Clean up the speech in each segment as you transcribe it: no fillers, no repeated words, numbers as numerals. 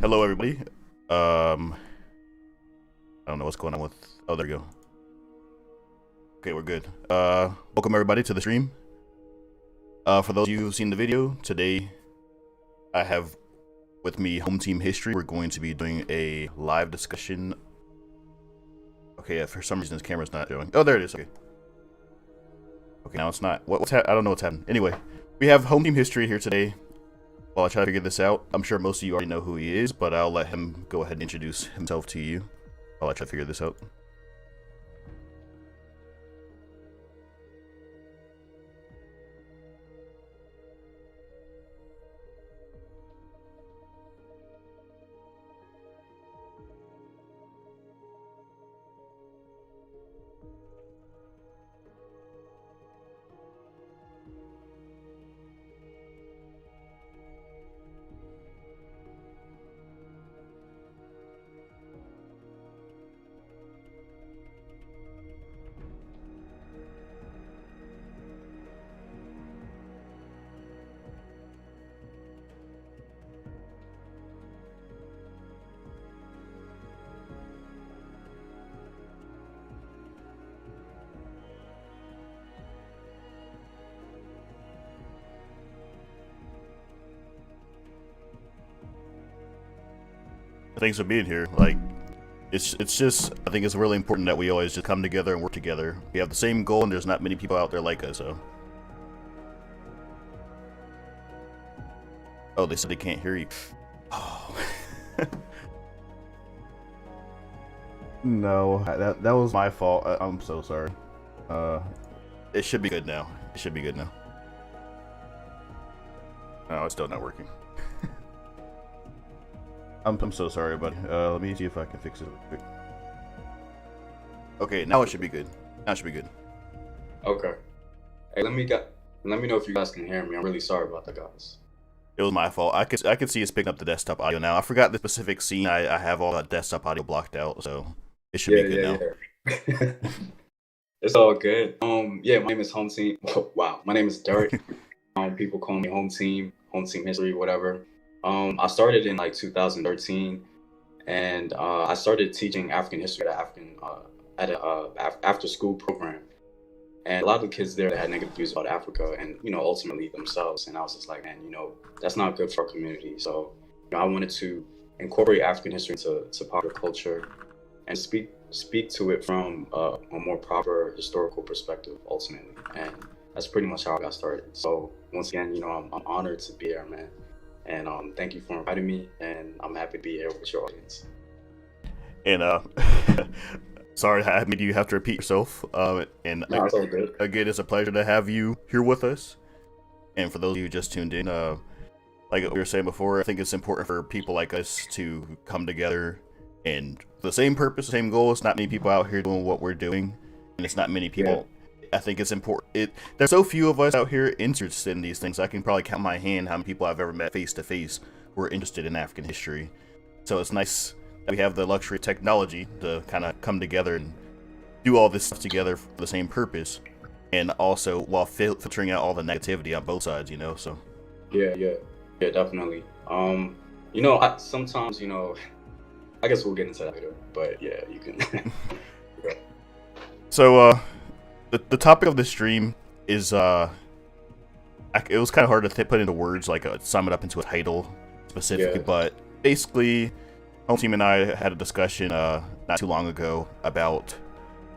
Hello, everybody. I don't know what's going on with. Oh, there we go. Okay, we're good. Welcome everybody to the stream. For those of you who've seen the video, today I have with me Home Team History. We're going to be doing a live discussion. Okay, for some reason this camera's not showing. Oh, there it is. Okay. Okay, now it's not. I don't know what's happening. Anyway, we have Home Team History here today. While I try to figure this out, I'm sure most of you already know who he is, but I'll let him go ahead and introduce himself to you while I try to figure this out. Thanks for being here. Like, it's just, I think it's really important that we always just come together and work together. We have the same goal, and there's not many people out there like us, so. Oh, they said they can't hear you. Oh. No, that was my fault. I'm so sorry. It should be good now. It should be good now. No, it's still not working. I'm so sorry, buddy. Let me see if I can fix it real quick. Okay, now it should be good. Now it should be good. Okay. Hey, let me know if you guys can hear me. I'm really sorry about that, guys. It was my fault. I could see it's picking up the desktop audio now. I forgot the specific scene. I have all that desktop audio blocked out, so it should be good now. Yeah. It's all good. Yeah, my name is Home Team. Wow, my name is Derek. People call me Home Team History, whatever. I started in like 2013, and I started teaching African history at a after school program. And a lot of the kids there that had negative views about Africa and, ultimately themselves. And I was just like, man, that's not good for our community. So, I wanted to incorporate African history into popular culture and speak to it from a more proper historical perspective, ultimately. And that's pretty much how I got started. So once again, I'm honored to be here, man. And thank you for inviting me, and I'm happy to be here with your audience. And sorry I made you have to repeat yourself. No, it's all good. Again, it's a pleasure to have you here with us. And for those of you who just tuned in, like we were saying before, I think it's important for people like us to come together and the same purpose, same goal. It's not many people out here doing what we're doing, and it's not many people. Yeah. I think it's important. There's so few of us out here interested in these things. I can probably count my hand how many people I've ever met face to face who are interested in African history. So it's nice that we have the luxury of technology to kind of come together and do all this stuff together for the same purpose, and also while filtering out all the negativity on both sides. So. Yeah, definitely. Sometimes, I guess we'll get into that later. But yeah, you can. Yeah. So, The topic of the stream is, it was kind of hard to put into words, like sum it up into a title specifically, but basically, Home Team and I had a discussion not too long ago about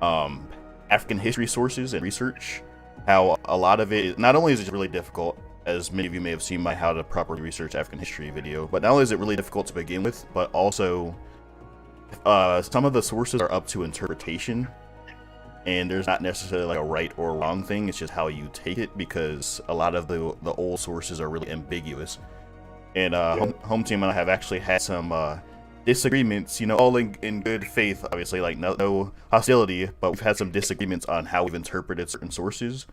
African history sources and research, how a lot of it, not only is it really difficult, as many of you may have seen my How to Properly Research African History video, but not only is it really difficult to begin with, but also some of the sources are up to interpretation. And there's not necessarily like a right or wrong thing, it's just how you take it, because a lot of the old sources are really ambiguous. And Home Team and I have actually had some disagreements, all in good faith, obviously, like no hostility, but we've had some disagreements on how we've interpreted certain sources.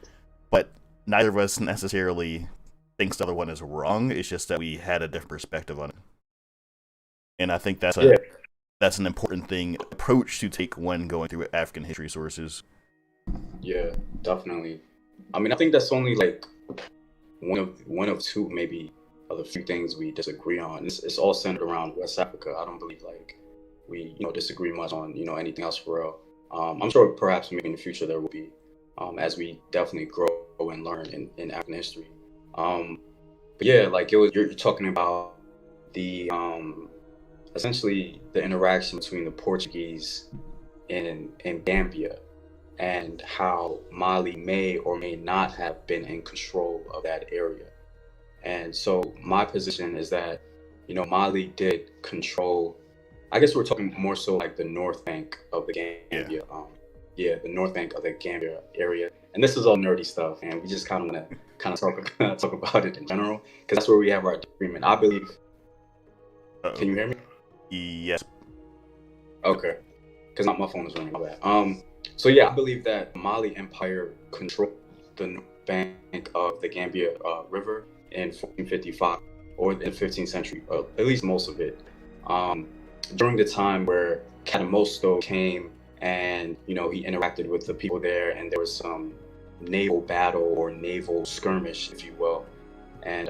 But neither of us necessarily thinks the other one is wrong, it's just that we had a different perspective on it. And I think that's an important approach to take when going through African history sources. Yeah, definitely. I mean, I think that's only like one of two maybe the few things we disagree on. It's all centered around West Africa. I don't believe like we disagree much on anything else for real. I'm sure perhaps maybe in the future there will be, as we definitely grow and learn in African history. But yeah, like you're talking about the essentially the interaction between the Portuguese and Gambia, and how Mali may or may not have been in control of that area. And so my position is that, Mali did control, I guess we're talking more so like the north bank of the Gambia. The north bank of the Gambia area. And this is all nerdy stuff, and we just kind of want to talk about it in general, because that's where we have our agreement. I believe. Can you hear me? Yes. Okay. Because my phone is ringing. My bad. So yeah, I believe that Mali Empire controlled the north bank of the Gambia River in 1455, or in the 15th century, at least most of it. During the time where Cadamosto came and, he interacted with the people there, and there was some naval battle or naval skirmish, if you will. And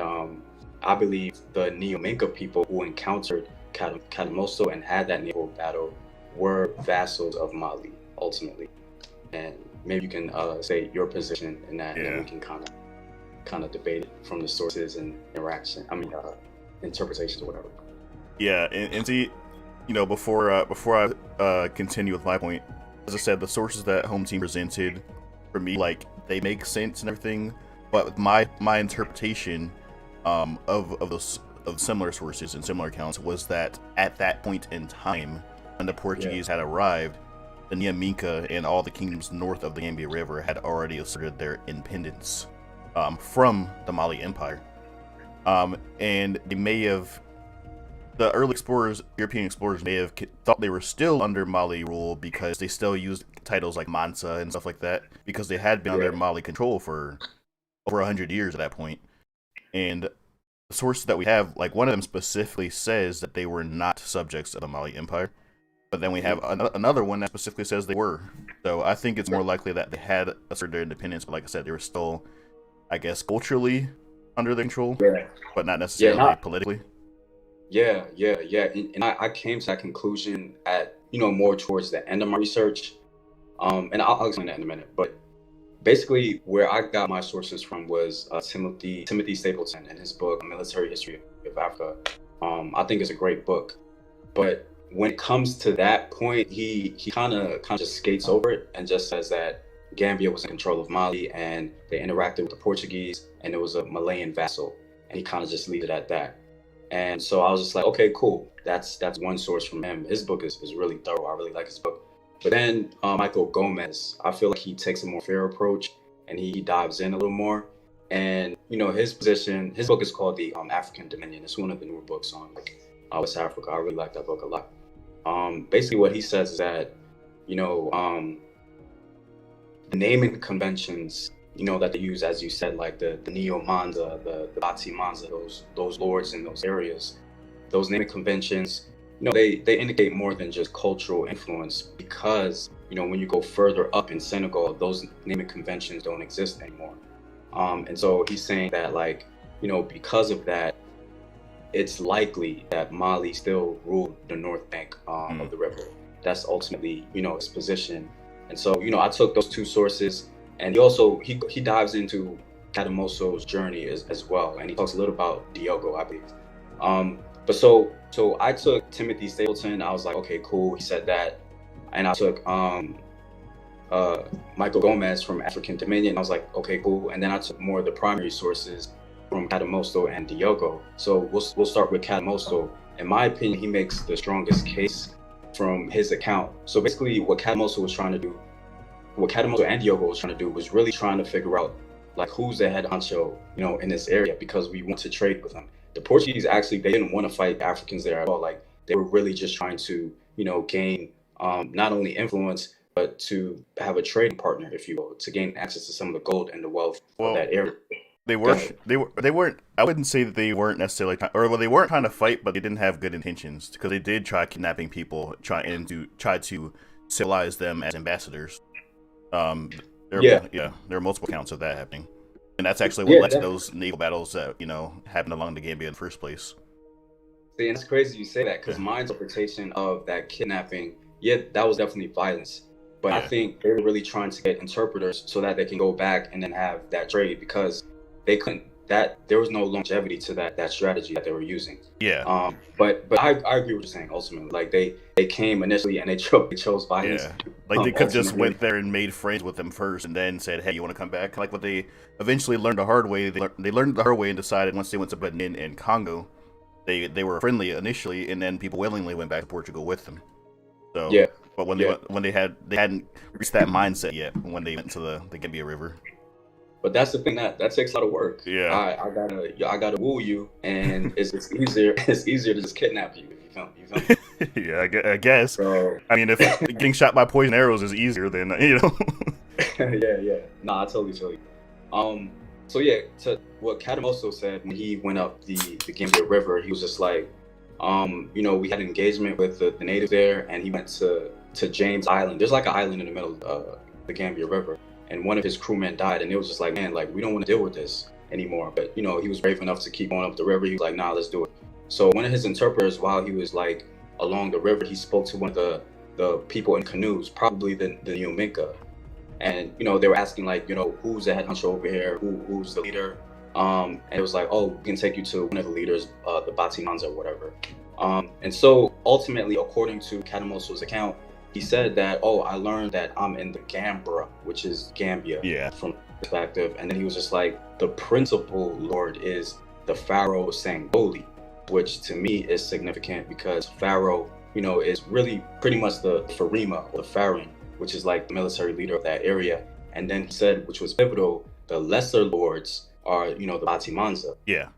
I believe the Neo-Minka people who encountered Cadamosto and had that naval battle were vassals of Mali, ultimately. And maybe you can say your position in that, and then we can kind of debate it from the sources and interpretations or whatever. Yeah, and see, before I continue with my point, as I said, the sources that Home Team presented, for me, like, they make sense and everything, but my interpretation of similar sources and similar accounts was that at that point in time, when the Portuguese had arrived, the Neo-Minka and all the kingdoms north of the Gambia River had already asserted their independence from the Mali Empire. And they may have, the early explorers, European explorers, may have thought they were still under Mali rule because they still used titles like Mansa and stuff like that, because they had been under Mali control for over 100 years at that point. And the sources that we have, like, one of them specifically says that they were not subjects of the Mali Empire. But then we have another one that specifically says they were. So I think it's more likely that they had asserted their independence, but like I said, they were still, I guess, culturally under their control, but not necessarily politically. Yeah. And I came to that conclusion at, more towards the end of my research. And I'll explain that in a minute. But basically, where I got my sources from was Timothy Stapleton and his book, Military History of Africa. I think it's a great book. But when it comes to that point, he kind of just skates over it and just says that Gambia was in control of Mali and they interacted with the Portuguese and it was a Malayan vassal, and he kind of just leaves it at that. And so I was just like, okay, cool. That's one source from him. His book is really thorough. I really like his book. But then Michael Gomez, I feel like he takes a more fair approach and he dives in a little more. And his position, his book is called The African Dominion. It's one of the newer books on West Africa. I really like that book a lot. Basically what he says is that, the naming conventions, that they use, as you said, like the Neo-Manza, the Bati Manza, those lords in those areas, those naming conventions, they indicate more than just cultural influence, because, when you go further up in Senegal, those naming conventions don't exist anymore. And so he's saying that, because of that, it's likely that Mali still ruled the north bank of the river. That's ultimately, his position. And so, I took those two sources, and he also, he dives into Cadamosto's journey as well. And he talks a little about Diogo, I believe. But so I took Timothy Stapleton. I was like, okay, cool. He said that. And I took Michael Gomez from African Dominion. I was like, okay, cool. And then I took more of the primary sources from Cadamosto and Diogo. So we'll start with Cadamosto. In my opinion, he makes the strongest case from his account. So basically what Cadamosto and Diogo was trying to do was really trying to figure out who's the head honcho, in this area, because we want to trade with them. The Portuguese actually, they didn't want to fight Africans there at all. They were really just trying to, gain not only influence, but to have a trading partner, if you will, to gain access to some of the gold and the wealth of that area. They weren't. I wouldn't say that they weren't necessarily, they weren't trying to fight, but they didn't have good intentions, because they did try kidnapping people, try to civilize them as ambassadors. There are multiple accounts of that happening. And that's actually what Yeah, led to definitely. those naval battles that, happened along the Gambia in the first place. See, and it's crazy you say that because Yeah. my interpretation of that kidnapping, yeah, that was definitely violence. But I Yeah. think they were really trying to get interpreters so that they can go back and then have that trade because they couldn't. That there was no longevity to that strategy that they were using. Yeah. But I agree with you saying ultimately, like they came initially and they chose violence. Yeah. Like they could have just Ultimately, went there and made friends with them first and then said, hey, you want to come back? Like what they eventually learned the hard way. They learned the hard way and decided once they went to Benin and Congo, they were friendly initially, and then people willingly went back to Portugal with them. So, yeah, but when yeah. they hadn't reached that mindset yet when they went to the Gambia River. But that's the thing that takes a lot of work. Yeah. I gotta woo you, and it's easier it's easier to just kidnap you. You feel me? Yeah, I guess. So I mean, if getting shot by poison arrows is easier, then yeah. Nah, I totally feel you. So yeah, to what Katamoso said when he went up the Gambia River, he was just like, we had an engagement with the natives there, and he went to James Island. There's like an island in the middle of the Gambia River, and one of his crewmen died, and it was just like, man, like we don't want to deal with this anymore. But he was brave enough to keep going up the river. He was like, nah, let's do it. So one of his interpreters, while he was like along the river, he spoke to one of the people in canoes, probably the Minka. And they were asking like, who's the head honcho over here, who's the leader, and it was like, oh, we can take you to one of the leaders, the Batimanza or whatever. And so ultimately, according to Katamoso's account, he said that, oh, I learned that I'm in the Gambra, which is Gambia, Yeah. from perspective. And then he was just like, the principal lord is the Pharaoh Sangoli, which to me is significant because Pharaoh, is really pretty much the Farima or the Pharaoh, which is like the military leader of that area. And then he said, which was pivotal, the lesser lords are, the Batimanza. Yeah.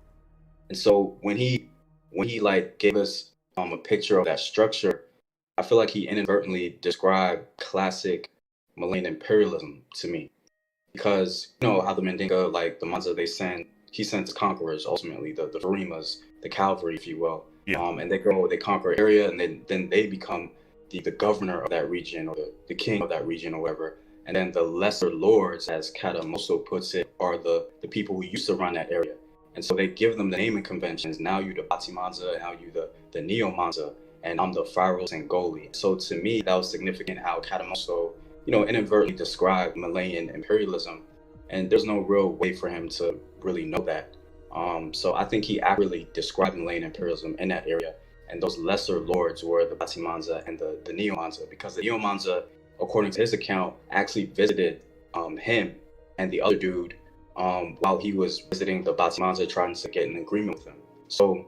And so when he like gave us a picture of that structure, I feel like he inadvertently described classic Malayan imperialism to me. Because how the Mandinka, like the Manza, he sends conquerors ultimately, the Farimas, the cavalry, if you will. Yeah. And they conquer area, and then they become the governor of that region, or the king of that region, or whatever. And then the lesser lords, as Katamoso puts it, are the people who used to run that area. And so they give them the naming conventions. Now you the Batimanza, now you the Neo-Manza, and I'm the Pharaoh Sangoli. So to me, that was significant how Katamoso, inadvertently described Malayan imperialism. And there's no real way for him to really know that. So I think he accurately described Malayan imperialism in that area. And those lesser lords were the Batimanza and the Neo-Manza, because the Neo-Manza, according to his account, actually visited him and the other dude while he was visiting the Batimanza, trying to get an agreement with him. So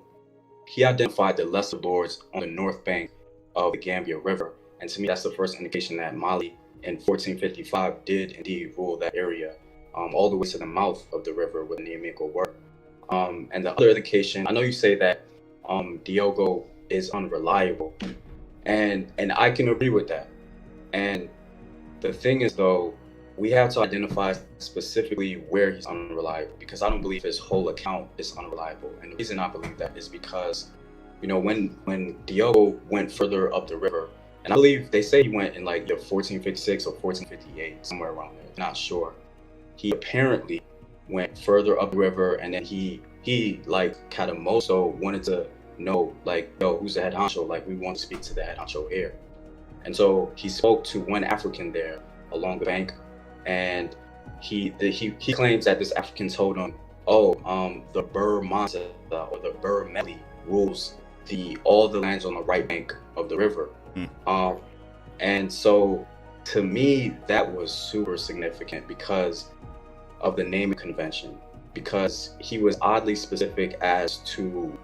he identified the lesser lords on the north bank of the Gambia River. And to me, that's the first indication that Mali in 1455 did indeed rule that area, all the way to the mouth of the river where the Niamiko were. And the other indication, I know you say that Diogo is unreliable, and I can agree with that. And the thing is, though, we have to identify specifically where he's unreliable, because I don't believe his whole account is unreliable. And the reason I believe that is because, when Diogo went further up the river, and I believe they say he went in like either 1456 or 1458, somewhere around there, not sure. He apparently went further up the river, and then he like Katamoso wanted to know, like, yo, who's the head honcho? Like, we want to speak to the head honcho here. And so he spoke to one African there along the bank, and he claims that this African told him, oh, the Bur Manza or the Bur Meli rules all the lands on the right bank of the river. And so to me, that was super significant because of the naming convention, because he was oddly specific as to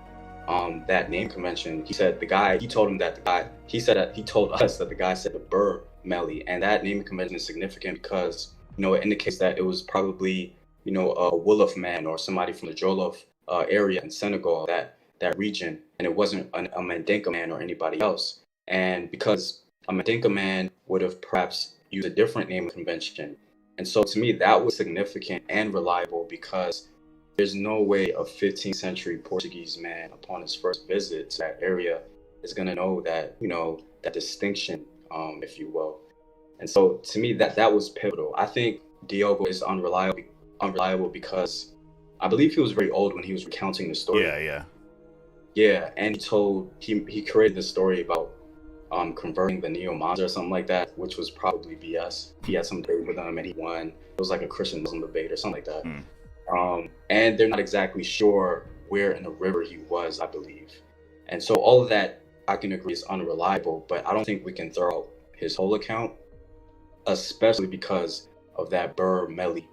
that name convention. He said he told us that the guy said the Bur Meli, and that naming convention is significant because it indicates that it was probably a Wolof man or somebody from the Jollof area in Senegal, that region, and it wasn't a Mandinka man or anybody else. And because a Mandinka man would have perhaps used a different naming convention. And so to me, that was significant and reliable, because there's no way a 15th century Portuguese man, upon his first visit to that area, is going to know that, that distinction, if you will. And so to me, that was pivotal. I think Diogo is unreliable unreliable because I believe he was very old when he was recounting the story. Yeah, and he created this story about converting the Neo-Manza or something like that, which was probably BS. He had some debate with them and he won. It was like a Christian Muslim debate or something like that. And they're not exactly sure where in the river he was, I believe. And so all of that, I can agree, is unreliable, but I don't think we can throw out his whole account, especially because of that Bur Meli,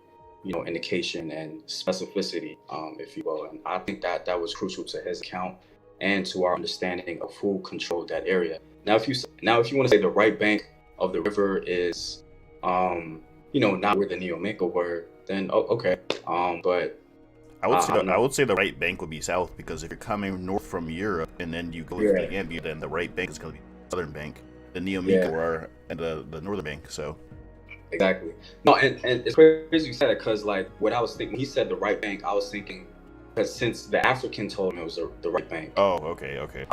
indication and specificity, if you will. And I think that was crucial to his account and to our understanding of who controlled that area. Now, if you want to say the right bank of the river is, not where the Neo-Manca were, then okay. But I would say the right bank would be south, because if you're coming north from Europe and then you go to the Gambia, then the right bank is going to be the southern bank. The Neo-Manca are at the northern bank. So exactly. No, and it's crazy you said it, because like what I was thinking when he said the right bank, I was thinking because since the African told him it was the right bank. Oh, okay.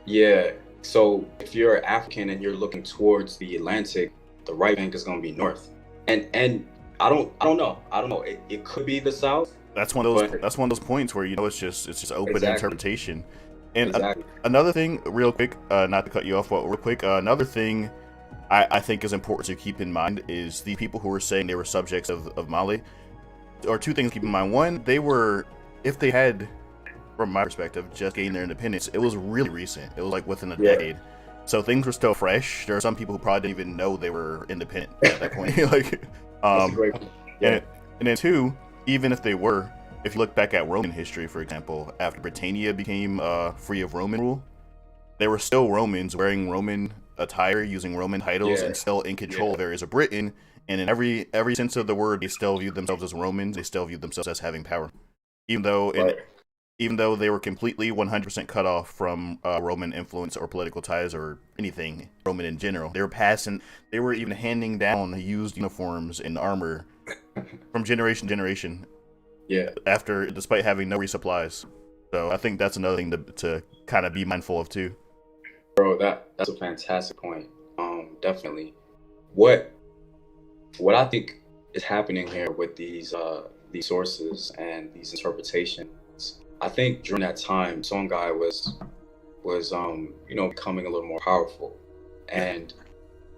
Yeah. So if you're African and you're looking towards the Atlantic, the right bank is going to be north. And I don't know. It could be the south. That's one of those points where it's just open interpretation. And another thing, real quick, not to cut you off, but real quick, another thing I think is important to keep in mind is the people who were saying they were subjects of Mali. Or two things to keep in mind. One, they were, if they had, from my perspective, just gained their independence, it was really recent. It was like within a decade. So things were still fresh. There are some people who probably didn't even know they were independent at that point. That's a great point. And then two, even if they were, if you look back at Roman history, for example, after Britannia became free of Roman rule, there were still Romans wearing Roman attire, using Roman titles, and still in control of areas of Britain. And in every sense of the word, they still viewed themselves as Romans. They still viewed themselves as having power, even though they were completely 100% cut off from Roman influence or political ties or anything Roman in general. They were even handing down used uniforms and armor from generation to generation. Yeah. Despite having no resupplies. So I think that's another thing to kind of be mindful of too. Bro, that's a fantastic point. Definitely. What I think is happening here with these sources and these interpretations, I think during that time, Songhai was becoming a little more powerful, and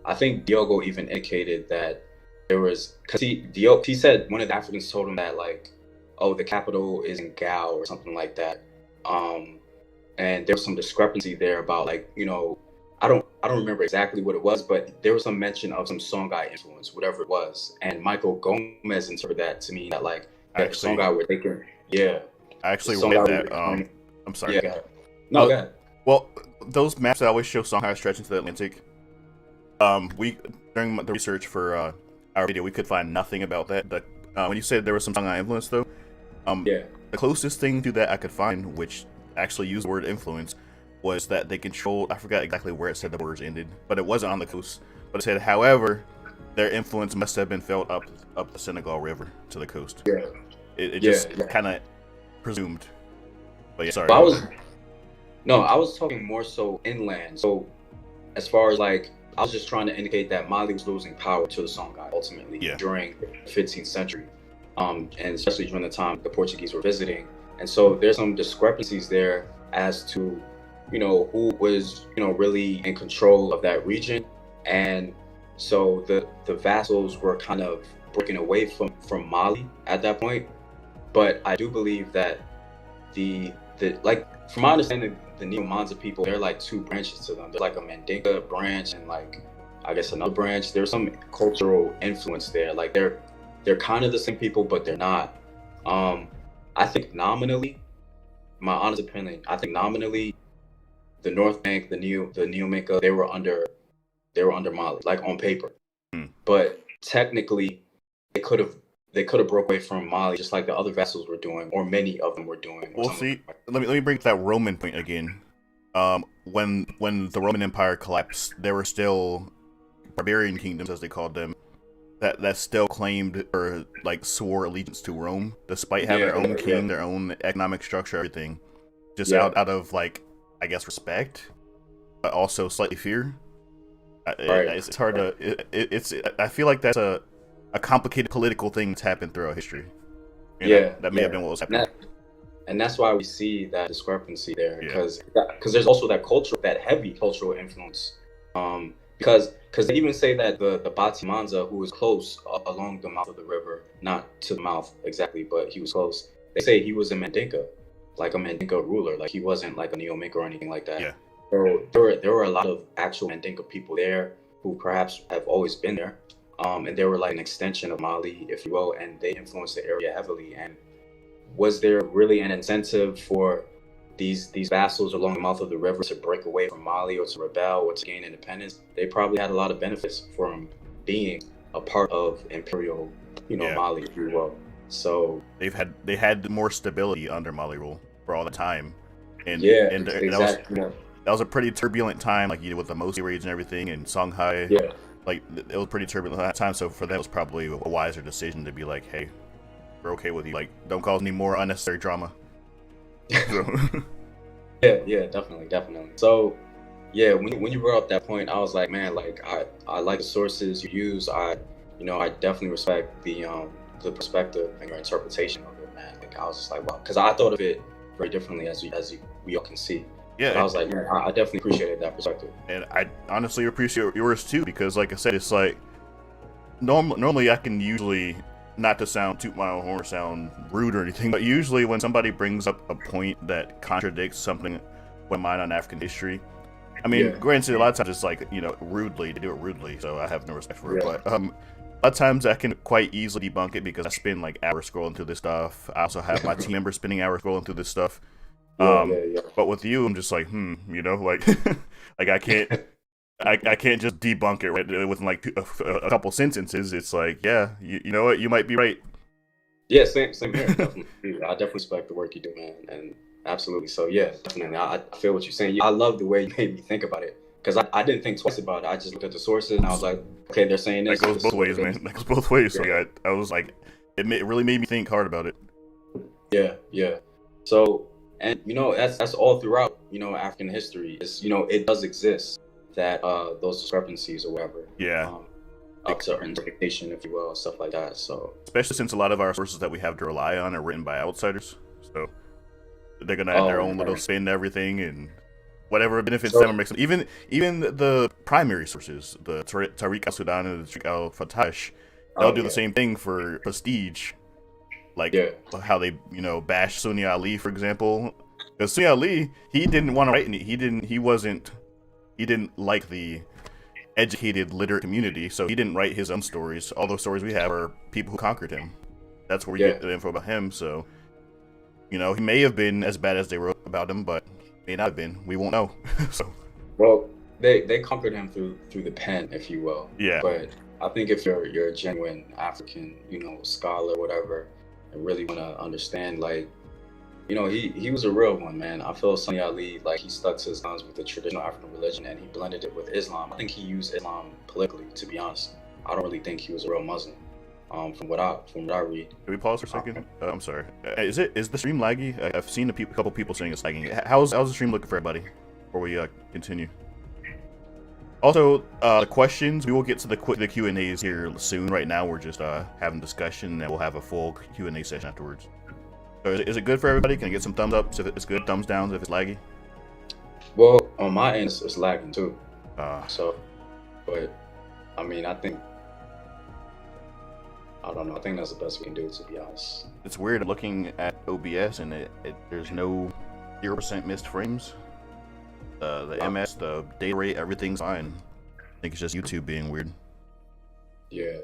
I think Diogo even indicated that there was, because he said one of the Africans told him that like, oh, the capital is in Gao or something like that, and there was some discrepancy there about like I don't remember exactly what it was, but there was some mention of some Songhai influence, whatever it was, and Michael Gomez interpreted that to mean that like that Songhai were thinking, I actually read that. I'm sorry. Yeah, go ahead. No, go ahead. Well, those maps that always show Songhai stretch into the Atlantic. We during the research for our video, we could find nothing about that. But when you said there was some Songhai influence, though, the closest thing to that I could find, which actually used the word influence, was that they controlled. I forgot exactly where it said the borders ended, but it wasn't on the coast. But it said, however, their influence must have been felt up the Senegal River to the coast. Yeah. It just kind of presumed. But yeah, sorry. I was talking more so inland. So as far as like, I was just trying to indicate that Mali was losing power to the Songhai ultimately during the 15th century, and especially during the time the Portuguese were visiting. And so there's some discrepancies there as to who was really in control of that region, and so the vassals were kind of breaking away from Mali at that point. But I do believe that the like, from my understanding, the Neo-Manza people, they're like two branches to them. They're like a Mandinka branch and like I guess another branch. There's some cultural influence there. Like they're kind of the same people, but they're not. I think nominally, my honest opinion, the North Bank, the Neo-Manca, they were under Mali, like on paper. But technically, they could have broke away from Mali, just like the other vassals were doing, or many of them were doing. Well, see, let me bring up that Roman point again. When the Roman Empire collapsed, there were still barbarian kingdoms, as they called them, that still claimed or like swore allegiance to Rome, despite having their own king, their own economic structure, everything, just out of like, I guess, respect, but also slightly fear. It's hard to. I feel like that's a complicated political thing that's happened throughout history. Yeah, that may have been what was happening. And that's why we see that discrepancy there, Yeah. because there's also that heavy cultural influence. Because they even say that the Bati Manza, who was close along the mouth of the river, not to the mouth exactly, but he was close. They say he was a Mandinka, like a Mandinka ruler, like he wasn't like a Neo-Minka or anything like that. Yeah. So there were a lot of actual Mandinka people there who perhaps have always been there, and they were like an extension of Mali, if you will, and they influenced the area heavily. And was there really an incentive for these vassals along the mouth of the river to break away from Mali or to rebel or to gain independence? They probably had a lot of benefits from being a part of Imperial, Mali, if you will. So they had more stability under Mali rule for all the time, and exactly. That was a pretty turbulent time, like with the Mosi raids and everything, and Songhai. Yeah, like it was pretty turbulent at that time. So for them, it was probably a wiser decision to be like, hey, we're okay with you. Like, don't cause any more unnecessary drama. Yeah, definitely. So, yeah, when you brought up that point, I was like, man, like I like the sources you use. I definitely respect the perspective and your interpretation of it, man. Like I was just like, wow, because I thought of it very differently, as we all can see. Yeah, but I was like, man, I definitely appreciated that perspective. And I honestly appreciate yours too, because like I said, it's like normally I can usually, not to toot my own horn or sound rude or anything, but usually when somebody brings up a point that contradicts something with mine on African history, I mean, granted, a lot of times it's like, rudely, to do it rudely, so I have no respect for it, but a lot of times I can quite easily debunk it because I spend like hours scrolling through this stuff. I also have my team members spending hours scrolling through this stuff. But with you, I'm just like, like, like I can't just debunk it right within like a couple sentences. It's like, yeah, you know what, you might be right. Yeah, same here. Definitely. I definitely respect the work you do, man, and absolutely. So yeah, definitely. I feel what you're saying. I love the way you made me think about it, because I didn't think twice about it. I just looked at the sources and I was like, okay, they're saying this. That goes both ways, man. That goes both ways. Yeah. So I was like, it really made me think hard about it. Yeah. So, and that's all throughout African history. Is it does exist that those discrepancies or whatever. Yeah. Up to interpretation, if you will, stuff like that. So, especially since a lot of our sources that we have to rely on are written by outsiders, so they're gonna add their own little spin and everything, and whatever benefits them or makes them. Even the primary sources, the Tariq al-Sudan and the Tariq al-Fatash, they'll do the same thing for prestige, like how they bash Sunni Ali, for example. Because Sunni Ali, he didn't want to write any. He didn't like the educated, literate community, so he didn't write his own stories. All those stories we have are people who conquered him. That's where we get the info about him. So, he may have been as bad as they wrote about him, but may not have been. We won't know. So, well, they conquered him through the pen, if you will. Yeah. But I think if you're a genuine African, scholar, whatever, and really want to understand, like, he was a real one, man. I feel Sunni Ali, like, he stuck to his guns with the traditional African religion and he blended it with Islam. I think he used Islam politically, to be honest. I don't really think he was a real Muslim, from what I read. Can we pause for a second? I'm sorry. Is the stream laggy? I've seen a couple people saying it's lagging. How's the stream looking for everybody before we continue? Also, the questions, we will get to the Q&As here soon. Right now, we're just having discussion, and we'll have a full Q&A session afterwards. So is it good for everybody? Can I get some thumbs up if it's good, thumbs down if it's laggy? Well, on my end, it's lagging too. So, but I mean, I don't know. I think that's the best we can do, to be honest. It's weird looking at OBS and there's no 0% missed frames. The MS, the data rate, everything's fine. I think it's just YouTube being weird. Yeah.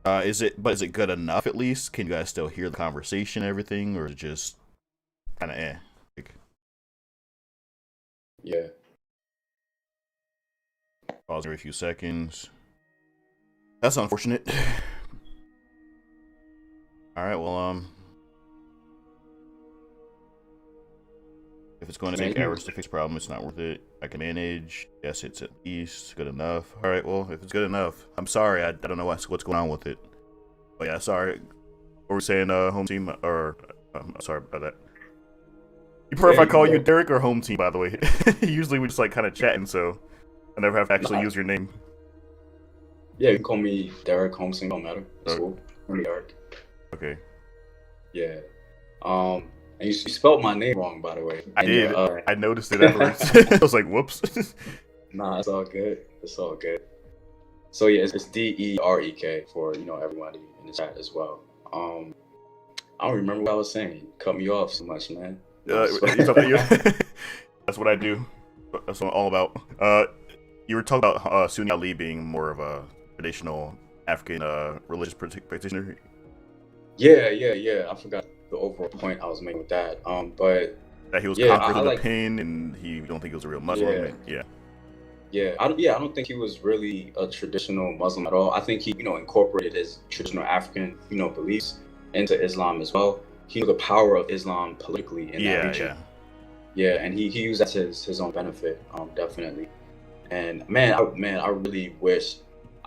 Is it good enough at least? Can you guys still hear the conversation and everything, or is it just kind of like... Yeah. Pause every few seconds. That's unfortunate. Alright, well, if it's going to take hours to fix a problem, it's not worth it. I can manage. Yes, it's at least good enough. All right, well, if it's good enough, I'm sorry. I don't know what's going on with it. But yeah, sorry. What were we saying, home team? Or I'm sorry about that. You prefer if I call you Derek or home team, by the way? Usually we just like kind of chatting, so I never have to actually use your name. Yeah, you can call me Derek, home team, don't matter. It's cool. Call me Derek. Okay. Yeah. And you spelled my name wrong, by the way. I did. I noticed it afterwards. I was like, whoops. Nah, it's all good. It's all good. So yeah, it's Derek for everybody in the chat as well. I don't remember what I was saying. You cut me off so much, man. That's what I do. That's what I'm all about. You were talking about Sunni Ali being more of a traditional African religious practitioner. Yeah. I forgot the overall point I was making with that. But that he was conquered with a pin, and he don't think he was a real Muslim. I don't think he was really a traditional Muslim at all. I think he, incorporated his traditional African, beliefs into Islam as well. He knew the power of Islam politically in that region. Yeah, and he used that to his own benefit, definitely. And man, I really wish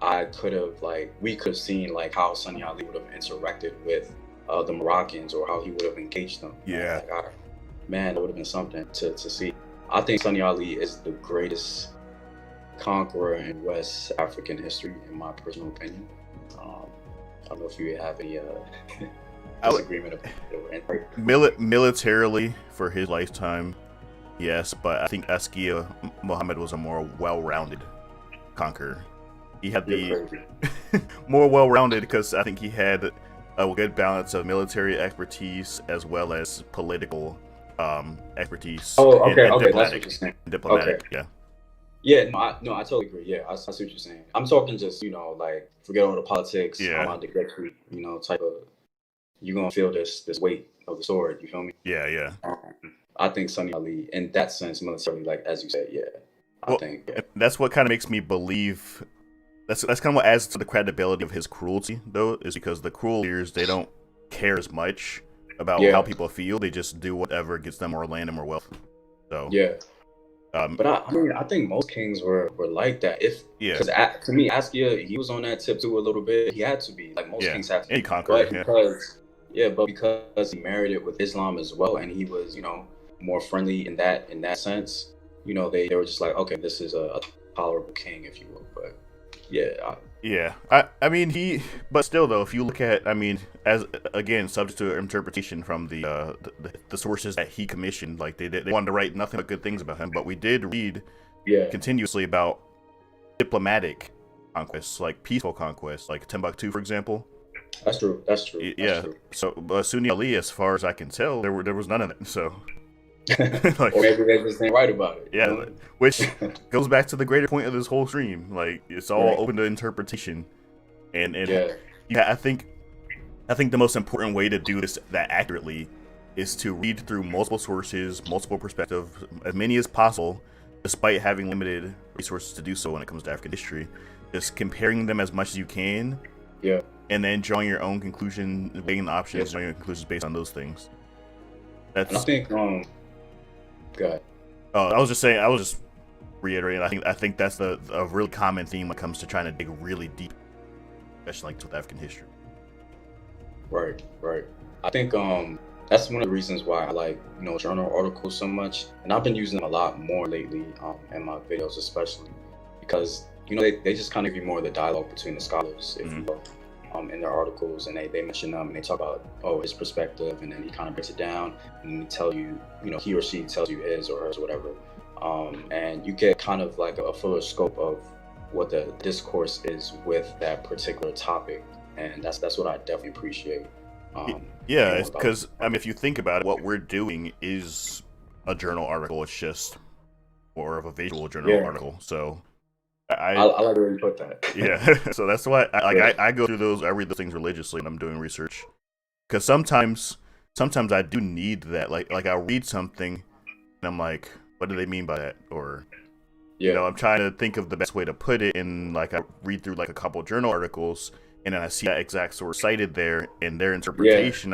we could have seen how Songhai Ali would have interacted with the Moroccans, or how he would have engaged them. Yeah. Man, that would have been something to see. I think Songhai Ali is the greatest conqueror in West African history, in my personal opinion. I don't know if you have any disagreement about it. Militarily, for his lifetime, yes, but I think Askia Muhammad was a more well-rounded conqueror. He had more well-rounded because I think he had a good balance of military expertise as well as political expertise. Oh, okay, that's what you're saying. Diplomatic, okay. Yeah, I totally agree. Yeah, I see what you're saying. I'm talking just, forget all the politics. Yeah. I want the victory, type of, you're going to feel this weight of the sword, you feel me? Yeah. I think Songhai Ali, in that sense, militarily, as you said, I think. Yeah. That's what kind of makes me believe, that's kind of what adds to the credibility of his cruelty, though, is because the cruel leaders, they don't care as much about how people feel. They just do whatever gets them more land and more wealth. So yeah. But I think most kings were like that. Because to me, Askia, he was on that tip too a little bit. He had to be, most kings have to. Any conqueror, but because he married it with Islam as well, and he was, more friendly in that sense. They were just like, okay, this is a tolerable king, if you will. But I mean, but still though, if you look at, as again, subject to interpretation from the sources that he commissioned, they wanted to write nothing but good things about him, but we did read continuously about diplomatic conquests, like peaceful conquests, like Timbuktu, for example. That's true. Yeah. So Sunni Ali, as far as I can tell, there was none of that. So. Or maybe they just ain't right about it. Yeah, which goes back to the greater point of this whole stream. It's all open to interpretation, and I think the most important way to do this that accurately is to read through multiple sources, multiple perspectives, as many as possible, despite having limited resources to do so when it comes to African history. Just comparing them as much as you can. Yeah. And then drawing your own conclusion, weighing the options, drawing your conclusions based on those things. I think Go ahead. I was just reiterating. I think that's a really common theme when it comes to trying to dig really deep, especially with African history. Right. I think that's one of the reasons why I like journal articles so much, and I've been using them a lot more lately in my videos, especially because they just kind of give you more of the dialogue between the scholars, if you will. In their articles, and they mention them, and they talk about his perspective, and then he kind of breaks it down, and he tell you, he or she tells you his or hers or whatever, and you get kind of a fuller scope of what the discourse is with that particular topic, and that's what I definitely appreciate. It's because if you think about it, what we're doing is a journal article. It's just more of a visual journal article, so. I like where you put that. Yeah, so that's why I go through those. I read those things religiously when I'm doing research, because sometimes I do need that. I read something and I'm like, what do they mean by that? Or I'm trying to think of the best way to put it. And I read through a couple of journal articles, and then I see that exact source cited there and their interpretation.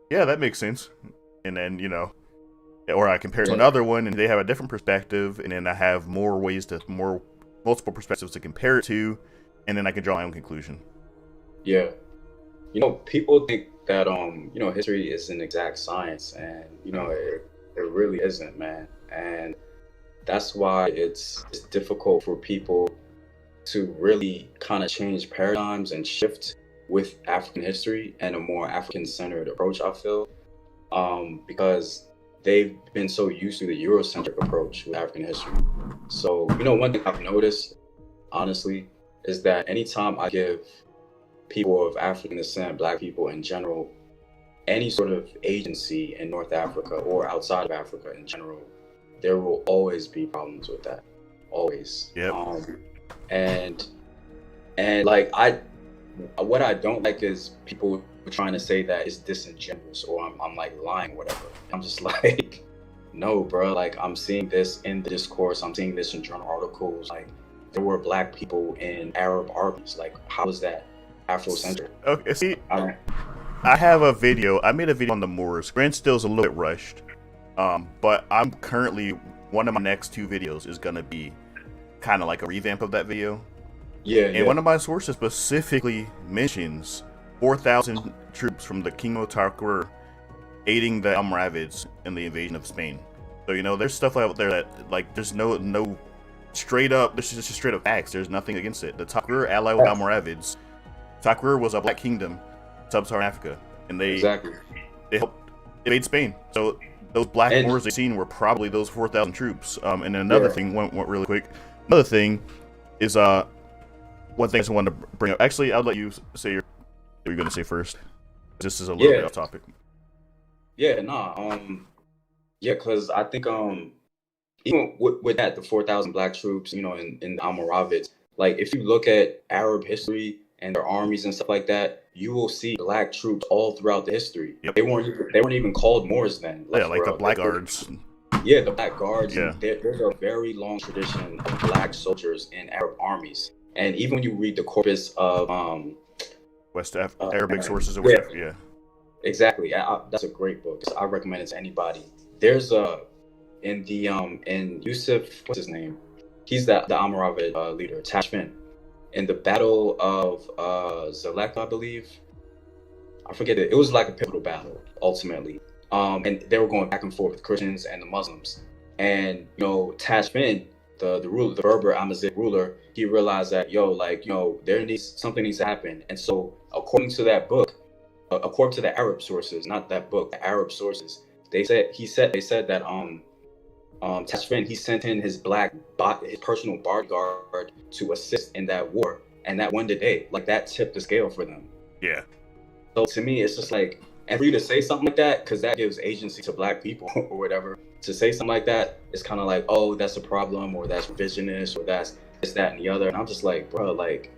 That makes sense. And then or I compare to another one, and they have a different perspective, and then I have multiple perspectives to compare it to, and then I can draw my own conclusion. Yeah, people think that history is an exact science, and it really isn't, man. And that's why it's difficult for people to really kind of change paradigms and shift with African history and a more African-centered approach, I feel, because they've been so used to the Eurocentric approach with African history. So, one thing I've noticed, honestly, is that anytime I give people of African descent, Black people in general, any sort of agency in North Africa or outside of Africa in general, there will always be problems with that. Always. Yep. And like what I don't like is people trying to say that it's disingenuous or I'm like lying or whatever. I'm just like, no, bro. Like, I'm seeing this in the discourse. I'm seeing this in journal articles. Like, there were Black people in Arab armies. Like, how is that Afrocentric? Okay, see, I have a video. I made a video on the Moors. Granted, still's a little bit rushed, but I'm currently, one of my next 2 videos is gonna be kind of like a revamp of that video. And one of my sources specifically mentions 4,000 troops from the Kingdom of Conquerors aiding the Almoravids in the invasion of Spain. So there's stuff out there that, like, there's no straight up. This is just straight up facts. There's nothing against it. The Conquerors allied with Almoravids. Conquerors was a Black kingdom, sub-Saharan Africa, and they helped invade Spain. So those Black Moors they seen were probably those 4,000 troops. And then another thing, went really quick. Another thing is one thing I just wanted to bring up. Actually, I'll let you say what you're going to say first. This is a little bit off topic. Because I think even with that, the 4,000 Black troops, in the Almoravids, like, if you look at Arab history and their armies and stuff like that, you will see Black troops all throughout the history. Yep. They weren't even called Moors then. Like the Black Guards. Yeah, the Black Guards. Yeah. There's a very long tradition of Black soldiers in Arab armies. And even when you read the corpus of Arabic sources or whatever, exactly. That's a great book. I recommend it to anybody. There's in Yusuf, what's his name? He's the Almoravid leader, Tashfin. In the Battle of Zalek, I believe. I forget it. It was like a pivotal battle, ultimately. And they were going back and forth with Christians and the Muslims. And Tashfin, the ruler, the Berber Amazigh ruler, he realized that something needs to happen. And so, according to that book, according to the Arab sources, not that book, the Arab sources, they said that Tashfin, he sent in his his personal bodyguard to assist in that war, and that won the day. Like, that tipped the scale for them. Yeah. So to me, it's just like, and for you to say something like that, because that gives agency to Black people or whatever, to say something like that, it's kind of like, oh, that's a problem, or that's revisionist, or that's this, that, and the other. And I'm just like, bro, like,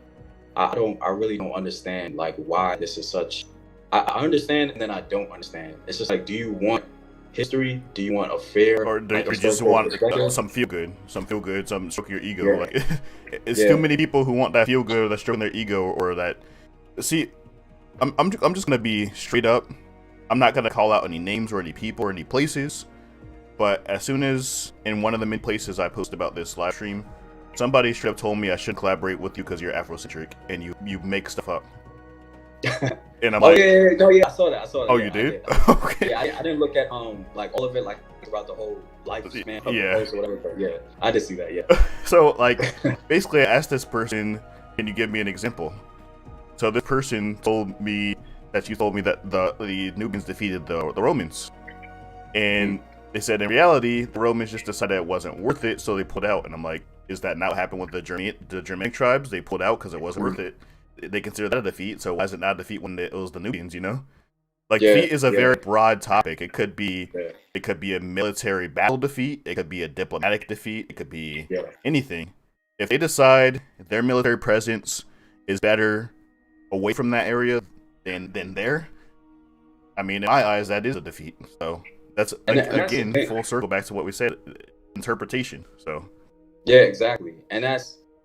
I really don't understand, like, why this is such. I understand, and then I don't understand. It's just like, do you want history? Do you want a fair, or do you just want some feel good, some stroking your ego? Yeah. Like, it's too many people who want that feel good, or that stroking their ego, or that. See, I'm just gonna be straight up. I'm not gonna call out any names or any people or any places, but as soon as in one of the many places I posted about this live stream, somebody straight up told me I shouldn't collaborate with you because you're Afrocentric and you make stuff up. And I'm I saw that. Oh, you did? Okay. Yeah, I didn't look at like all of it, like throughout the whole lifespan of the post or whatever. But yeah, I did see that. Yeah. So, like, basically, I asked this person, "Can you give me an example?" So this person told me that the Nubians defeated the Romans, and they said in reality the Romans just decided it wasn't worth it, so they pulled out. And I'm like, is that not what happened with the Germanic tribes? They pulled out because it wasn't worth it. They consider that a defeat, so why is it not a defeat when it was the Nubians, Like, defeat is a very broad topic. It could be a military battle defeat, it could be a diplomatic defeat, it could be anything. If they decide their military presence is better away from that area than there, I mean, in my eyes, that is a defeat. So that's again full circle back to what we said, interpretation. So yeah, exactly. And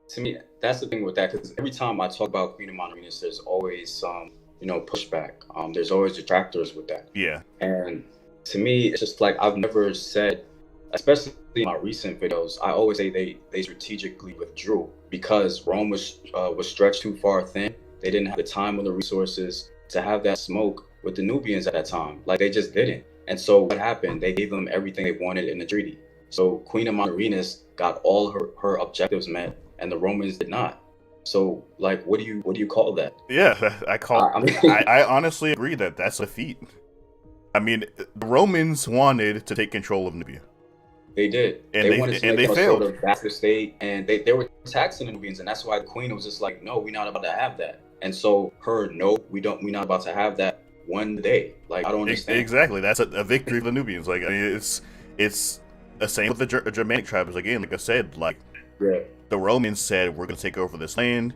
to me, that's the thing with that, because every time I talk about Queen of Monterenas, there's always some, pushback. There's always detractors with that. Yeah. And to me, it's just like, I've never said, especially in my recent videos, I always say they strategically withdrew because Rome was stretched too far thin. They didn't have the time or the resources to have that smoke with the Nubians at that time. Like, they just didn't. And so what happened? They gave them everything they wanted in the treaty. So Queen of Monterenas got all her objectives met, and the Romans did not. So like, what do you call that? Yeah, I mean, I honestly agree that that's a feat. I mean, the Romans wanted to take control of Nubia, they did. and They wanted to they make them a sort failed. of bastard state, and they were taxing the Nubians, and that's why the queen was just like, no, we're not about to have that. And so her, no, we're not about to have that one day. Like, I don't understand. Exactly, that's a victory for the Nubians. Like, I mean, it's the same with the Germanic tribes. Again, like I said, like Yeah, the Romans said, we're going to take over this land.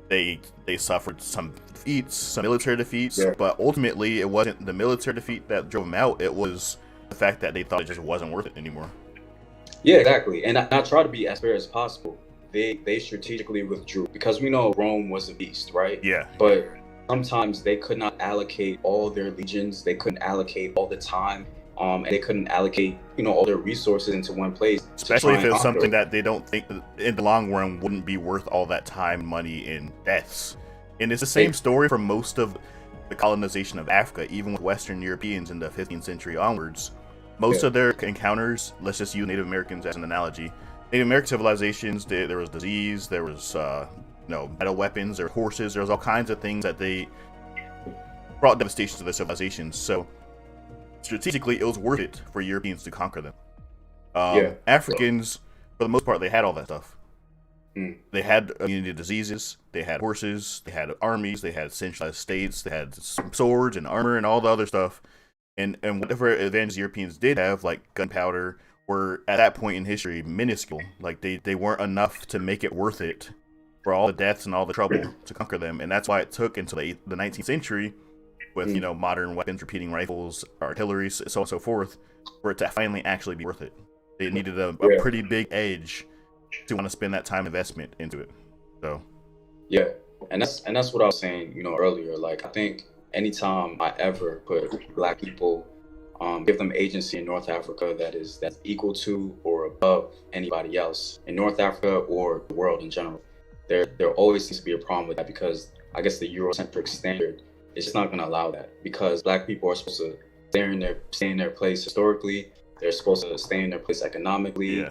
They suffered some defeats, some military defeats, yeah, but ultimately it wasn't the military defeat that drove them out. It was the fact that they thought it just wasn't worth it anymore. yeah, exactly. And I try to be as fair as possible. They strategically withdrew because we know Rome was a beast, right? Yeah, But sometimes they could not allocate all their legions. They couldn't allocate all the time. And they couldn't allocate, all their resources into one place to especially try if and it was conquer. something that they don't think in the long run wouldn't be worth all that time, money, and deaths. And it's the same story for most of the colonization of Africa, even with Western Europeans in the 15th century onwards. Most Yeah, of their encounters, let's just use Native Americans as an analogy. Native American civilizations, there was disease, there was metal weapons, there were horses, there was all kinds of things that they brought devastation to their civilizations. So strategically, it was worth it for Europeans to conquer them. yeah, Africans, for the most part, they had all that stuff. mm, They had immunity to diseases, they had horses, they had armies, they had centralized states, they had swords and armor and all the other stuff. And whatever advantages Europeans did have, like gunpowder, were at that point in history minuscule. Like they weren't enough to make it worth it for all the deaths and all the trouble to conquer them. And that's why it took until the 19th century, with mm, modern weapons, repeating rifles, artillery, so on and so forth, for it to finally actually be worth it. They needed a yeah, pretty big edge to want to spend that time investment into it. So yeah. And that's what I was saying, earlier. Like, I think anytime I ever put Black people, give them agency in North Africa that's equal to or above anybody else in North Africa or the world in general, there always seems to be a problem with that, because I guess the Eurocentric standard is just not going to allow that, because Black people are supposed to stay in their place historically. They're supposed to stay in their place economically. yeah,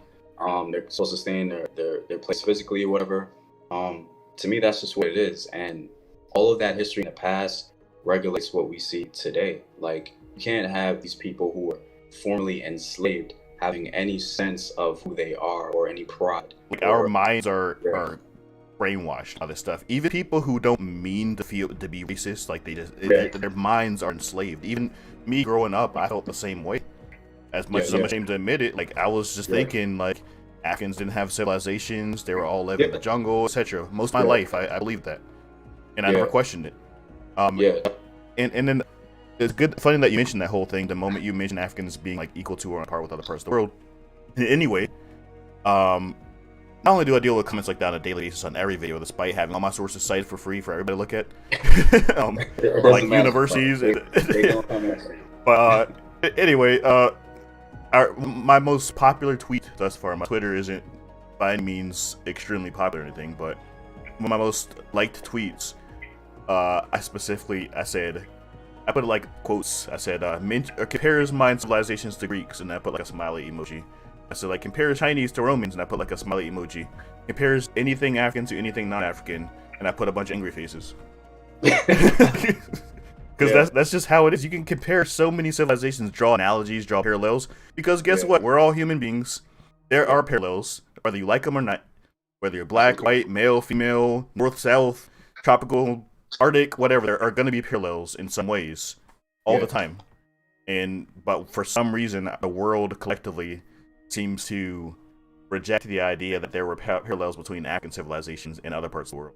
They're supposed to stay in their place physically or whatever. To me, that's just what it is. And all of that history in the past regulates what we see today. Like, you can't have these people who were formerly enslaved having any sense of who they are or any pride. like our Or minds yeah, are brainwashed by this stuff. Even people who don't mean to be racist, like they just yeah, their minds are enslaved. Even me growing up, I felt the same way. As yeah, much as I'm yeah, ashamed to admit it, like I was just yeah, thinking like Africans didn't have civilizations, they were all living in the yeah, jungle, etc. Most of my yeah, life, I believed that, and I never yeah, questioned it. Um, yeah, and then it's funny that you mentioned that whole thing. The moment you mentioned Africans being like equal to or on par with other parts of the world. Anyway, not only do I deal with comments like that on a daily basis on every video, despite having all my sources cited for free for everybody to look at, it for like doesn't matter. universities, They don't come after you. but anyway, my most popular tweet thus far, my Twitter isn't by any means extremely popular or anything, but one of my most liked tweets, I put like quotes. I said, compares mine civilizations to Greeks, and I put like a smiley emoji. I said, like, compares Chinese to Romans, and I put like a smiley emoji. Compares anything African to anything non-African, and I put a bunch of angry faces. Because Yeah, that's just how it is. You can compare so many civilizations, draw analogies, draw parallels. Because guess yeah, what? We're all human beings. There yeah, are parallels, whether you like them or not. Whether you're black, white, male, female, north, south, tropical, Arctic, whatever, there are going to be parallels in some ways, all yeah. the time. But for some reason, the world collectively seems to reject the idea that there were parallels between African civilizations and other parts of the world.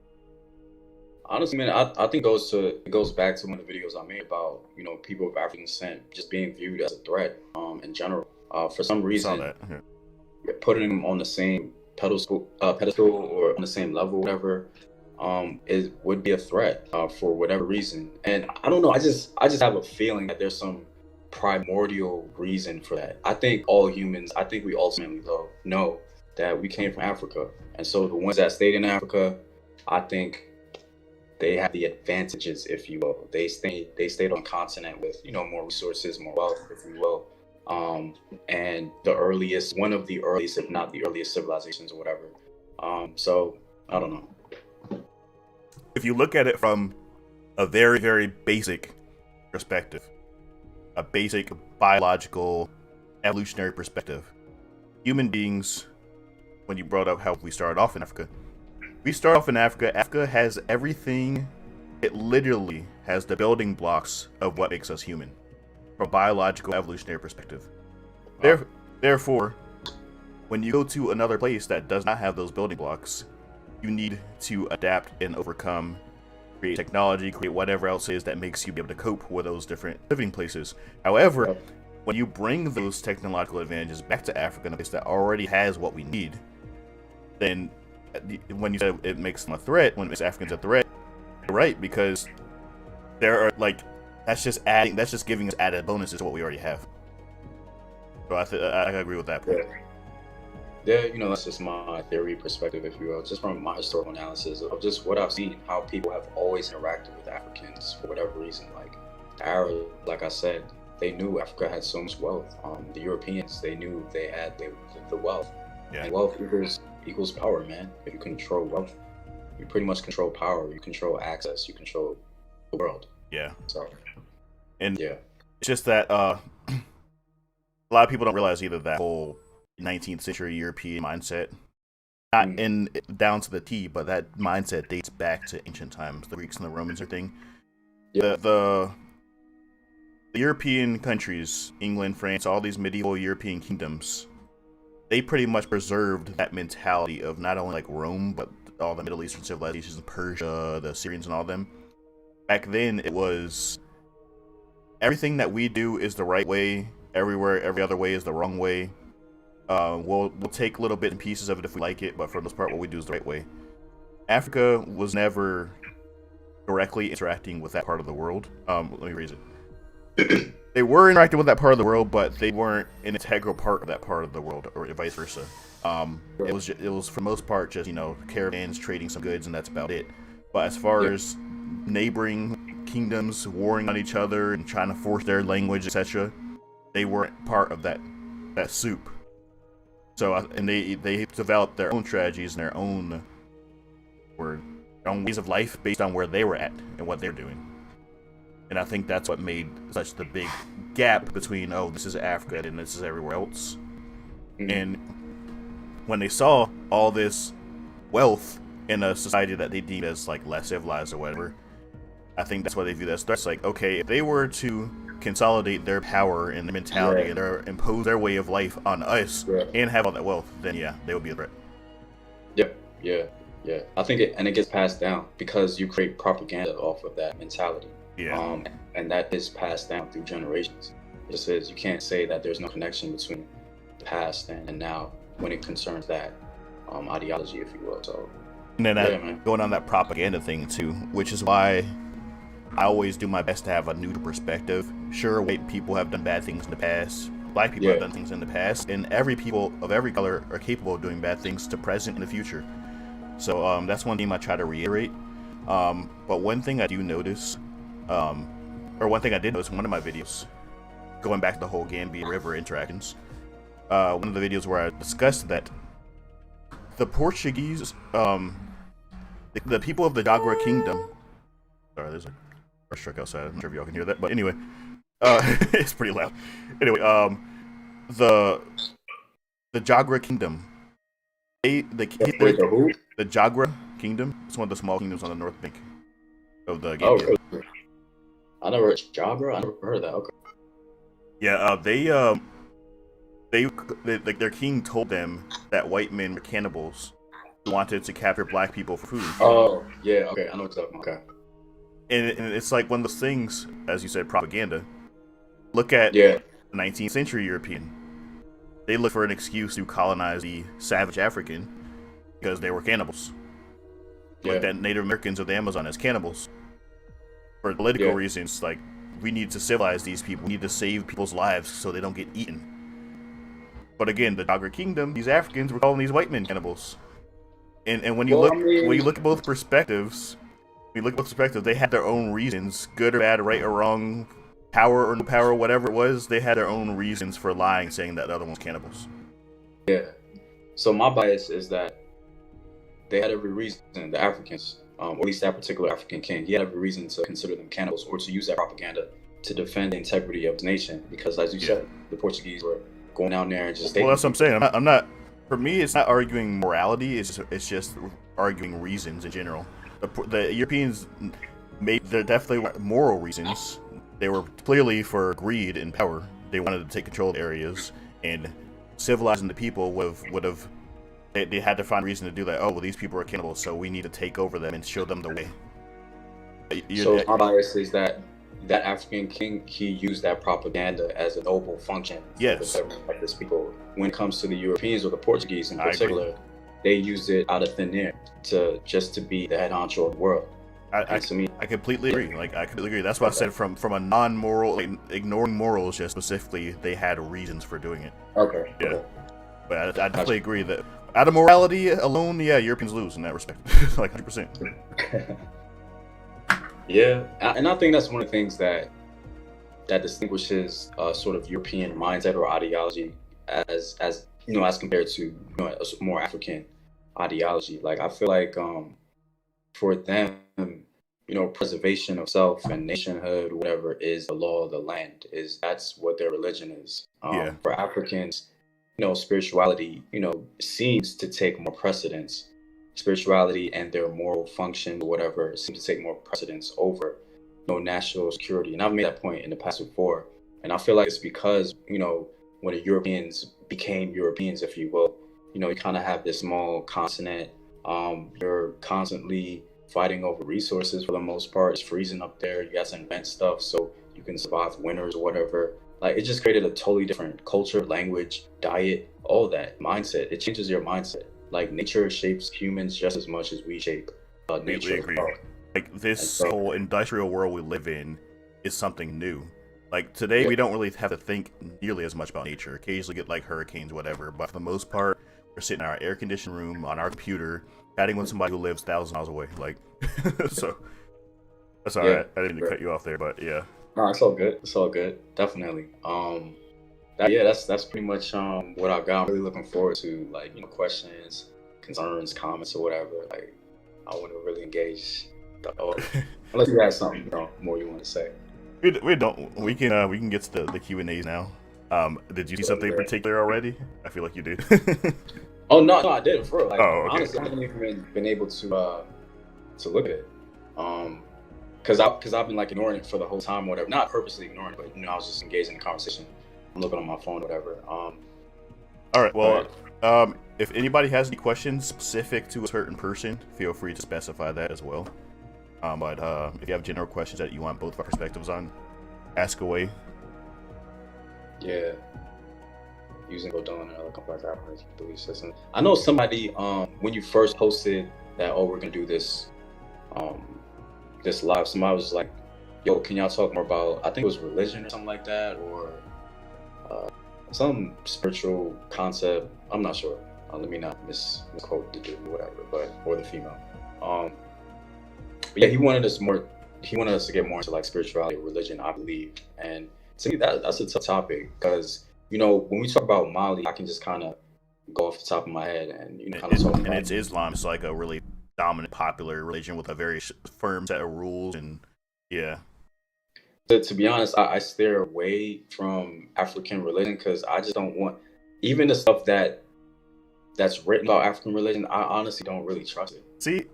Honestly, man, I think it goes back to one of the videos I made about, people of African descent just being viewed as a threat, in general. For some I saw reason, that. Yeah. putting them on the same pedestal or on the same level, whatever, it would be a threat, for whatever reason. And I don't know. I just have a feeling that there's some primordial reason for that. I think all humans, I think we ultimately though know that we came from Africa, and so the ones that stayed in Africa, I think they have the advantages, if you will. They stayed on continent with, more resources, more wealth, if you will. And one of the earliest, if not the earliest civilizations or whatever. So I don't know. if you look at it from a very, very basic perspective, a basic biological evolutionary perspective, human beings, when you brought up how we started off in Africa, we start off in Africa. Africa has everything. It literally has the building blocks of what makes us human from a biological evolutionary perspective. Therefore, when you go to another place that does not have those building blocks, you need to adapt and overcome, create technology, create whatever else it is that makes you be able to cope with those different living places. However, when you bring those technological advantages back to Africa, in a place that already has what we need, then when you said it makes them a threat, when it makes Africans a threat, you're right, because there are that's just giving us added bonuses to what we already have. So I agree with that point. Yeah, that's just my theory perspective, if you will, just from my historical analysis of just what I've seen, how people have always interacted with Africans for whatever reason. Like Arabs, like I said, they knew Africa had so much wealth. The Europeans, they knew they had the wealth. Yeah. And wealth equals power, man. If you control wealth, you pretty much control power. You control access. You control the world. Yeah. So, and yeah, it's just that a lot of people don't realize either that whole 19th century European mindset, not in down to the T, but that mindset dates back to ancient times, the Greeks and the Romans, everything. Yeah. The European countries, England, France, all these medieval European kingdoms, they pretty much preserved that mentality of not only like Rome, but all the Middle Eastern civilizations, Persia, the Syrians, and all them. Back then, it was everything that we do is the right way. Every other way is the wrong way. We'll take little bits and pieces of it if we like it, but for the most part, what we do is the right way. Africa was never directly interacting with that part of the world. Let me rephrase it. They were interacting with that part of the world, but they weren't an integral part of that part of the world, or vice versa. It was for the most part just caravans trading some goods, and that's about it. But as far as neighboring kingdoms warring on each other and trying to force their language, etc., they weren't part of that soup. So and they developed their own strategies and their own ways of life based on where they were at and what they're doing. And I think that's what made such the big gap between, this is Africa and this is everywhere else. Mm-hmm. And when they saw all this wealth in a society that they deemed as less civilized or whatever, I think that's why they view that as threats. Like, okay, if they were to consolidate their power and their mentality and impose their way of life on us and have all that wealth, then they would be a threat. Yeah. I think it gets passed down because you create propaganda off of that mentality. Yeah. And that is passed down through generations. It just is, you can't say that there's no connection between the past and now when it concerns that ideology, if you will. So, and then going on that propaganda thing too, which is why I always do my best to have a neutral perspective. Sure, white people have done bad things in the past. Black people have done things in the past, and every people of every color are capable of doing bad things to present and the future. So that's one thing I try to reiterate. But one thing I do notice, or one thing I did notice in one of my videos, going back to the whole Gambia River interactions, one of the videos where I discussed that the Portuguese, the people of the Jaguar Kingdom. Sorry, there's a first truck outside. I'm not sure if y'all can hear that, but anyway, it's pretty loud. Anyway, the Jaguar Kingdom, the Jaguar Kingdom. It's one of the small kingdoms on the north bank of the Gambia. Oh, I never heard Jaguar. I never heard of that. Okay. Yeah, their king told them that white men were cannibals who wanted to capture black people for food. Oh, yeah. Okay, I know what's up. Okay. And it's like one of those things, as you said, propaganda. Look at the 19th century European. They look for an excuse to colonize the savage African because they were cannibals. Like that Native Americans of the Amazon as cannibals. For political reasons, like, we need to civilize these people. We need to save people's lives so they don't get eaten. But again, the Jaguar Kingdom, these Africans were calling these white men cannibals. And when you look at both perspectives, they had their own reasons, good or bad, right or wrong, power or no power, whatever it was. They had their own reasons for lying, saying that the other one's cannibals. Yeah. So my bias is that they had every reason, the Africans, or at least that particular African king, he had every reason to consider them cannibals or to use that propaganda to defend the integrity of his nation. Because, as you said, the Portuguese were going down there and just. Well, that's what I'm saying. I'm not. For me, it's not arguing morality. It's just arguing reasons in general. The Europeans there definitely were moral reasons. They were clearly for greed and power. They wanted to take control of areas, and civilizing the people would have. They had to find a reason to do that. Oh, well, these people are cannibals, so we need to take over them and show them the way. So my bias is that African king, he used that propaganda as a noble function. Yes. For the people. When it comes to the Europeans or the Portuguese in particular, they used it out of thin air to be the head honcho of the world. I completely agree. I completely agree. That's why I said from a non-moral, ignoring morals, just specifically, they had reasons for doing it. Okay. Yeah. Okay. But I definitely agree that out of morality alone, Europeans lose in that respect, 100%. Yeah, and I think that's one of the things that distinguishes sort of European mindset or ideology as compared to a more African ideology. Like, I feel like for them, preservation of self and nationhood, whatever, is the law of the land. That's what their religion is. For Africans, spirituality, seems to take more precedence. Spirituality and their moral function, or whatever, seems to take more precedence over national security. And I've made that point in the past before. And I feel like it's because, when the Europeans became Europeans, if you will, you kind of have this small continent. You're constantly fighting over resources for the most part. It's freezing up there. You got to invent stuff so you can survive winters or whatever. Like, it just created a totally different culture, language, diet, all that mindset. It changes your mindset. Like, nature shapes humans just as much as we shape nature. I agree. Like, this whole industrial world we live in is something new. Like, today we don't really have to think nearly as much about nature. Occasionally get like hurricanes, whatever. But for the most part, we're sitting in our air-conditioned room on our computer, chatting with somebody who lives thousands of miles away. Like, so that's all right. I didn't mean to cut you off there, but yeah. No, it's all good. It's all good. Definitely. That's pretty much what I got. I'm really looking forward to, questions, concerns, comments, or whatever. Like, I want to really engage. Unless you have something more you want to say. We don't. We can get to the Q&As now. Did you see something in particular already? I feel like you did. Oh no, I didn't. For real. Like, okay. Honestly, I haven't even been able to look at it. Because I've been ignoring it for the whole time, or whatever. Not purposely ignoring it, but I was just engaged in the conversation. I'm looking on my phone, or whatever. All right. Well, if anybody has any questions specific to a certain person, feel free to specify that as well. But if you have general questions that you want both of our perspectives on, ask away. Yeah. Using Godon and other complex operating belief systems. I know somebody, when you first posted that, we're gonna do this live, somebody was like, yo, can y'all talk more about, I think it was religion or something like that, or some spiritual concept. I'm not sure. Let me not misquote the dude or whatever, or the female. But yeah, he wanted us to get more into spirituality or religion, I believe. And to me, that's a tough topic, because when we talk about Mali, I can just kind of go off the top of my head and kind of talk about. And it's Islam. It's like a really dominant, popular religion with a very firm set of rules, and yeah. To be honest, I steer away from African religion, because I just don't want, even the stuff that's written about African religion, I honestly don't really trust it. See,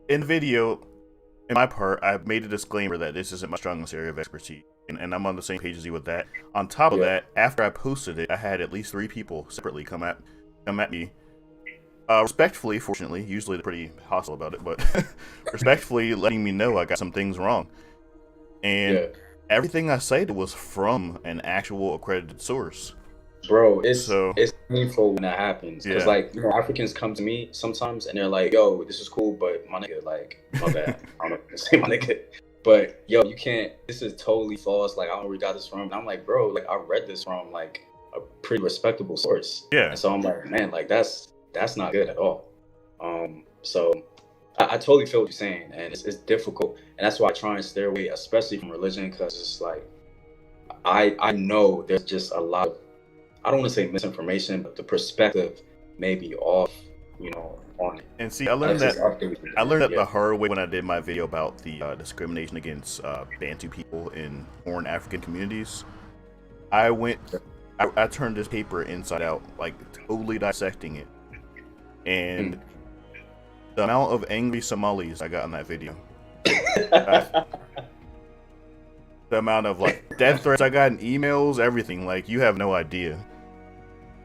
in the video, in my part, I made a disclaimer that this isn't my strongest area of expertise, and I'm on the same page as you with that. On top of that, after I posted it, I had at least 3 people separately come at me. Respectfully, fortunately, usually they're pretty hostile about it, but respectfully letting me know I got some things wrong. And everything I cited was from an actual accredited source. Bro, it's painful when that happens. Because, Africans come to me sometimes and they're like, yo, this is cool, but my nigga, my bad. I don't know if I can say my nigga. But, yo, you can't, this is totally false. I don't know where you got this from. And I'm like, bro, I read this from, a pretty respectable source. Yeah. And so I'm like, man, that's not good at all. So I totally feel what you're saying, and it's difficult, and that's why I try and stay away, especially from religion, because it's I know there's just a lot of, I don't want to say misinformation, but the perspective may be off on it. And see, I learned that the hard way when I did my video about the discrimination against Bantu people in foreign African communities. I turned this paper inside out, like totally dissecting it, and the amount of angry Somalis I got in that video, the amount of like death threats I got in emails, everything, like you have no idea.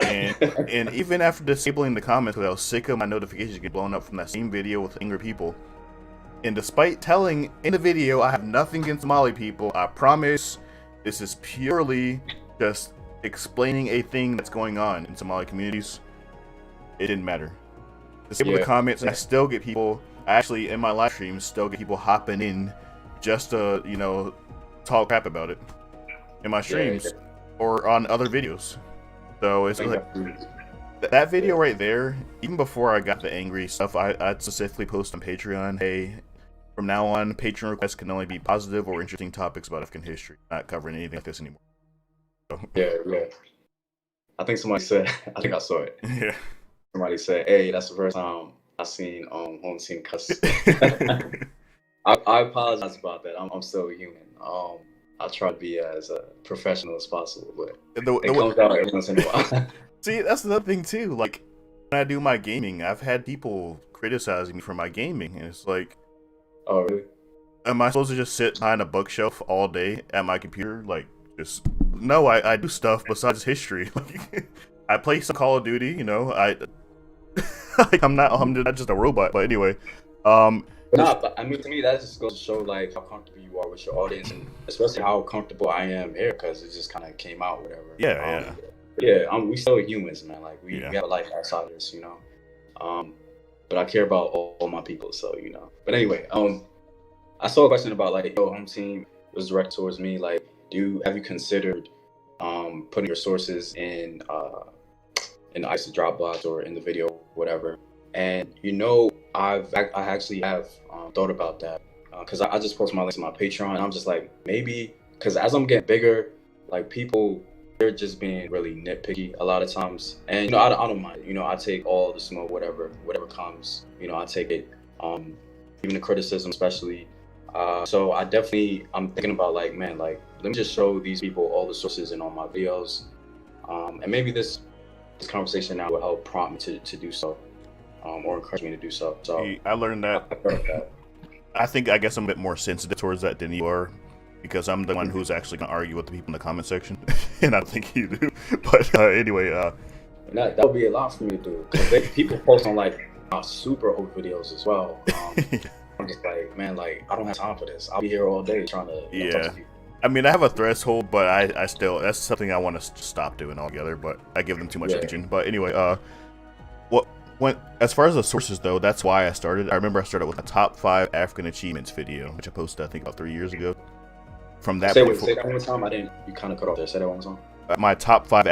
And even after disabling the comments, because I was sick of my notifications getting blown up from that same video with angry people, and despite telling in the video I have nothing against Somali people, I promise this is purely just explaining a thing that's going on in Somali communities, it didn't matter. Disable the comments, and I still get people, actually in my live streams, still get people hopping in just to, talk crap about it in my streams or on other videos. So it's like that video right there, even before I got the angry stuff, I specifically post on Patreon, hey, from now on, Patreon requests can only be positive or interesting topics about African history, not covering anything like this anymore. So. Yeah. I think somebody said, I think I saw it. Yeah. Somebody said, hey, that's the first time I seen Home Team cuss. I apologize about that. I'm still human. I try to be as professional as possible, but it comes out every once in a while. See, that's another thing too. Like when I do my gaming, I've had people criticizing me for my gaming, and it's like, oh really? Am I supposed to just sit behind a bookshelf all day at my computer? Like, just no. I do stuff besides history. I play some Call of Duty. I'm not just a robot. But anyway, but I mean, to me, that just goes to show like how comfortable you are with your audience, and especially how comfortable I am here, because it just kind of came out, whatever. We still humans, man. Like we have a life outside of this, But I care about all my people, so But anyway, I saw a question about like, Home Team was directed towards me. Like, have you considered putting your sources in the ISO Dropbox or in the video, whatever? And I actually have thought about that because I just post my links to my Patreon, and I'm just like, maybe because as I'm getting bigger, like people, they're just being really nitpicky a lot of times, and I don't mind. I take all the smoke, whatever comes. I take it, even the criticism, especially. So I'm thinking about like, man, like let me just show these people all the sources in all my videos, and maybe this conversation now will help prompt me to do so. Or encourage me to do so. So I learned that. I guess I'm a bit more sensitive towards that than you are, because I'm the one who's actually gonna argue with the people in the comment section, and I don't think you do. But anyway, that would be a lot for me to do, because people post on like super old videos as well. I'm just like, man, like I don't have time for this. I'll be here all day trying to talk to people. I mean, I have a threshold, but I still, that's something I want to stop doing altogether. But I give them too much attention. But anyway, as far as the sources though, that's why I started. I remember I started with the top 5 African achievements video, which I posted I think about 3 years ago. From that, say that one more time. You kind of cut off there. Say that one more time. My top 5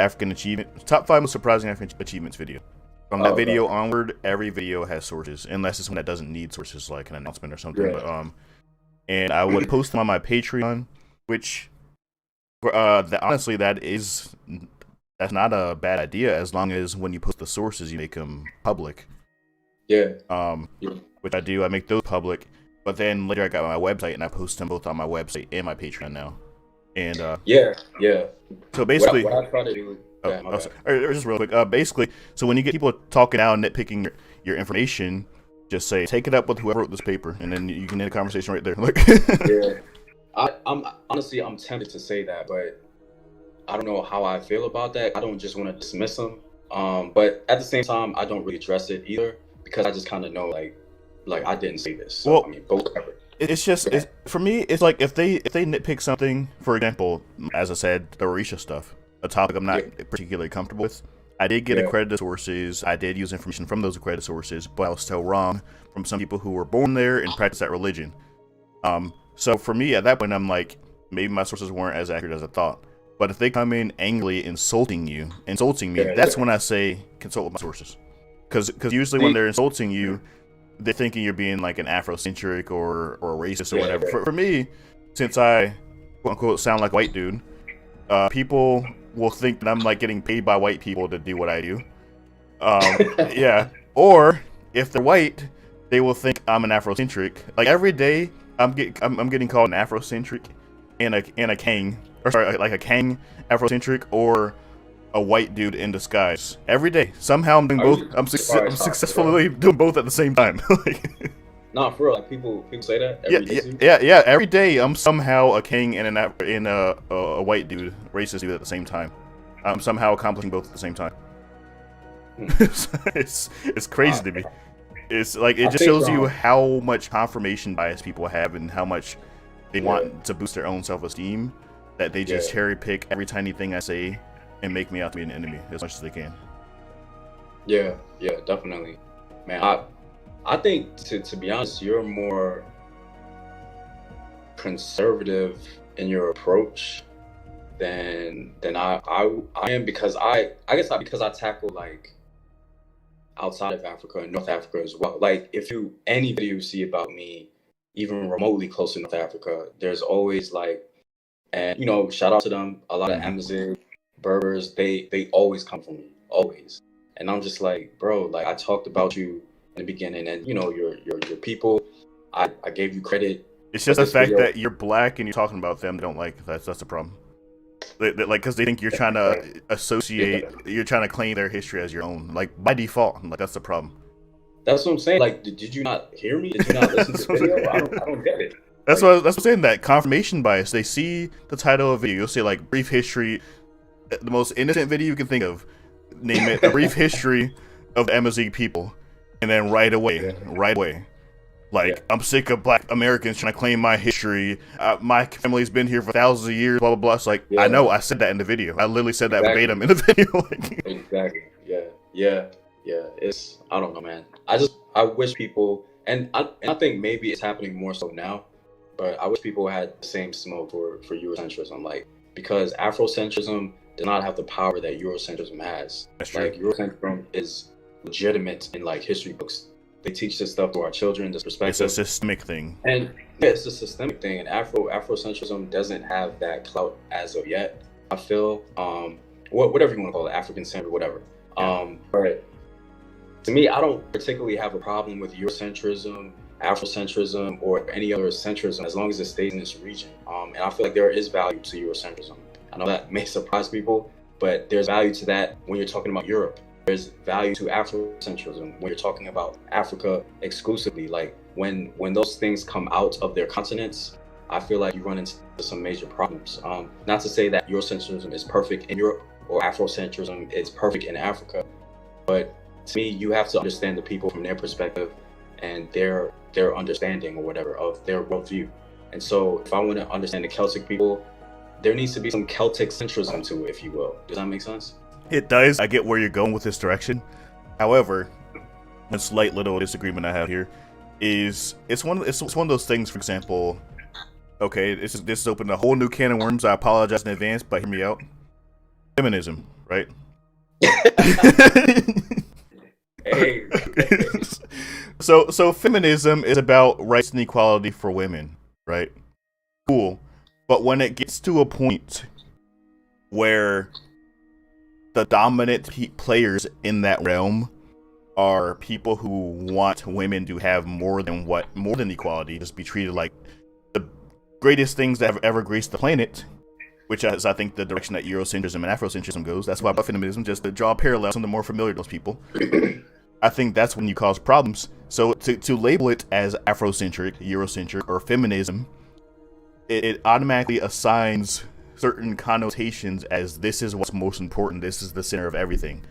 top 5 most surprising African achievements video. From that video onward, every video has sources, unless it's one that doesn't need sources, like an announcement or something. Yeah. But and I would post them on my Patreon, which honestly that's not a bad idea, as long as when you post the sources, you make them public. Yeah. Which I do. I make those public, but then later I got my website, and I post them both on my website and my Patreon now. And yeah. So basically, what I try to do. Or just real quick. Basically, so when you get people talking out and nitpicking your information, just say, take it up with whoever wrote this paper, and then you can end a conversation right there. Yeah. I'm tempted to say that, but I don't know how I feel about that. I don't just want to dismiss them, but at the same time, I don't really address it either, because I just kind of know like I didn't say this. So, well, but whatever. It's just for me. It's like if they nitpick something, for example, as I said, the Orisha stuff, a topic I'm not particularly comfortable with. I did get accredited sources. I did use information from those accredited sources, but I was still wrong from some people who were born there and practice that religion. So for me, at that point, I'm like, maybe my sources weren't as accurate as I thought. But if they come in angrily insulting me, that's when I say consult with my sources. Because usually when they're insulting you, they're thinking you're being like an Afrocentric or a racist or whatever. For me, since I quote unquote sound like a white dude, people will think that I'm like getting paid by white people to do what I do. Or if they're white, they will think I'm an Afrocentric. Like every day, I'm getting called an Afrocentric and a Kang, or sorry, like a Kang Afrocentric or a white dude in disguise. Every day, somehow I'm doing both. I'm successfully doing both at the same time. Like, Not for real. Like people say that. Yeah. Every day, I'm somehow a king and a white dude, racist dude at the same time. I'm somehow accomplishing both at the same time. It's crazy to me. It's like it just shows you how much confirmation bias people have and how much they want to boost their own self-esteem, that they just cherry pick every tiny thing I say and make me out to be an enemy as much as they can. Yeah, definitely, man. I think to be honest, you're more conservative in your approach than I am, because I guess not, because I tackle like outside of Africa and North Africa as well. Like if any video you see about me, even remotely close to North Africa, there's always like, and shout out to them, a lot of Amazigh, Berbers, they always come from me, always. And I'm just like, bro, like I talked about you in the beginning, and your people, I gave you credit. It's just the fact that you're black and you're talking about them, they don't like. That's the problem. Like, because they think you're trying to associate, you're trying to claim their history as your own, like by default. Like that's the problem. That's what I'm saying. Like, did you not hear me? Did you not listen to the video? I don't get it. That's what I'm saying. That confirmation bias. They see the title of a video, you'll say like brief history, the most innocent video you can think of. Name it, a brief history of the Amazigh people, and then right away, like I'm sick of black Americans trying to claim my history. My family's been here for thousands of years. Blah blah blah. It's like I know I said that in the video. I literally said that verbatim in the video. Exactly. Yeah. It's, I don't know, man. I wish people, and I think maybe it's happening more so now, but I wish people had the same smoke for Eurocentrism, like, because Afrocentrism does not have the power that Eurocentrism has. That's like true. Eurocentrism is legitimate in like history books. They teach this stuff to our children, this perspective. It's a systemic thing. And it's a systemic thing, and Afrocentrism doesn't have that clout as of yet, I feel. Whatever you want to call it, African center, whatever. But to me, I don't particularly have a problem with Eurocentrism, Afrocentrism, or any other centrism as long as it stays in this region. And I feel like there is value to Eurocentrism. I know that may surprise people, but there's value to that when you're talking about Europe. There's value to Afrocentrism when you're talking about Africa exclusively. Like when those things come out of their continents, I feel like you run into some major problems. Not to say that Eurocentrism is perfect in Europe or Afrocentrism is perfect in Africa, but to me, you have to understand the people from their perspective and their understanding or whatever of their worldview. And so if I want to understand the Celtic people, there needs to be some Celtic centrism to it, if you will. Does that make sense? It does. I get where you're going with this direction. However, a slight little disagreement I have here is it's one of those things. For example, okay, this is opening a whole new can of worms. I apologize in advance, but hear me out. Feminism, right? Hey. So feminism is about rights and equality for women, right? Cool. But when it gets to a point where the dominant players in that realm are people who want women to have more than equality, just be treated like the greatest things that have ever graced the planet, which is, I think, the direction that Eurocentrism and Afrocentrism goes. That's why about feminism, just to draw parallels, something more familiar to those people. I think that's when you cause problems. So to label it as Afrocentric, Eurocentric, or feminism, it automatically assigns certain connotations as this is what's most important, this is the center of everything.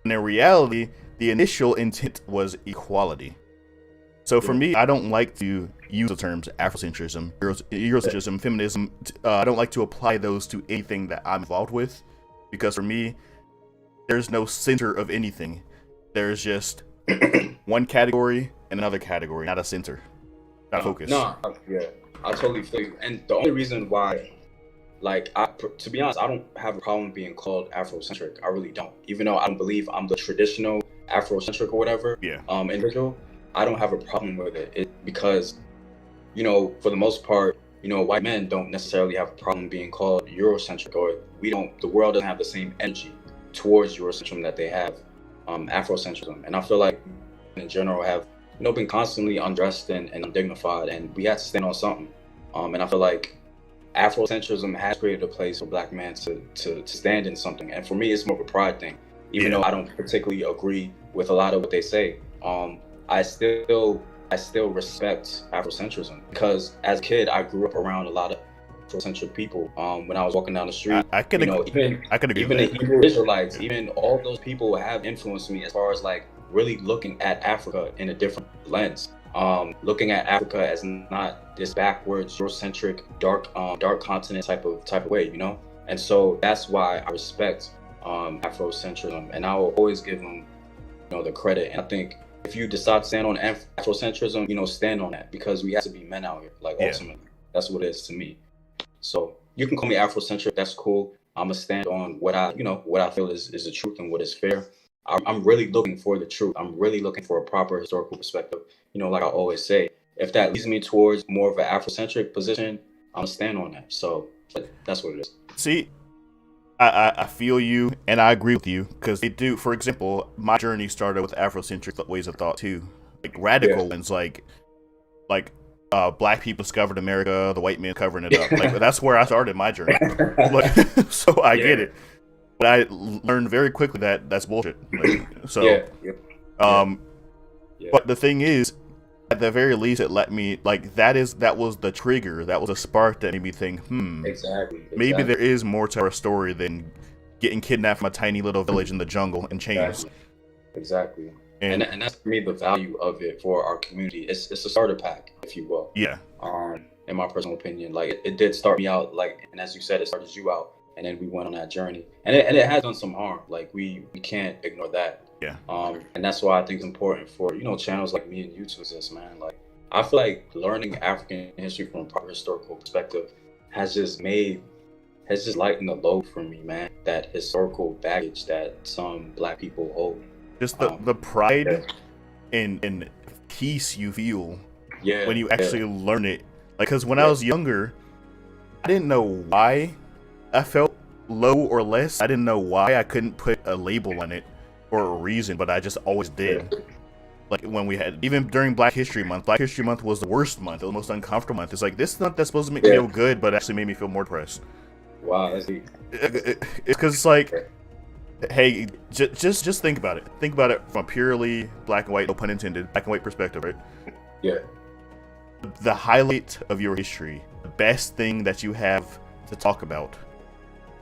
And in reality, the initial intent was equality. So for me, I don't like to use the terms Afrocentrism, Eurocentrism, feminism. I don't like to apply those to anything that I'm involved with, because for me, there's no center of anything. There's just one category and another category, not a center, not a focus. No, yeah, I totally feel you. And the only reason why, like, to be honest, I don't have a problem being called Afrocentric. I really don't. Even though I don't believe I'm the traditional Afrocentric or whatever, individual, I don't have a problem with it. Because, for the most part, white men don't necessarily have a problem being called Eurocentric, or the world doesn't have the same energy towards Eurocentrism that they have Afrocentrism, and I feel like in general have been constantly undressed and undignified, and we had to stand on something. And I feel like Afrocentrism has created a place for Black men to stand in something, and for me, it's more of a pride thing. Even though I don't particularly agree with a lot of what they say, I still respect Afrocentrism, because as a kid, I grew up around a lot of Afrocentric people. When I was walking down the street, I could agree. Even the Hebrew Israelites, even all those people have influenced me as far as like really looking at Africa in a different lens. Looking at Africa as not this backwards, Eurocentric, dark continent type of way, And so that's why I respect Afrocentrism, and I will always give them, the credit. And I think if you decide to stand on Afrocentrism, stand on that, because we have to be men out here. Like ultimately, that's what it is to me. So you can call me Afrocentric. That's cool. I'm gonna stand on what I feel is the truth and what is fair. I'm really looking for the truth. I'm really looking for a proper historical perspective. Like I always say, if that leads me towards more of an Afrocentric position, I'm gonna stand on that. So that's what it is. See, I feel you, and I agree with you, because they do. For example, my journey started with Afrocentric ways of thought too, like radical ones, like Black people discovered America, the white man covering it up. Like that's where I started my journey. So I get it, but I learned very quickly that that's bullshit. But the thing is, at the very least, it let me that was the trigger, that was a spark that made me think, exactly. Maybe there is more to our story than getting kidnapped from a tiny little village in the jungle in chains. Exactly. And that's for me the value of it for our community. It's a starter pack, if you will. Yeah. In my personal opinion, like it did start me out, and as you said, it started you out, and then we went on that journey, and it has done some harm. Like we can't ignore that. Yeah. And that's why I think it's important for channels like me and you to exist, man. Like I feel like learning African history from a proper historical perspective has just lightened the load for me, man. That historical baggage that some Black people hold. Just the pride and peace you feel when you actually learn it. Like, because when I was younger, I didn't know why I felt low or less. I didn't know why I couldn't put a label on it or a reason, but I just always did. Like when we had, even during Black History Month was the worst month, the most uncomfortable month. It's like, this month that's supposed to make me feel good, but actually made me feel more depressed. Wow, that's deep. It's because it's like, hey, just think about it. Think about it from a purely black and white, no pun intended, black and white perspective, right? Yeah. The highlight of your history, the best thing that you have to talk about,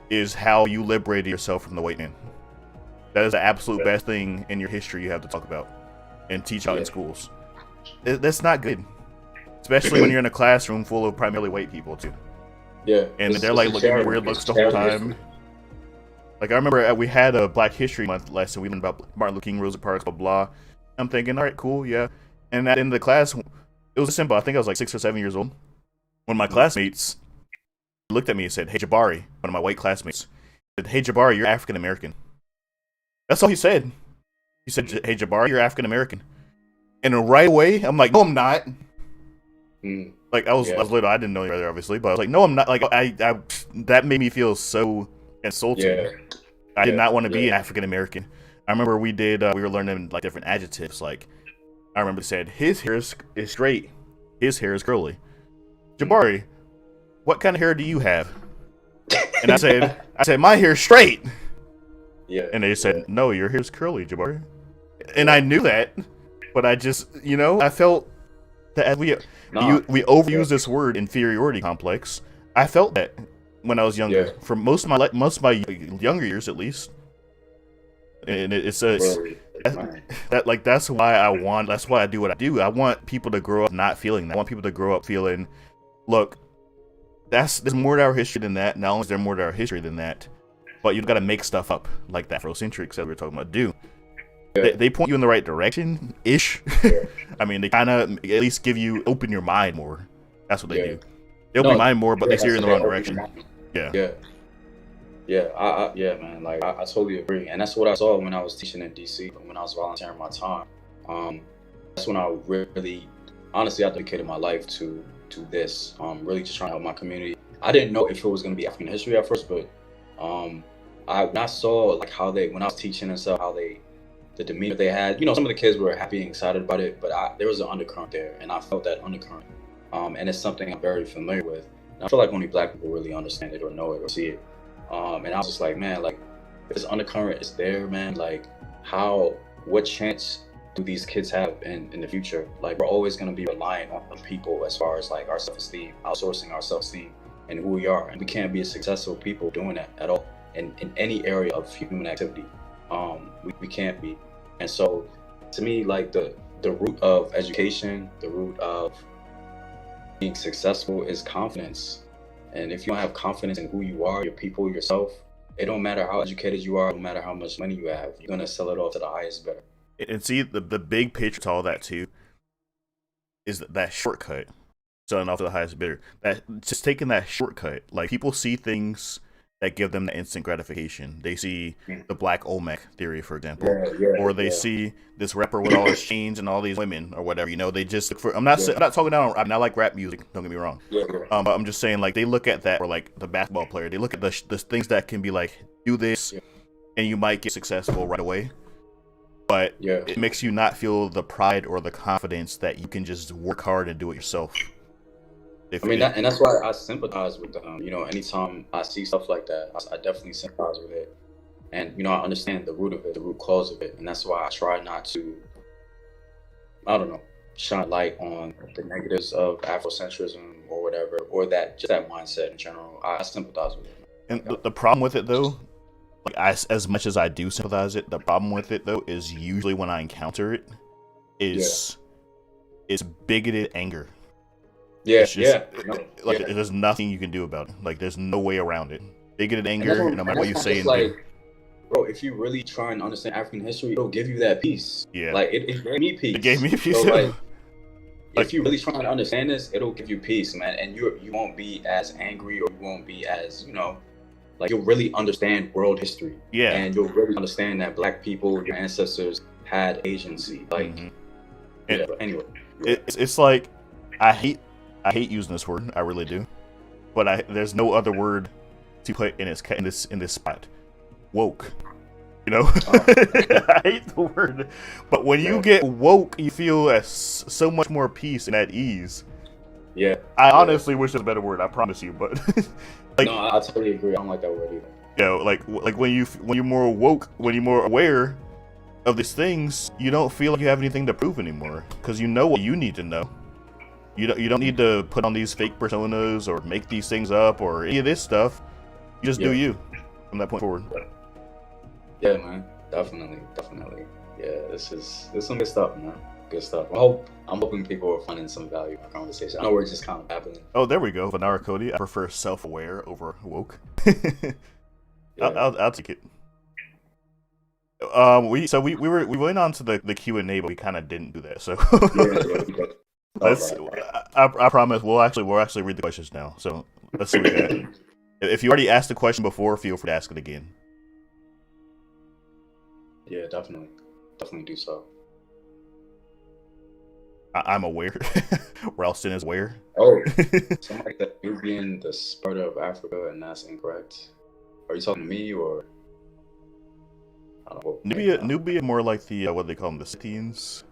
is how you liberated yourself from the white man. That is the absolute best thing in your history you have to talk about and teach out in schools. That's not good, especially when you're in a classroom full of primarily white people too. Yeah. And they're like looking at weird looks the whole time. Like I remember we had a Black History Month lesson. We learned about Martin Luther King, Rosa Parks, blah blah. I'm thinking, all right, cool, yeah. And at the end of the class, it was simple. I think I was like 6 or 7 years old. One of my classmates looked at me and said, "Hey Jabari," one of my white classmates said, "Hey Jabari, you're African American." That's all he said. He said, "Hey Jabari, you're African American." And right away, I'm like, "No, I'm not." Like I was little, I didn't know any better, obviously, but I was like, "No, I'm not." Like I that made me feel so insulted. I did not want to be African American. I remember we were learning like different adjectives. Like I remember they said, "His hair is straight, his hair is curly." Jabari, what kind of hair do you have? And I said, "My hair's straight." Yeah. And they said, "No, your hair's curly, Jabari." And I knew that, but I just, I felt that as we overuse this word inferiority complex. I felt that when I was younger, for most of my younger years at least. And that's why I do what I do. I want people to grow up not feeling that. I want people to grow up feeling, look, there's more to our history than that. Not only is there more to our history than that, but you've got to make stuff up like that Afrocentrics that we were talking about do. They point you in the right direction ish. I mean, they kind of at least open your mind more. That's what they do. They open your mind more, but they steer you in the wrong direction. Yeah, man. Like I totally agree, and that's what I saw when I was teaching in DC, when I was volunteering my time. That's when I really, honestly, I dedicated my life to this. Really just trying to help my community. I didn't know if it was going to be African history at first, but when I saw like when I was teaching and stuff, how they the demeanor they had. You know, some of the kids were happy and excited about it, but there was an undercurrent there, and I felt that undercurrent. And it's something I'm very familiar with. And I feel like only Black people really understand it or know it or see it. And I was just like, man, like, this undercurrent is there, man. Like, what chance do these kids have in the future? Like, we're always going to be reliant on people as far as like our self-esteem, outsourcing our self-esteem and who we are. And we can't be a successful people doing that at all in any area of human activity. We can't be. And so to me, like, the root of education, the root of being successful is confidence. And if you don't have confidence in who you are, your people, yourself, it don't matter how educated you are, no matter how much money you have, you're gonna sell it off to the highest bidder. And see, the big picture to all that too is that shortcut, selling off to the highest bidder. That just taking that shortcut, like, people see things that give them the instant gratification. They see the Black Olmec theory, for example, or they see this rapper with all his chains and all these women or whatever. You know, they just look for. I'm not talking down. I mean, I like rap music. Don't get me wrong. But I'm just saying, like, they look at that, or like the basketball player. They look at the things that can be like, do this, and you might get successful right away. But it makes you not feel the pride or the confidence that you can just work hard and do it yourself. I mean, and that's why I sympathize with them. You know, anytime I see stuff like that, I definitely sympathize with it. And, you know, I understand the root of it, the root cause of it. And that's why I try not to, I don't know, shine light on the negatives of Afrocentrism or whatever, or just that mindset in general. I sympathize with it. And the problem with it, though, like, as much as I do sympathize it, the problem with it, though, is usually when I encounter it, is bigoted anger. There's nothing you can do about it. Like, there's no way around it. Bigoted anger, no matter what you say. Like, bro, if you really try and understand African history, it'll give you that peace. Yeah. Like, it gave me peace. It gave me peace. So, like, if you really try to understand this, it'll give you peace, man. And you won't be as angry, or you won't be as, you know, like, you'll really understand world history. Yeah. And you'll really understand that Black people, your ancestors, had agency. Like, but anyway. It's like, I hate using this word, I really do, but there's no other word to put in this spot. Woke, you know. I hate the word, but when you get woke, you feel so much more peace and at ease. Yeah, I honestly wish there's a better word. I promise you, but like, no, I totally agree. I don't like that word either. You know, like when you're more woke, when you're more aware of these things, you don't feel like you have anything to prove anymore, because you know what you need to know. You don't need to put on these fake personas or make these things up or any of this stuff. You just do you from that point forward. Yeah, man, definitely. Yeah, this is some good stuff, man. Good stuff. I'm hoping people are finding some value in our conversation. I know we're just kind of babbling. Oh, there we go. Vanara Cody. I prefer self-aware over woke. I'll take it. We went on to the Q&A, but we kind of didn't do that. So I promise we'll actually read the questions now. So let's see what we got. If you already asked the question before, feel free to ask it again. Yeah, definitely do so. I'm aware. Ralston is aware. Oh, somebody said Nubian, the Sparta of Africa, and that's incorrect. Are you talking to me or? I don't know. Nubia more like the what do they call them, the Scythians?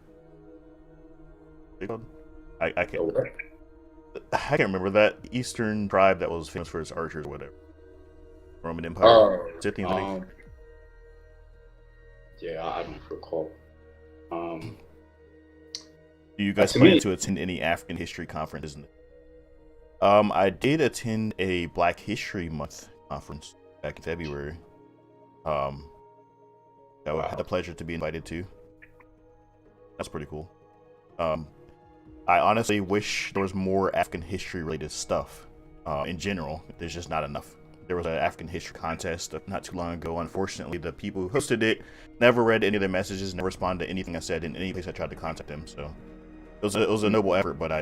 They called? I can't. I can't remember that Eastern tribe that was famous for its archers or whatever. Roman Empire. Scythians, I think. Yeah, I don't recall. Do you guys plan to attend any African history conferences? I did attend a Black History Month conference back in February. I had the pleasure to be invited to. That's pretty cool. I honestly wish there was more African history related stuff. In general, there's just not enough. There was an African history contest not too long ago. Unfortunately, the people who hosted it never read any of their messages, never responded to anything I said in any place I tried to contact them. So it was a noble effort, but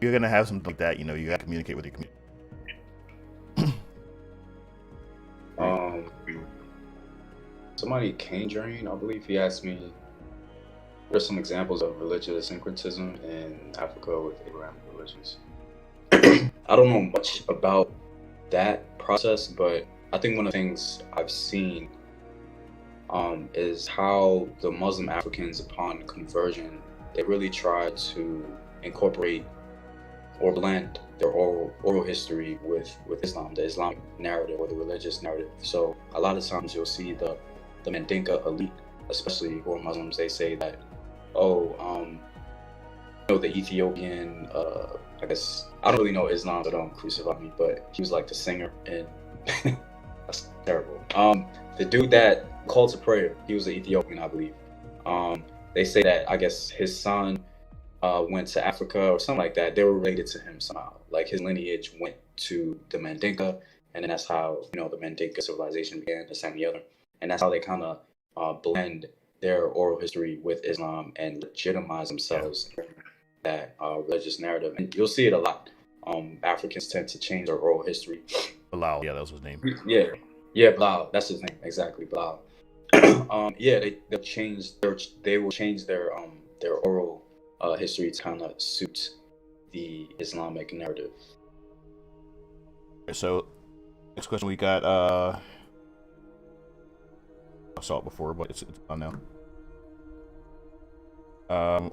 you're gonna have something like that, you know, you gotta communicate with your community. Somebody Kane Drain, I believe he asked me, what are some examples of religious syncretism in Africa with Abrahamic religions? I don't know much about that process, but I think one of the things I've seen is how the Muslim Africans, upon conversion, they really tried to incorporate or blend their oral history with Islam, the Islamic narrative or the religious narrative. So a lot of times you'll see the Mandinka elite, especially who are Muslims, they say that, the Ethiopian, I guess, I don't really know Islam, so don't crucify me, but he was like the singer, and that's terrible. The dude that called to prayer, he was an Ethiopian, I believe. They say that, I guess, his son went to Africa or something like that. They were related to him somehow. Like his lineage went to the Mandinka, and then that's how, the Mandinka civilization began, this and the other. And that's how they kind of blend their oral history with Islam and legitimize themselves in that religious narrative. And you'll see it a lot. Africans tend to change their oral history. Bilal, yeah, that was his name. Yeah, Bilal, that's his name, exactly, Bilal. They'll change their oral history to kind of suit the Islamic narrative. So, next question we got, I saw it before, but it's on now.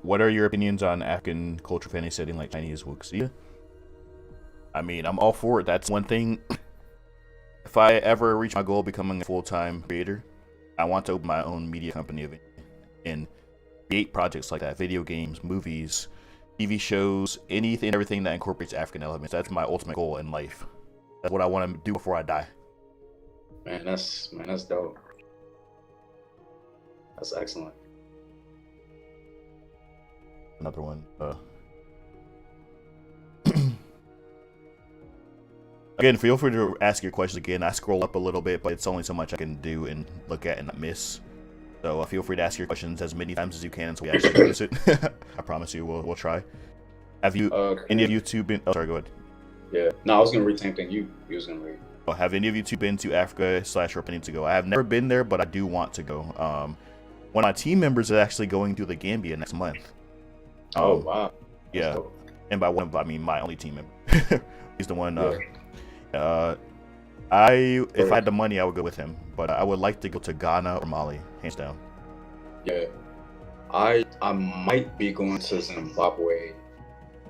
What are your opinions on African culture fantasy setting like Chinese wuxia? I mean, I'm all for it. That's one thing. If I ever reach my goal of becoming a full-time creator, I want to open my own media company and create projects like that. Video games, movies, TV shows, anything, everything that incorporates African elements. That's my ultimate goal in life. That's what I want to do before I die. Man, that's dope. That's excellent. Another one. Again, feel free to ask your questions again. I scroll up a little bit, but it's only so much I can do and look at and not miss. So feel free to ask your questions as many times as you can until we actually notice it. I promise you, we'll try. Have you any of you two been? Oh, sorry, go ahead. Yeah. No, I was gonna read the same thing you was gonna read. Have any of you two been to Africa / or planning to go? I have never been there, but I do want to go. One of my team members is actually going to the Gambia next month. Oh wow. Yeah. Cool. And by one, I mean my only team member. He's the one. If I had the money, I would go with him. But I would like to go to Ghana or Mali, hands down. Yeah. I might be going to Zimbabwe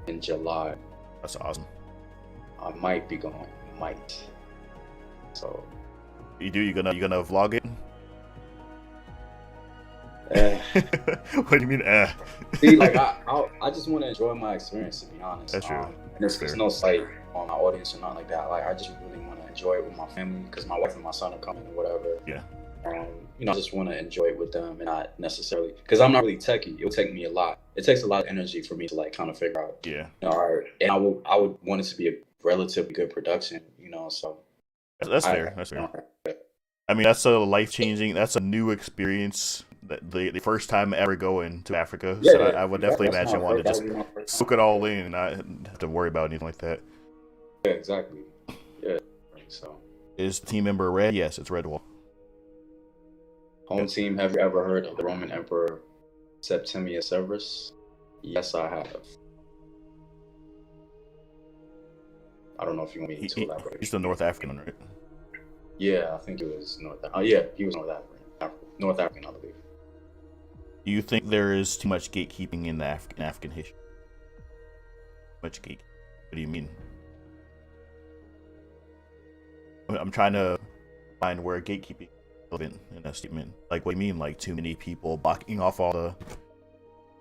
in July. That's awesome. I might be going. Might. So. You gonna vlog it? What do you mean? See, like I just want to enjoy my experience, to be honest. That's true. There's no slight on my audience or nothing like that. Like I just really want to enjoy it with my family because my wife and my son are coming or whatever. Yeah. I just want to enjoy it with them and not necessarily because I'm not really techie. It'll take me a lot. It takes a lot of energy for me to like kind of figure out. Yeah. All right, and I would want it to be a relatively good production. So. That's fair. That's fair. I mean, that's a life-changing. That's a new experience. The first time ever going to Africa, yeah, so I would definitely imagine wanting to just soak it all in and not have to worry about anything like that. Yeah, exactly. Yeah. So. Is the team member red? Yes, it's Redwall. Home team, have you ever heard of the Roman Emperor Septimius Severus? Yes, I have. I don't know if you want me to elaborate. He's the North African one, right? Yeah, I think it was North. Yeah, he was North African. North African, I believe. Do you think there is too much gatekeeping in the African history? Much gate? What do you mean? I'm trying to find where gatekeeping is relevant in that statement. Like, what do you mean? Like, too many people blocking off all the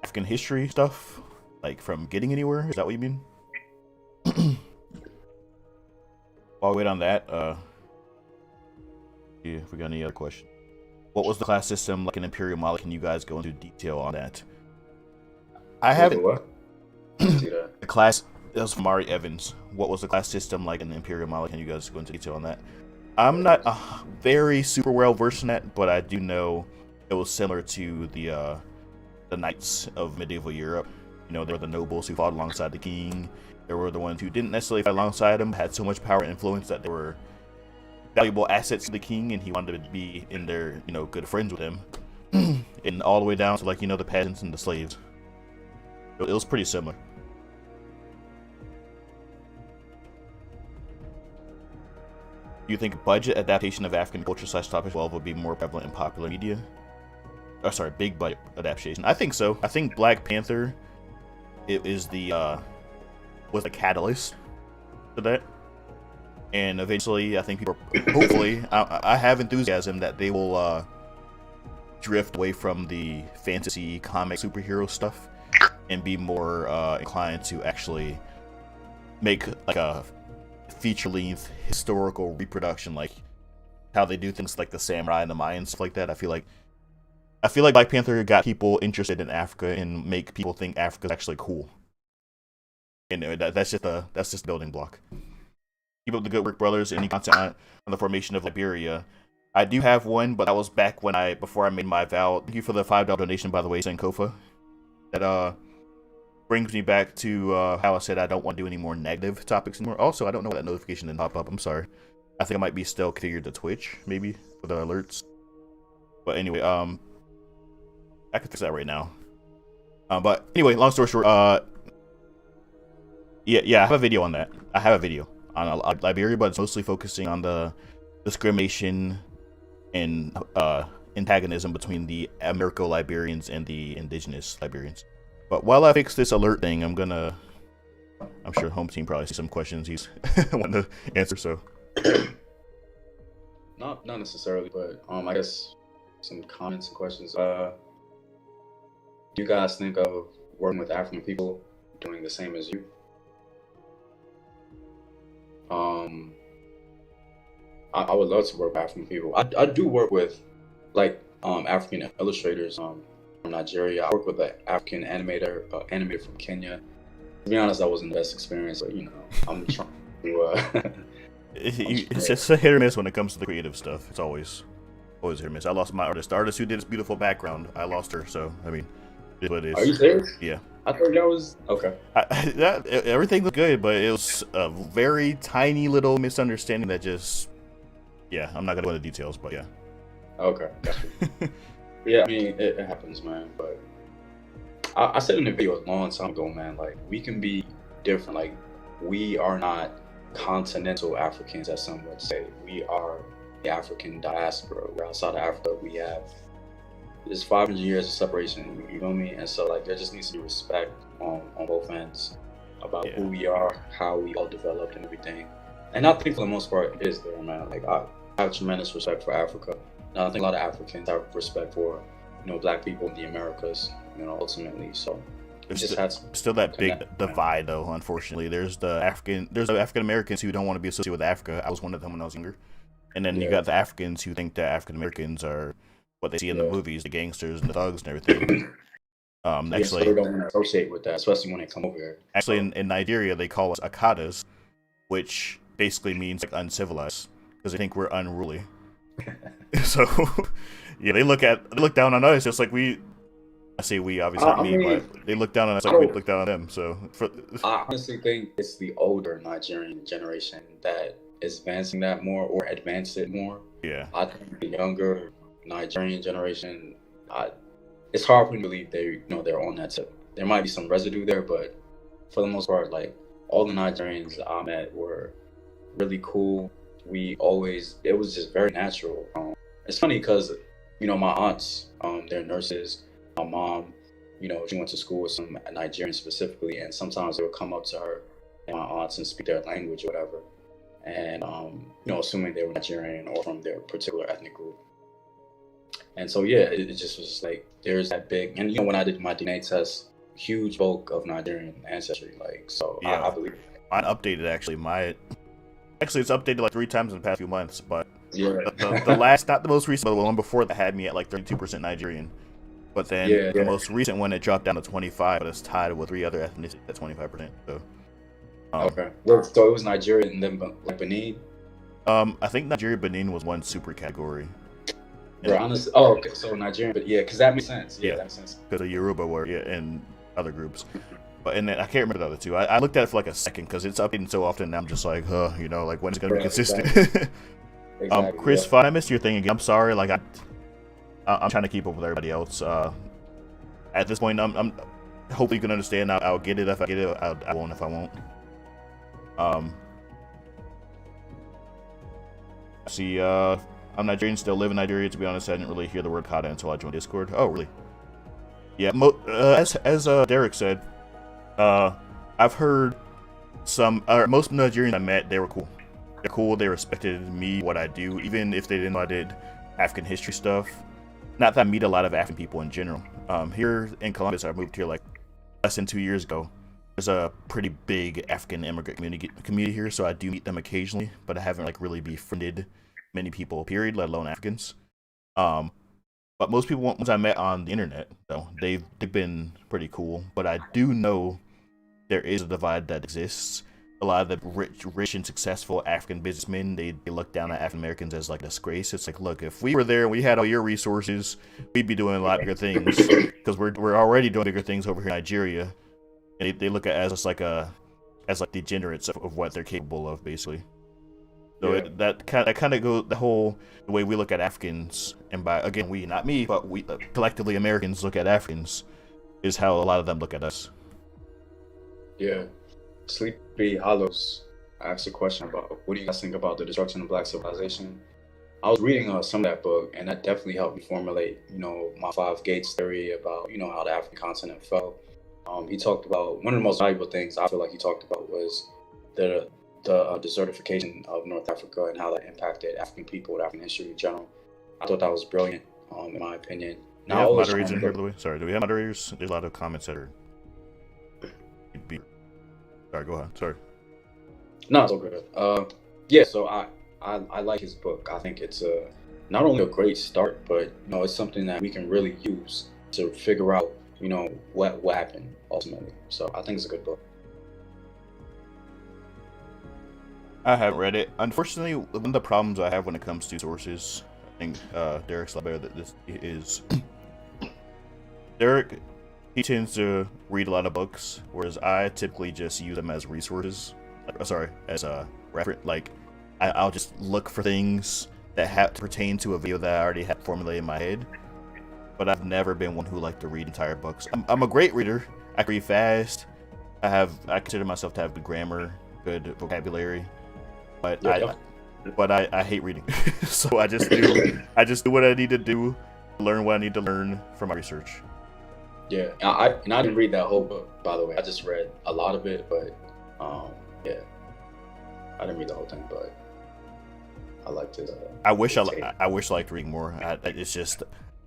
African history stuff? Like, from getting anywhere? Is that what you mean? While we wait on that, yeah, if we got any other questions. What was the class system like in Imperial Mali? Can you guys go into detail on that? I haven't. What? The class, that was from Ari Evans. What was the class system like in Imperial Mali? Can you guys go into detail on that? I'm not very super well versed in that, but I do know it was similar to the knights of medieval Europe. There were the nobles who fought alongside the king. There were the ones who didn't necessarily fight alongside him, had so much power and influence that they were valuable assets to the king, and he wanted to be in there, good friends with him. And all the way down to the peasants and the slaves. It was pretty similar. Do you think budget adaptation of African culture / topic 12 would be more prevalent in popular media? Oh, sorry, big budget adaptation. I think so. I think Black Panther was the catalyst to that. And eventually, I think people, hopefully, I have enthusiasm that they will drift away from the fantasy comic superhero stuff and be more inclined to actually make like a feature-length historical reproduction, like how they do things like the samurai and the Mayans, stuff like that. I feel like Black Panther got people interested in Africa and make people think Africa's actually cool. And that's just building block. Keep up the good work, brothers. Any content on the formation of Liberia? I do have one, but that was back before I made my vow. Thank you for the $5 donation, by the way, Sankofa. That brings me back to how I said I don't want to do any more negative topics anymore. Also, I don't know why that notification didn't pop up. I'm sorry. I think I might be still configured to Twitch, maybe, for the alerts. But anyway, I can fix that right now. But anyway, long story short, yeah, I have a video on that. I have a video on Liberia, but it's mostly focusing on the discrimination and antagonism between the Americo-Liberians and the indigenous Liberians. But while I fix this alert thing, I'm sure Home Team probably sees some questions he's wanting to answer. So, not necessarily, but I guess some comments and questions. Do you guys think of working with African people doing the same as you? I would love to work with African people. I do work with like African illustrators from Nigeria. I work with an African animator from Kenya. To be honest, that wasn't the best experience, but I'm trying to. It's just a hit or miss when it comes to the creative stuff. It's always hit or miss. I lost my artist. The artist who did this beautiful background, I lost her. So I mean, it is what it is. Are you serious? Yeah. I thought that was okay. Everything was good, but it was a very tiny little misunderstanding that just, yeah, I'm not gonna go into details, but yeah. Okay, gotcha. Yeah, I mean, it happens, man. But I said in the video a long time ago, man, like, we can be different. Like, we are not continental Africans, as some would say. We are the African diaspora. We're outside of Africa. We have there's 500 years of separation, you know me? And so, like, there just needs to be respect on both ends about who we are, how we all developed and everything. And I think for the most part, it is there, man. Like, I have tremendous respect for Africa. And I think a lot of Africans have respect for, Black people in the Americas, ultimately. So there's still that big divide, though, unfortunately. There's the African Americans who don't want to be associated with Africa. I was one of them when I was younger. And then you got the Africans who think that African Americans are what they see in the movies, the gangsters and the thugs and everything. Actually, so they don't want to associate with that, especially when they come over here. Actually, in Nigeria, they call us Akadas, which basically means like uncivilized, because they think we're unruly. So, yeah, they look down on us just like we. I say we, obviously not me, but they look down on us like we look down on them. So, I honestly think it's the older Nigerian generation that is advancing that more or advanced it more. Yeah, I think the younger Nigerian generation, it's hard for me to believe they're on that tip. There might be some residue there, but for the most part, like, all the Nigerians I met were really cool. It was just very natural. It's funny because, my aunts, they're nurses. My mom, she went to school with some Nigerians specifically, and sometimes they would come up to her and my aunts and speak their language or whatever. And, assuming they were Nigerian or from their particular ethnic group. And so, yeah, it just was like, there's that big, and when I did my DNA test, huge bulk of Nigerian ancestry, like, so yeah. I believe it. Mine updated, actually, it's updated like 3 times in the past few months, but yeah. the last, not the most recent, but the one before that had me at like 32% Nigerian. But then the most recent one, it dropped down to 25, but it's tied with 3 other ethnicities at 25%. So, okay. So it was Nigeria and then like Benin? I think Nigeria, Benin was one super category. Bro, honestly, okay, so Nigerian, but yeah, because that makes sense. Yeah, that makes sense. Because the Yoruba were, and other groups. But and then I can't remember the other 2. I looked at it for like a second because it's updating so often, and I'm just like, like, when it's going to be consistent? Exactly. Chris, I missed your thing again. I'm sorry, like, I'm trying to keep up with everybody else. At this point, I'm hopefully you can understand. I'll get it if I get it. I won't if I won't. See, I'm Nigerian, still live in Nigeria. To be honest, I didn't really hear the word Kada until I joined Discord. Oh, really? Yeah, as Derek said, I've heard most Nigerians I met, they were cool. They're cool, they respected me, what I do, even if they didn't know I did African history stuff. Not that I meet a lot of African people in general. Here in Columbus, I moved here like less than 2 years ago. There's a pretty big African immigrant community here, so I do meet them occasionally, but I haven't like really befriended many people, period, let alone Africans. But most people, ones I met on the internet, though, they've been pretty cool. But I do know there is a divide that exists. A lot of the rich and successful African businessmen, they look down at African Americans as like a disgrace. It's like, look, if we were there and we had all your resources, we'd be doing a lot bigger things because we're already doing bigger things over here in Nigeria. And they look at it as like degenerates of what they're capable of, basically. So yeah. That kind of goes the way we look at Africans, and by again we, not me, but we collectively Americans look at Africans, is how a lot of them look at us. Yeah. Sleepy Hollows asked a question about what do you guys think about the destruction of Black civilization. I was reading some of that book, and that definitely helped me formulate, my 5 gates theory about, how the African continent fell. He talked about one of the most valuable things I feel like he talked about was the desertification of North Africa and how that impacted African people, African history in general. I thought that was brilliant, in my opinion. Now, moderators in here, by the way. Sorry, do we have moderators? There's a lot of comments that are. Sorry, go ahead. Sorry. No, it's all good. Yeah, so I like his book. I think it's not only a great start, but it's something that we can really use to figure out what happened ultimately. So I think it's a good book. I haven't read it. Unfortunately, one of the problems I have when it comes to sources, I think Derek's better that this is. Derek, he tends to read a lot of books, whereas I typically just use them as resources. As a reference. Like, I'll just look for things that have to pertain to a video that I already have formulated in my head. But I've never been one who liked to read entire books. I'm a great reader. I can read fast. I consider myself to have good grammar, good vocabulary. But I hate reading. So I just do what I need to do, learn what I need to learn from my research. Yeah, I didn't read that whole book, by the way. I just read a lot of it, but yeah, I didn't read the whole thing, but I liked it. I wish I liked reading more. It's just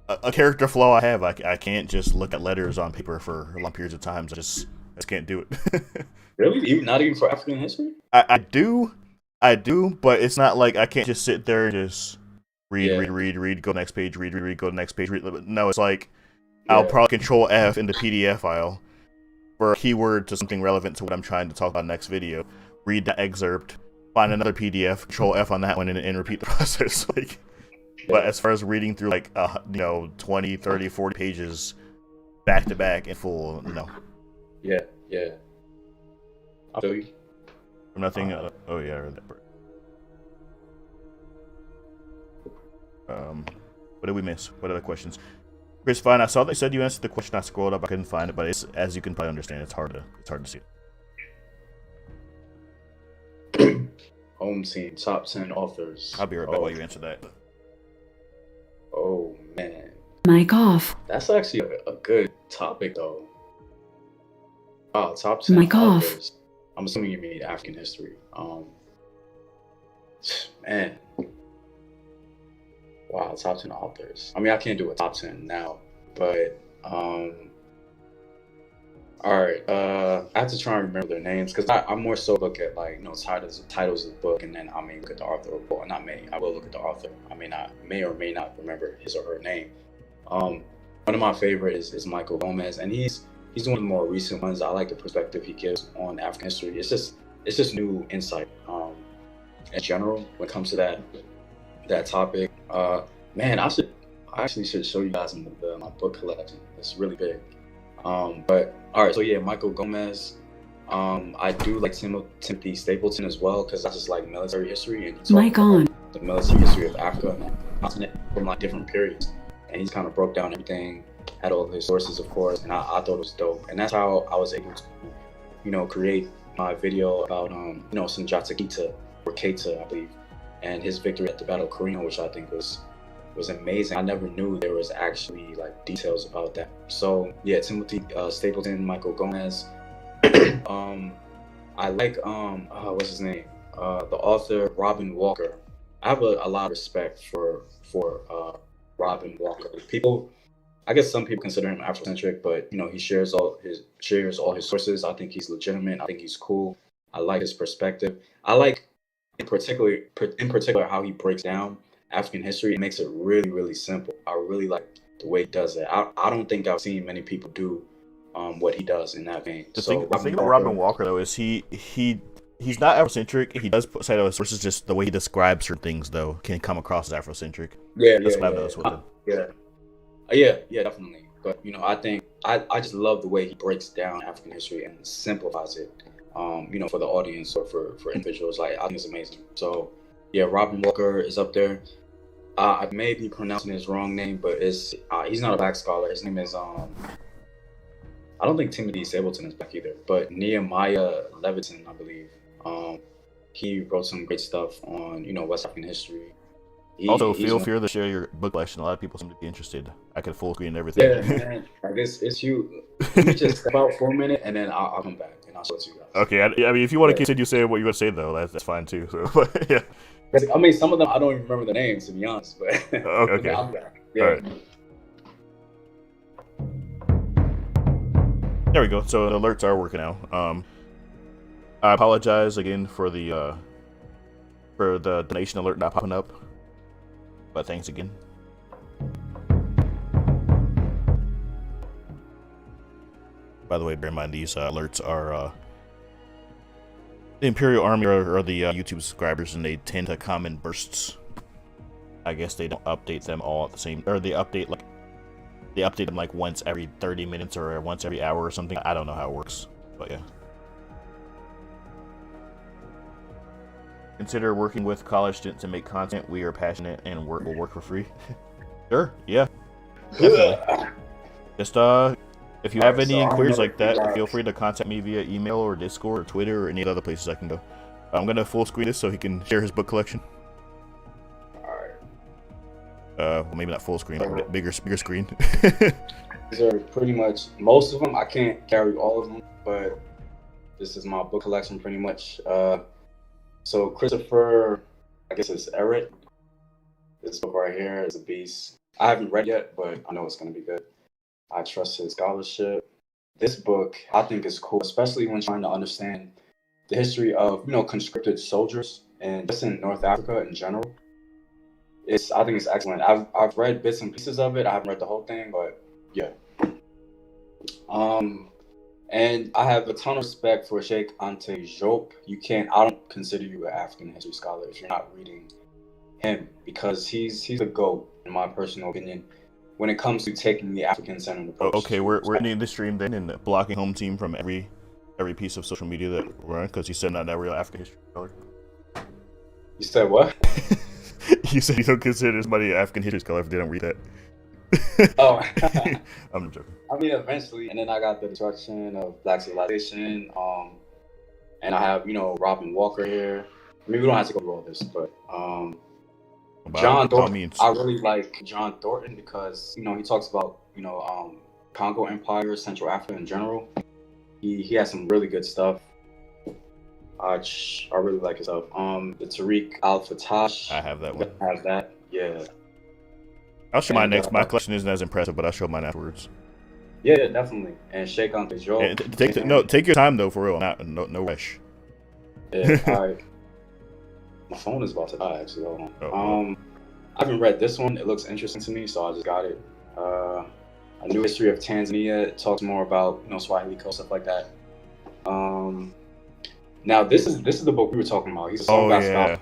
a character flaw I have. I can't just look at letters on paper for long periods of time. I just can't do it. Really? Not even for African history? I do, but it's not like I can't just sit there and just read, go next page, read, go next page. No, it's like I'll probably Control F in the PDF file for a keyword to something relevant to what I'm trying to talk about next video. Read the excerpt, find another PDF, Control F on that one, and repeat the process. Like. But as far as reading through 20, 30, 40 pages back to back in full, no. Yeah. I feel you. Nothing. I read that part. What did we miss? What other questions? Chris, fine. I saw that you said you answered the question. I scrolled up. I couldn't find it, but it's, as you can probably understand, it's hard to see it. Home Team top 10 authors. I'll be right back while you answer that. Oh man. Mic off. That's actually a good topic though. Wow, top 10 Mic authors. off. I'm assuming you mean African history. Man. Wow, top 10 authors. I mean, I can't do a top 10 now, but all right. I have to try and remember their names because I more so look at titles of the book, and then I may look at the author. Well, not may. I will look at the author. I may or may not remember his or her name. One of my favorites is Michael Gomez, and he's one of the more recent ones. I like the perspective he gives on African history. It's just new insight. In general, when it comes to that topic, man, I actually should show you guys my book collection. It's really big. But all right, so yeah, Michael Gomez. I do like Timothy Stapleton as well because I just like military history and Mic on. The military history of Africa and the continent from different periods. And he's kind of broke down everything, had all of his sources, of course, and I thought it was dope. And that's how I was able to, create my video about Sunjata Keita, or Keita, I believe. and his victory at the Battle of Carino, which I think was amazing. I never knew there was actually like details about that. So yeah, Timothy Stapleton, Michael Gomez. I like what's his name? The author Robin Walker. I have a lot of respect for Robin Walker. I guess some people consider him Afrocentric, but you know, he shares all his sources. I think he's legitimate. I think he's cool. I like his perspective. I like in particular how he breaks down African history. It makes it really, really simple. I really like the way he does it. I don't think I've seen many people do what he does in that vein. The thing about Robin Walker though is he's not Afrocentric. He does say those sources, just the way he describes certain things though can come across as Afrocentric. That's what I've noticed with him. Yeah, definitely. But you know, I think I just love the way he breaks down African history and simplifies it. You know, for the audience or for individuals. Like, I think it's amazing. So yeah, Robin Walker is up there. I may be pronouncing his wrong name, but he's not a black scholar. His name is I don't think Timothy Stapleton is black either, but Nehemiah Leviton, I believe. He wrote some great stuff on, you know, West African history. Feel free to share your book collection. A lot of people seem to be interested. I could full screen everything. Yeah, man. Like, it's you. Let me just step out for a minute, and then I'll come back and I'll show it to you guys. Okay. I mean, if you want to continue saying what you want to say, though, that's fine too. So, but, yeah. I mean, some of them I don't even remember the names, to be honest. But okay. I'm back. Yeah. All right. There we go. So the alerts are working now. I apologize again for the donation alert not popping up, but thanks again. By the way, bear in mind these alerts are the Imperial Army or the YouTube subscribers, and they tend to come in bursts. I guess they don't update them all at the same, or they update them like once every 30 minutes or once every hour or something. I don't know how it works, but yeah. Consider working with college students to make content. We are passionate and will work for free. Sure, yeah. Definitely. Just if you have any inquiries like that, feel free to contact me via email or Discord or Twitter or any other places I can go. I'm gonna full screen this so he can share his book collection. Well, maybe not full screen, but bigger screen. These are pretty much, most of them. I can't carry all of them, but this is my book collection pretty much. So Christopher, I guess it's Eric. This book right here is a beast. I haven't read it yet, but I know it's going to be good. I trust his scholarship. This book I think is cool, especially when trying to understand the history of, you know, conscripted soldiers and just in North Africa in general. I think it's excellent. I've read bits and pieces of it. I haven't read the whole thing, but yeah. And I have a ton of respect for Sheikh Ante Diop. I don't consider you an African history scholar if you're not reading him, because he's a GOAT, in my personal opinion, when it comes to taking the African-centered approach. Okay, we're ending the stream then and blocking Home Team from every piece of social media that we're on, because you said not a real African history scholar. You said what? You said you don't consider somebody an African history scholar if they don't read that. Oh. I'm joking. I mean, eventually, and then I got the destruction of Black civilization, and I have, you know, Robin Walker here. I mean, we don't have to go through all this, but John Thornton. I really like John Thornton because, you know, he talks about, you know, Congo Empire, Central Africa in general. He has some really good stuff. I really like his stuff. The Tariq Al-Fatash. I have that one. I have that, yeah. I'll show mine next. My collection isn't as impressive, but I'll show mine afterwards. Yeah, definitely. And Sheikh Ante Diop. Take your time though, for real. No rush. Yeah, all right. My phone is about to die, actually. Hold on. I haven't read this one. It looks interesting to me, so I just got it. A New History of Tanzania. It talks more about, you know, Swahili coast, stuff like that. Now this is the book we were talking about. He's talking about stuff.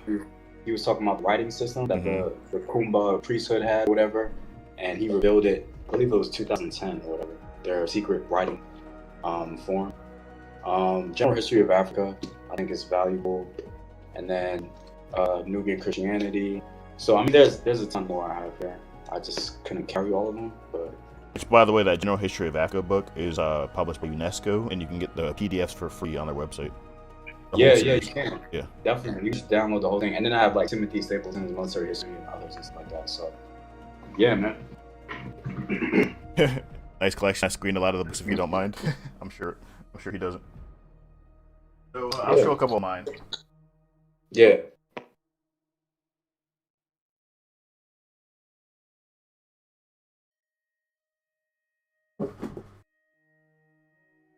He was talking about the writing system that the Kumba priesthood had, whatever, and he revealed it. I believe it was 2010 or whatever. Their secret writing form. General History of Africa, I think, is valuable, and then Nubian Christianity. So I mean, there's a ton more I have here. I just couldn't carry all of them, but. Which, by the way, that General History of Africa book is published by UNESCO, and you can get the PDFs for free on their website. The Yeah, whole yeah, you series. can. Yeah. Definitely. You should download the whole thing. And then I have like Timothy Stapleton's military history and others and stuff like that. So yeah, man. Nice collection. I screened a lot of the books if you don't mind. I'm sure he doesn't. So I'll show a couple of mine. Yeah.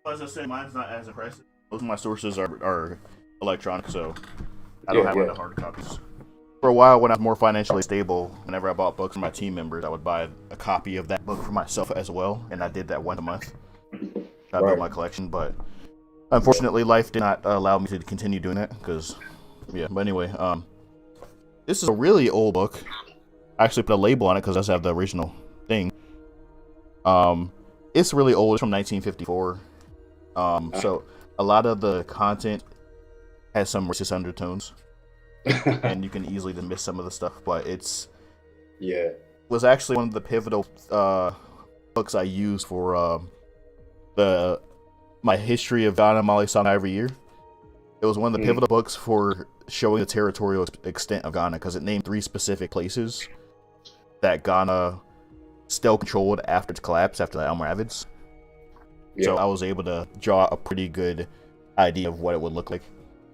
As I said, mine's not as impressive. Most of my sources are electronic, so I don't have any hard copies. For a while, when I was more financially stable, whenever I bought books for my team members, I would buy a copy of that book for myself as well, and I did that once a month. I built my collection, but unfortunately, life did not allow me to continue doing that, because, yeah. But anyway, this is a really old book. I actually put a label on it because it does have the original thing. It's really old. It's from 1954. So a lot of the content has some racist undertones, and you can easily miss some of the stuff. But was actually one of the pivotal books I used for my history of Ghana, Mali, Songhai every year. It was one of the pivotal books for showing the territorial extent of Ghana, because it named 3 specific places that Ghana still controlled after its collapse, after the Almoravids. So I was able to draw a pretty good idea of what it would look like.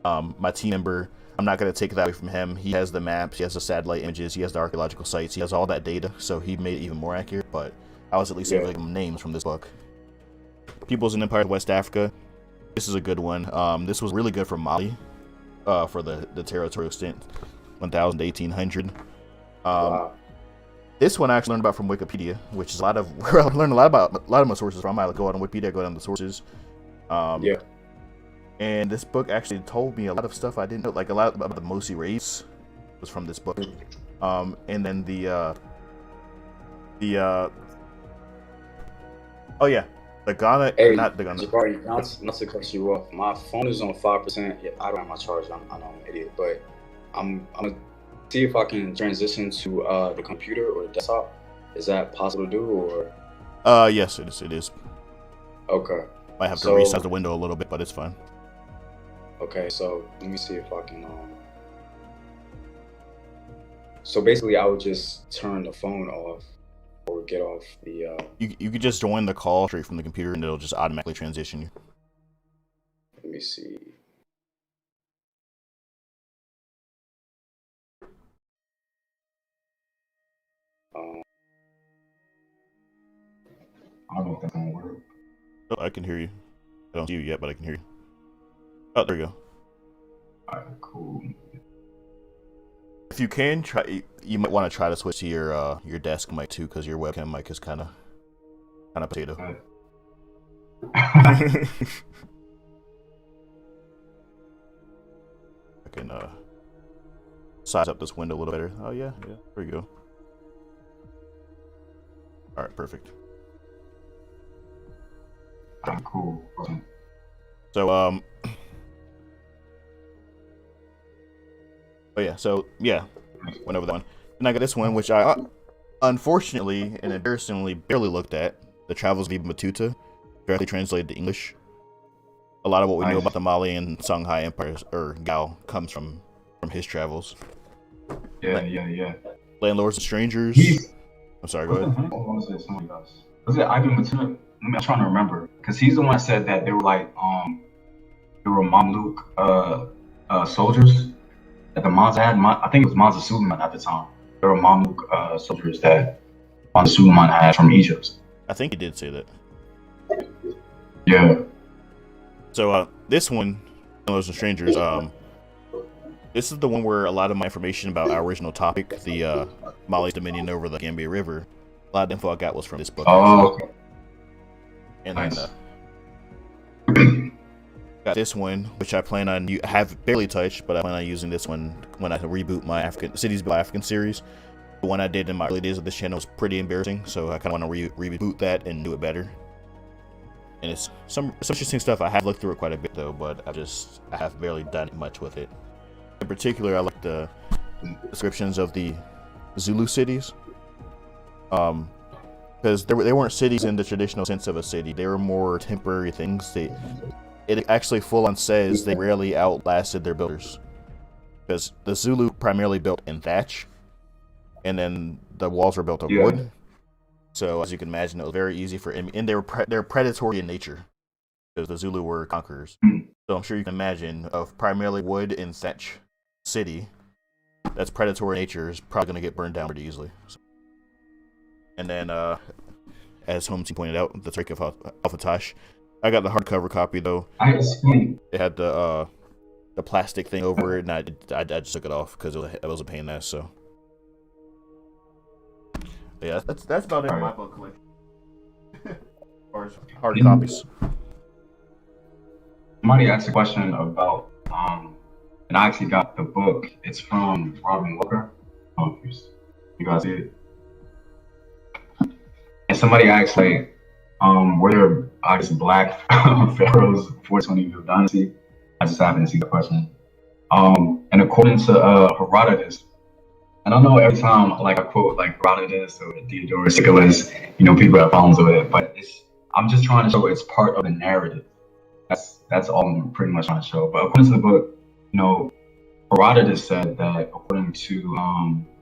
My team member, I'm not going to take that away from him. He has the maps, he has the satellite images, he has the archaeological sites, he has all that data, so he made it even more accurate, but I was at least able to give him names from this book. Peoples and Empire of West Africa. This is a good one. This was really good for Mali, for the territorial extent, 1000 to 1800. This one I actually learned about from Wikipedia, which is where I learned a lot of my sources from. I go out on Wikipedia, go down to the sources. And this book actually told me a lot of stuff I didn't know, like a lot about the Mosi race was from this book. And then the Ghana, not the Ghana. Jabari, not to cut you off. My phone is on 5%. Yeah, I don't have my charge. I know I'm an idiot, but I'm gonna see if I can transition to the computer or the desktop. Is that possible to do, or? Yes, it is. Okay. Might have to resize the window a little bit, but it's fine. Okay, so let me see if I can. So basically, I would just turn the phone off or get off the. You could just join the call straight from the computer, and it'll just automatically transition you. Let me see. I don't know if that's gonna work. Oh, I can hear you. I don't see you yet, but I can hear you. Oh, there you go. Alright, cool. If you can try, you might want to try to switch to your desk mic too, because your webcam mic is kind of potato. I can size up this window a little better. Oh yeah, there you go. All right, perfect. Cool. So went over that one. And I got this one, which I unfortunately and embarrassingly barely looked at. The Travels of Ibn Battuta, directly translated to English. A lot of what we know about the Mali and Songhai empires, or Gao, comes from his travels. Yeah. Landlords and Strangers. I'm sorry, go ahead. Was it Ibn Battuta? I'm trying to remember, because he's the one that said that they were like they were Mamluk soldiers that the Mansa had. I think it was Mansa Suleiman at the time. There were Mamluk soldiers that Mansa Suleiman had from Egypt. I think he did say that. Yeah. So this one, Landlords and Strangers, this is the one where a lot of my information about our original topic, the Mali's dominion over the Gambia River, a lot of info I got was from this book. Oh, okay. And then got this one, which I plan on have barely touched, but I plan on using this one when I reboot my Cities Built African series. The one I did in my early days of this channel was pretty embarrassing, so I kind of want to reboot that and do it better. And it's some interesting stuff. I have looked through it quite a bit though, but I have barely done much with it. In particular, I like the descriptions of the Zulu cities. Because they weren't cities in the traditional sense of a city. They were more temporary things. it actually full on says they rarely outlasted their builders. Because the Zulu primarily built in thatch, and then the walls were built of wood. So as you can imagine, it was very easy for and they were they're predatory in nature, because the Zulu were conquerors. So I'm sure you can imagine of primarily wood and thatch city that's predatory in nature is probably going to get burned down pretty easily. So. And then, as HomeTeam pointed out, the Trick of Al-Fatash. I got the hardcover copy though. It had the plastic thing over it, and I just took it off because it was a pain in the ass. So yeah, that's about it in my book collection. As far as hard copies. Somebody asked a question about and I actually got the book. It's from Robin Walker. Oh, you guys see it? And somebody asked like, were there I guess black pharaohs before 20th dynasty? I just happened to see the question. And according to Herodotus, and I know every time like I quote like Herodotus or Diodorus Siculus, people have problems with it, but I'm just trying to show it's part of the narrative. That's all I'm pretty much trying to show. But according to the book, Herodotus said that according to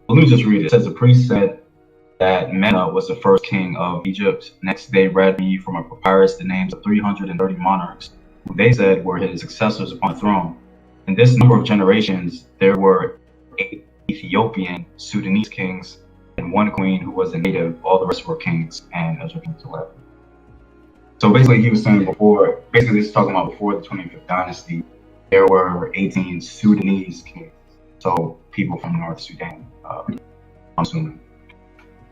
let me just read it. It says the priest said that Mena was the first king of Egypt. Next, they read me from a papyrus the names of 330 monarchs, who they said were his successors upon the throne. In this number of generations, there were 8 Ethiopian, Sudanese kings, and 1 queen who was a native. All the rest were kings and kings or whatever. So basically, he was saying before, basically this is talking about before the 25th dynasty, there were 18 Sudanese kings. So people from North Sudan, I'm assuming.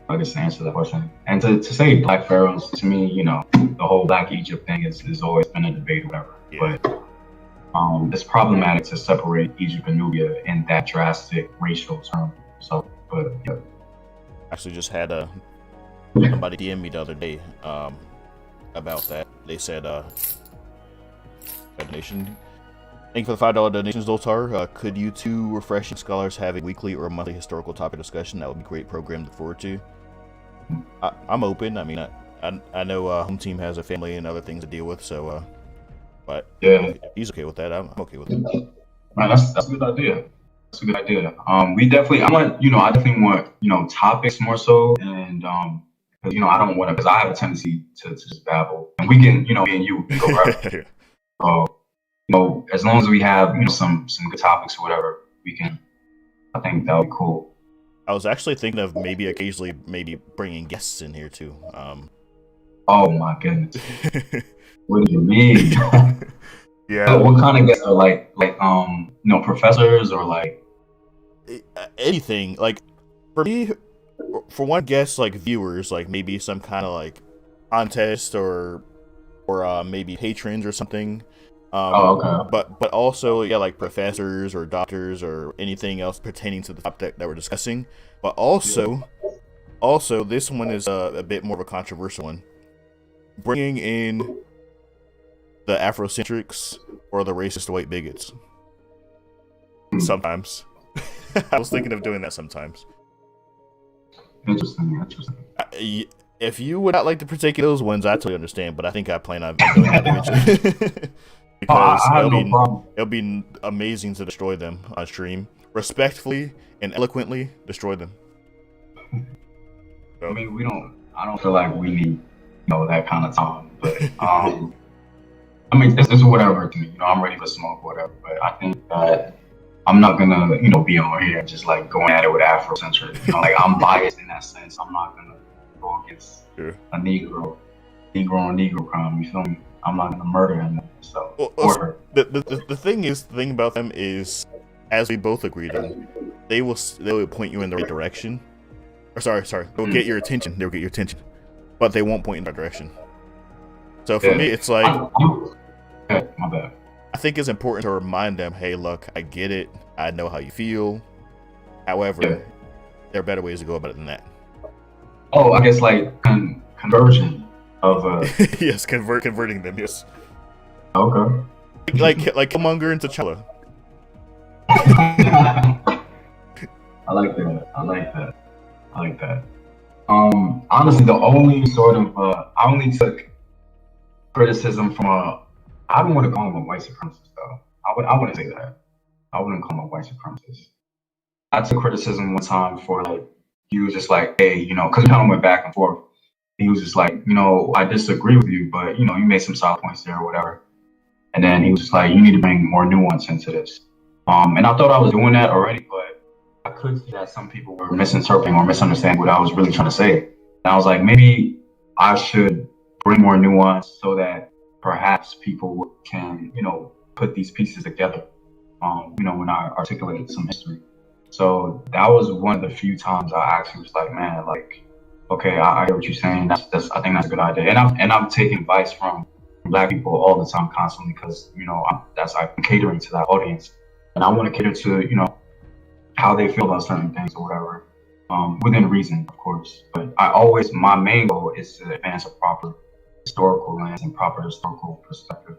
I guess to answer that question. And to say black pharaohs, to me, the whole Black Egypt thing has always been a debate or whatever. Yeah. But it's problematic to separate Egypt and Nubia in that drastic racial term. So, but yeah. Actually just had somebody DM me the other day about that. They said, donation. Thank you for the $5 donations, Zoltar. Could you two refreshing scholars have a weekly or monthly historical topic discussion? That would be a great program to look forward to. I'm open. I mean, I know HomeTeam has a family and other things to deal with, so but yeah, if he's okay with that, I'm okay with it. Man, that's a good idea. That's a good idea. We definitely, I definitely want, topics more so, and because I don't want to, because I have a tendency to just babble, and we can, me and you can go right. So, as long as we have, some good topics or whatever, we can. I think that would be cool. I was actually thinking of maybe occasionally bringing guests in here too. Oh my goodness. What do you mean? Yeah. So what kind of guests are like professors or like anything? Like for me, for one guest, like viewers, like maybe some kind of like contest or maybe patrons or something. Okay. But also, yeah, like professors or doctors or anything else pertaining to the topic that we're discussing. But also, this one is a bit more of a controversial one. Bringing in the Afrocentrics or the racist white bigots. Sometimes. I was thinking of doing that sometimes. Interesting. If you would not like to partake in those ones, I totally understand. But I think I plan on doing that eventually. Because it'll be amazing to destroy them on stream, respectfully and eloquently destroy them. So. I mean, I don't feel like we need, that kind of time. But I mean, it's whatever to me. I'm ready for smoke, whatever. But I think that I'm not gonna, be on here just like going at it with Afrocentric. Like I'm biased in that sense. I'm not gonna go against a Negro on Negro crime. You feel me? I'm not gonna murder him. So the thing about them is, as we both agreed on, they will point you in the right direction. Or sorry, they'll get your attention. They'll get your attention, but they won't point in that direction. So for me, it's like, my bad. I think it's important to remind them, hey, look, I get it. I know how you feel. However, there are better ways to go about it than that. Oh, I guess like conversion of yes, converting them. Yes. Okay. Like Killmonger and T'Challa. I like that. Honestly, the only sort of I only took criticism from I don't want to call him a white supremacist though. I wouldn't say that. I wouldn't call him a white supremacist. I took criticism one time for like he was just like, hey, because we kind of went back and forth. He was just like, I disagree with you, but you made some solid points there or whatever. And then he was just like, you need to bring more nuance into this. And I thought I was doing that already, but I could see that some people were misinterpreting or misunderstanding what I was really trying to say. And I was like, maybe I should bring more nuance so that perhaps people can, put these pieces together, when I articulated some history. So that was one of the few times I actually was like, man, like, okay, I hear what you're saying. I think that's a good idea. And I'm taking advice from Black people all the time, constantly, because I'm catering to that audience, and I want to cater to how they feel about certain things or whatever, within reason, of course. But my main goal is to advance a proper historical lens and proper historical perspective.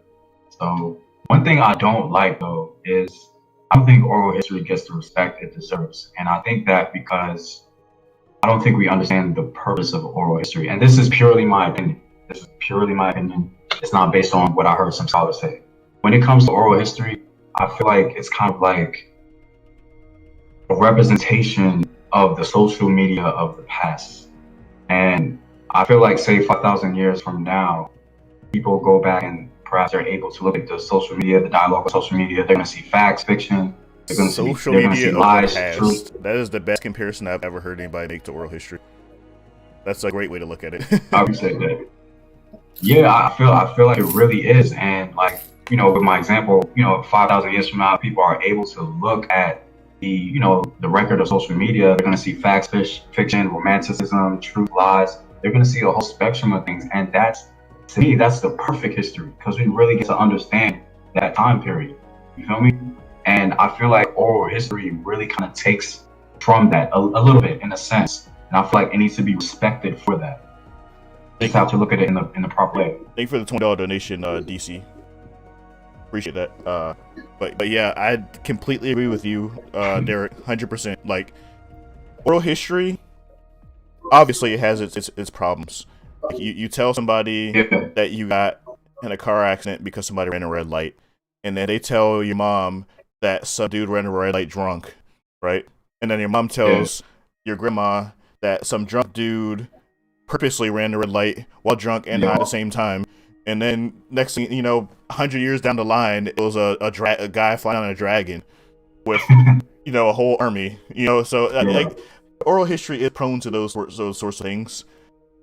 So one thing I don't like though is I don't think oral history gets the respect it deserves, and I think that because I don't think we understand the purpose of oral history, and this is purely my opinion. It's not based on what I heard some scholars say. When it comes to oral history, I feel like it's kind of like a representation of the social media of the past. And I feel like, say, 5,000 years from now, people go back and perhaps they're able to look at the social media, the dialogue of social media. They're going to see facts, fiction. They're going to see lies, truth. That is the best comparison I've ever heard anybody make to oral history. That's a great way to look at it. I would say that. Yeah, I feel like it really is. And like, with my example, 5,000 years from now, people are able to look at the record of social media. They're going to see facts, fiction, romanticism, truth, lies. They're going to see a whole spectrum of things. And to me, that's the perfect history, because we really get to understand that time period. You feel me? And I feel like oral history really kind of takes from that a little bit, in a sense. And I feel like it needs to be respected for that. Just have to look at it in the proper way. Thank you for the $20 donation, DC. Appreciate that. But yeah, I completely agree with you, Derek, 100%. Like, oral history, obviously, it has its problems. Like, you tell somebody that you got in a car accident because somebody ran a red light, and then they tell your mom that some dude ran a red light drunk, right? And then your mom tells your grandma that some drunk dude purposely ran the red light while drunk and high at the same time. And then next thing 100 years down the line, it was a guy flying on a dragon with a whole army. So like, oral history is prone to those sorts of things.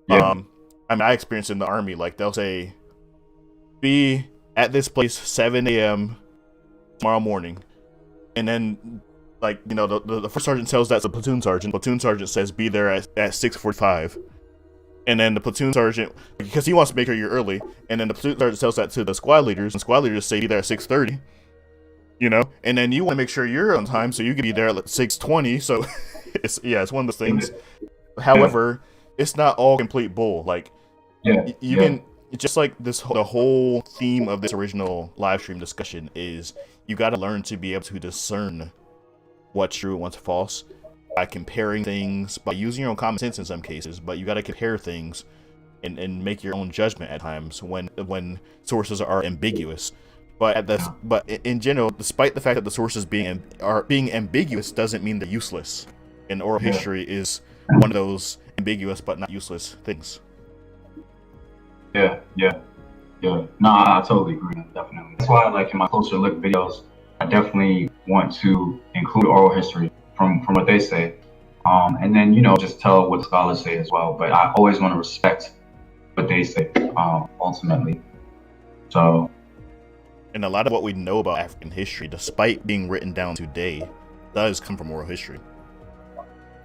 I experienced in the army, like, they'll say, be at this place 7 a.m. tomorrow morning, and then like the first sergeant tells that to the platoon sergeant. Platoon sergeant says be there at 6:45. And then the platoon sergeant, because he wants to make sure you're early, and then the platoon sergeant tells that to the squad leaders, and squad leaders say be there at 6:30. And then you want to make sure you're on time, so you can be there at 6:20. So it's one of those things. However, it's not all complete bull. Like, you can, just like the whole theme of this original live stream discussion is, you got to learn to be able to discern what's true and what's false by comparing things, by using your own common sense in some cases, but you got to compare things and make your own judgment at times when sources are ambiguous. But in general, despite the fact that the sources being ambiguous doesn't mean they're useless. And oral history is one of those ambiguous but not useless things. Yeah. No, I totally agree. Definitely. That's why, like, in my closer look videos, I definitely want to include oral history from what they say, and then just tell what scholars say as well. But I always want to respect what they say, ultimately. So, and a lot of what we know about African history, despite being written down today, does come from oral history.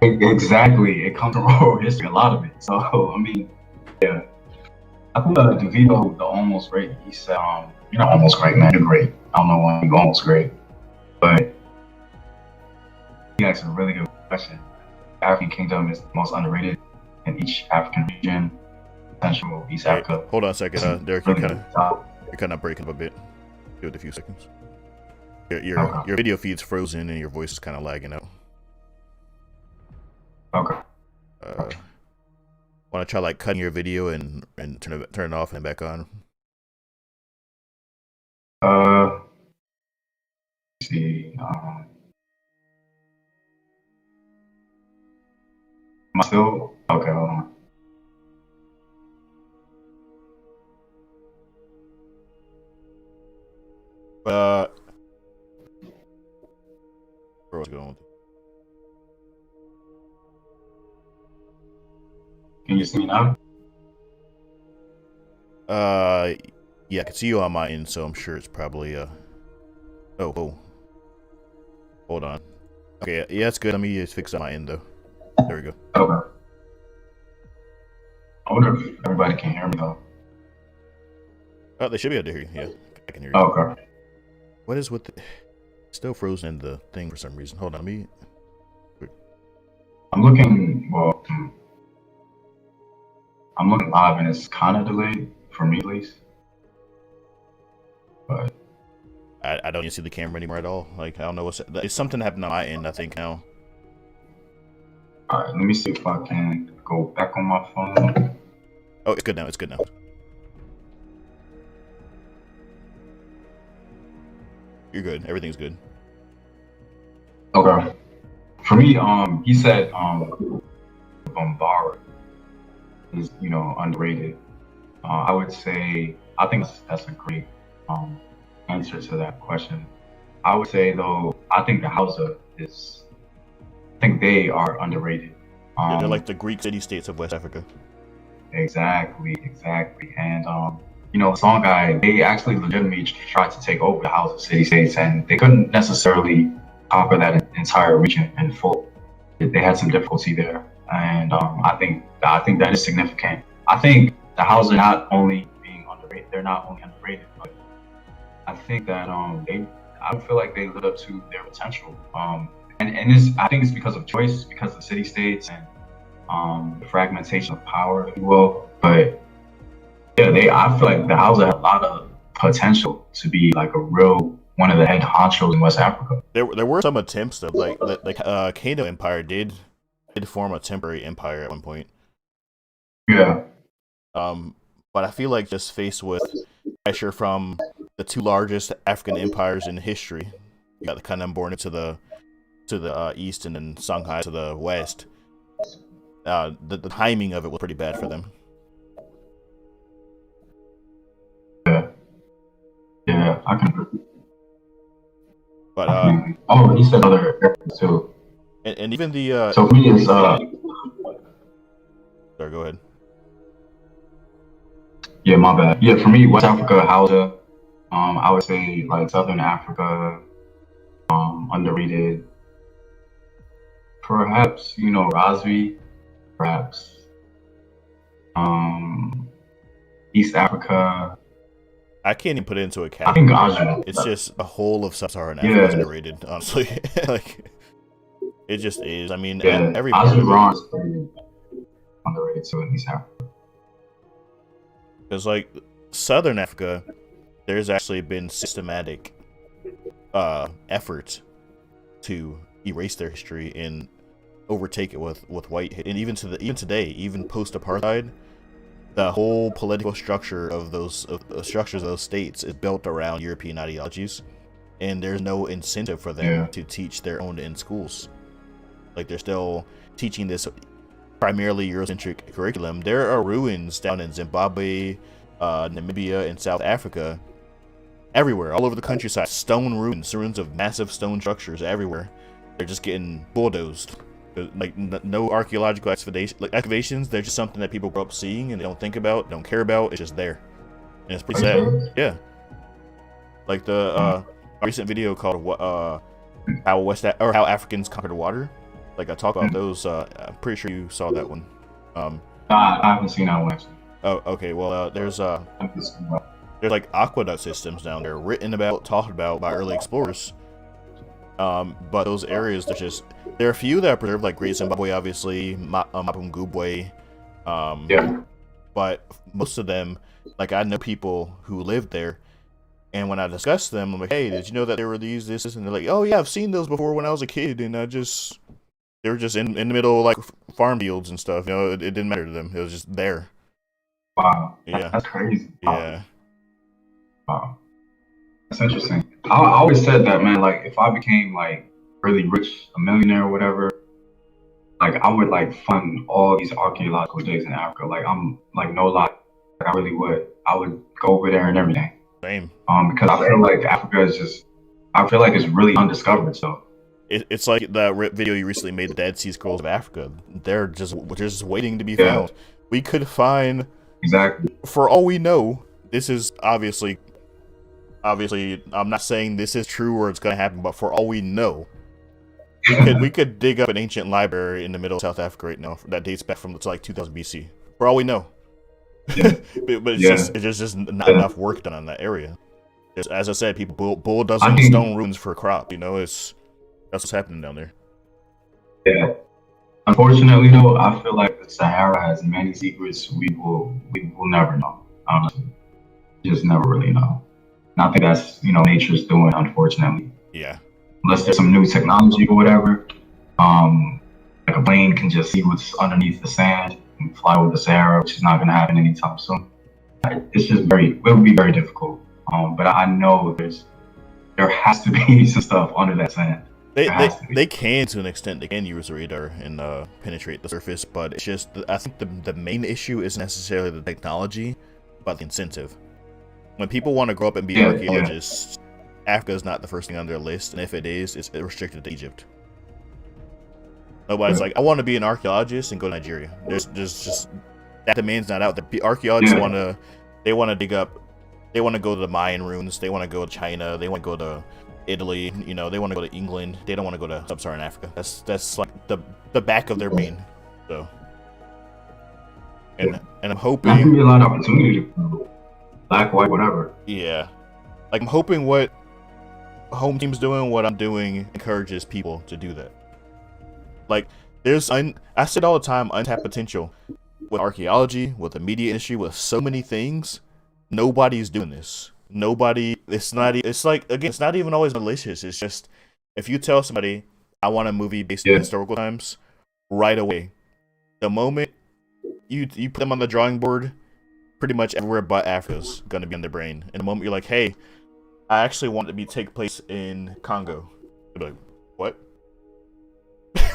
Exactly, it comes from oral history, a lot of it. So I mean, yeah. I think DeVito, the almost great, he said, you're not almost great, man, you're great. I don't know why you're almost great, but he asked a really good question. The African kingdom is the most underrated in each African region, Central, East Africa. Hold on a second, Derek, really you're kind of breaking up a bit. Give it a few seconds. Your video feed's frozen and your voice is kind of lagging out. Okay. Want to try like cutting your video and turn it off and back on? Let's see. Am I still? Okay, hold on. Where was I going with it? Can you see me now? Yeah, I can see you on my end, so I'm sure it's probably oh, hold on. Okay, yeah, it's good. Let me just fix it on my end though. There we go. Okay. I wonder if everybody can hear me though. Oh, they should be able to hear you. Yeah, I can hear you. Okay. What is with the... Still frozen in the thing for some reason. Hold on, me. I'm looking. Well, I'm looking live, and it's kind of delayed for me at least. But I don't even see the camera anymore at all. Like, I don't know what's... It's something happened on my end, I think, now. all right, let me see if I can go back on my phone. Oh, it's good now. It's good now. You're good. Everything's good. Okay. For me, he said Bombara is, underrated. I would say I think that's a great answer to that question. I would say though, I think the Hausa is. I think they are underrated. Yeah, they're like the Greek city-states of West Africa. Exactly. And Songhai, they actually legitimately tried to take over the Hausa city-states, and they couldn't necessarily conquer that entire region in full. They had some difficulty there, and I think that is significant. I think the Hausa not only being underrated, they're not only underrated, but I think that I don't feel like they lived up to their potential. And this, I think it's because of choice, because of city states and the fragmentation of power, if you will. But yeah, I feel like the Hausa had a lot of potential to be like a real one of the head honchos in West Africa. There were some attempts though, like Kano Empire did form a temporary empire at one point. Yeah. But I feel like just faced with pressure from the two largest African empires in history, you got the Kanem to the east, and then Songhai to the west. The timing of it was pretty bad for them. Yeah, I can. But oh, he said other areas too. And even the so for me is sorry, go ahead. Yeah, my bad. Yeah, for me, West Africa, Hausa, I would say like Southern Africa, underrated. Perhaps, Razvi, perhaps, East Africa. I can't even put it into a I category. think Asia. It's just the whole of Sub-Saharan Africa is underrated, honestly. Like, it just is. I mean, every part of it. Is pretty underrated too in East Africa. Because, like, Southern Africa, there's actually been systematic efforts to erase their history and overtake it with white, and even today, even post-apartheid, the whole political structure of those structures of those states is built around European ideologies, and there's no incentive for them to teach their own in schools. Like, they're still teaching this primarily Eurocentric curriculum. There are ruins down in Zimbabwe, Namibia, and South Africa, everywhere, all over the countryside. Stone ruins of massive stone structures everywhere. They're just getting bulldozed. Like, no archaeological excavations. They're just something that people grow up seeing and they don't think about, don't care about. It's just there, and it's pretty sad. Yeah, like the recent video called how Africans conquered water. Like, I talk about those. I'm pretty sure you saw that one. I haven't seen that one actually. Oh, okay. Well, there's like aqueduct systems down there written about, talked about by early explorers. But those areas, there are a few that are preserved, like Great Zimbabwe, obviously, Mapungubwe. But most of them, like, I know people who lived there, and when I discuss them, I'm like, hey, did you know that there were this, and they're like, oh yeah, I've seen those before when I was a kid, and they were just in the middle of, like, farm fields and stuff. It didn't matter to them. It was just there. Wow. Yeah. That's crazy. Yeah. Wow. That's interesting. I always said that, man. Like, if I became like really rich, a millionaire or whatever, like I would like fund all these archaeological digs in Africa. Like, I'm like no lie, like I really would. I would go over there and everything. Same. Because I feel like Africa is just, I feel like it's really undiscovered. So it's like that video you recently made, the Dead Sea Scrolls of Africa. They're just waiting to be found. We could find, exactly. for all we know, this is obviously, I'm not saying this is true or it's going to happen, but for all we know, we could dig up an ancient library in the middle of South Africa right now that dates back from like 2000 BC. For all we know, Yeah. but it's just not enough work done on that area. Just, as I said, people bulldozing stone ruins for crop. You know, that's what's happening down there. Yeah. Unfortunately, though, I feel like the Sahara has many secrets we will never know. Honestly, just never really know. And I think that's nature's doing, unfortunately. Yeah. Unless there's some new technology or whatever, like a plane can just see what's underneath the sand and fly over the Sahara, which is not going to happen anytime soon. It's just it would be very difficult. But I know there has to be some stuff under that sand. They can, to an extent. They can use radar and penetrate the surface, but it's just, I think the main issue isn't necessarily the technology, but the incentive. When people want to grow up and be archaeologists, Africa is not the first thing on their list, and if it is, it's restricted to Egypt. Nobody's like, I want to be an archaeologist and go to Nigeria. There's just that demand's not out. The archaeologists want to dig up. They want to go to the Mayan ruins. They want to go to China. They want to go to Italy. They want to go to England. They don't want to go to sub-Saharan Africa. That's like the back of their brain. So, and I'm hoping. There can be a lot of opportunity to grow. Black, white, whatever. Yeah, like I'm hoping what Home Team's doing, what I'm doing, encourages people to do that. Like, I said all the time, untapped potential with archaeology, with the media industry, with so many things. Nobody's doing this. Nobody. It's not even always malicious. It's just, if you tell somebody, I want a movie based on historical times, right away, the moment you put them on the drawing board, pretty much everywhere but Africa's gonna be on their brain. And the moment you're like, hey, I actually want it to take place in Congo, they'll be like, what?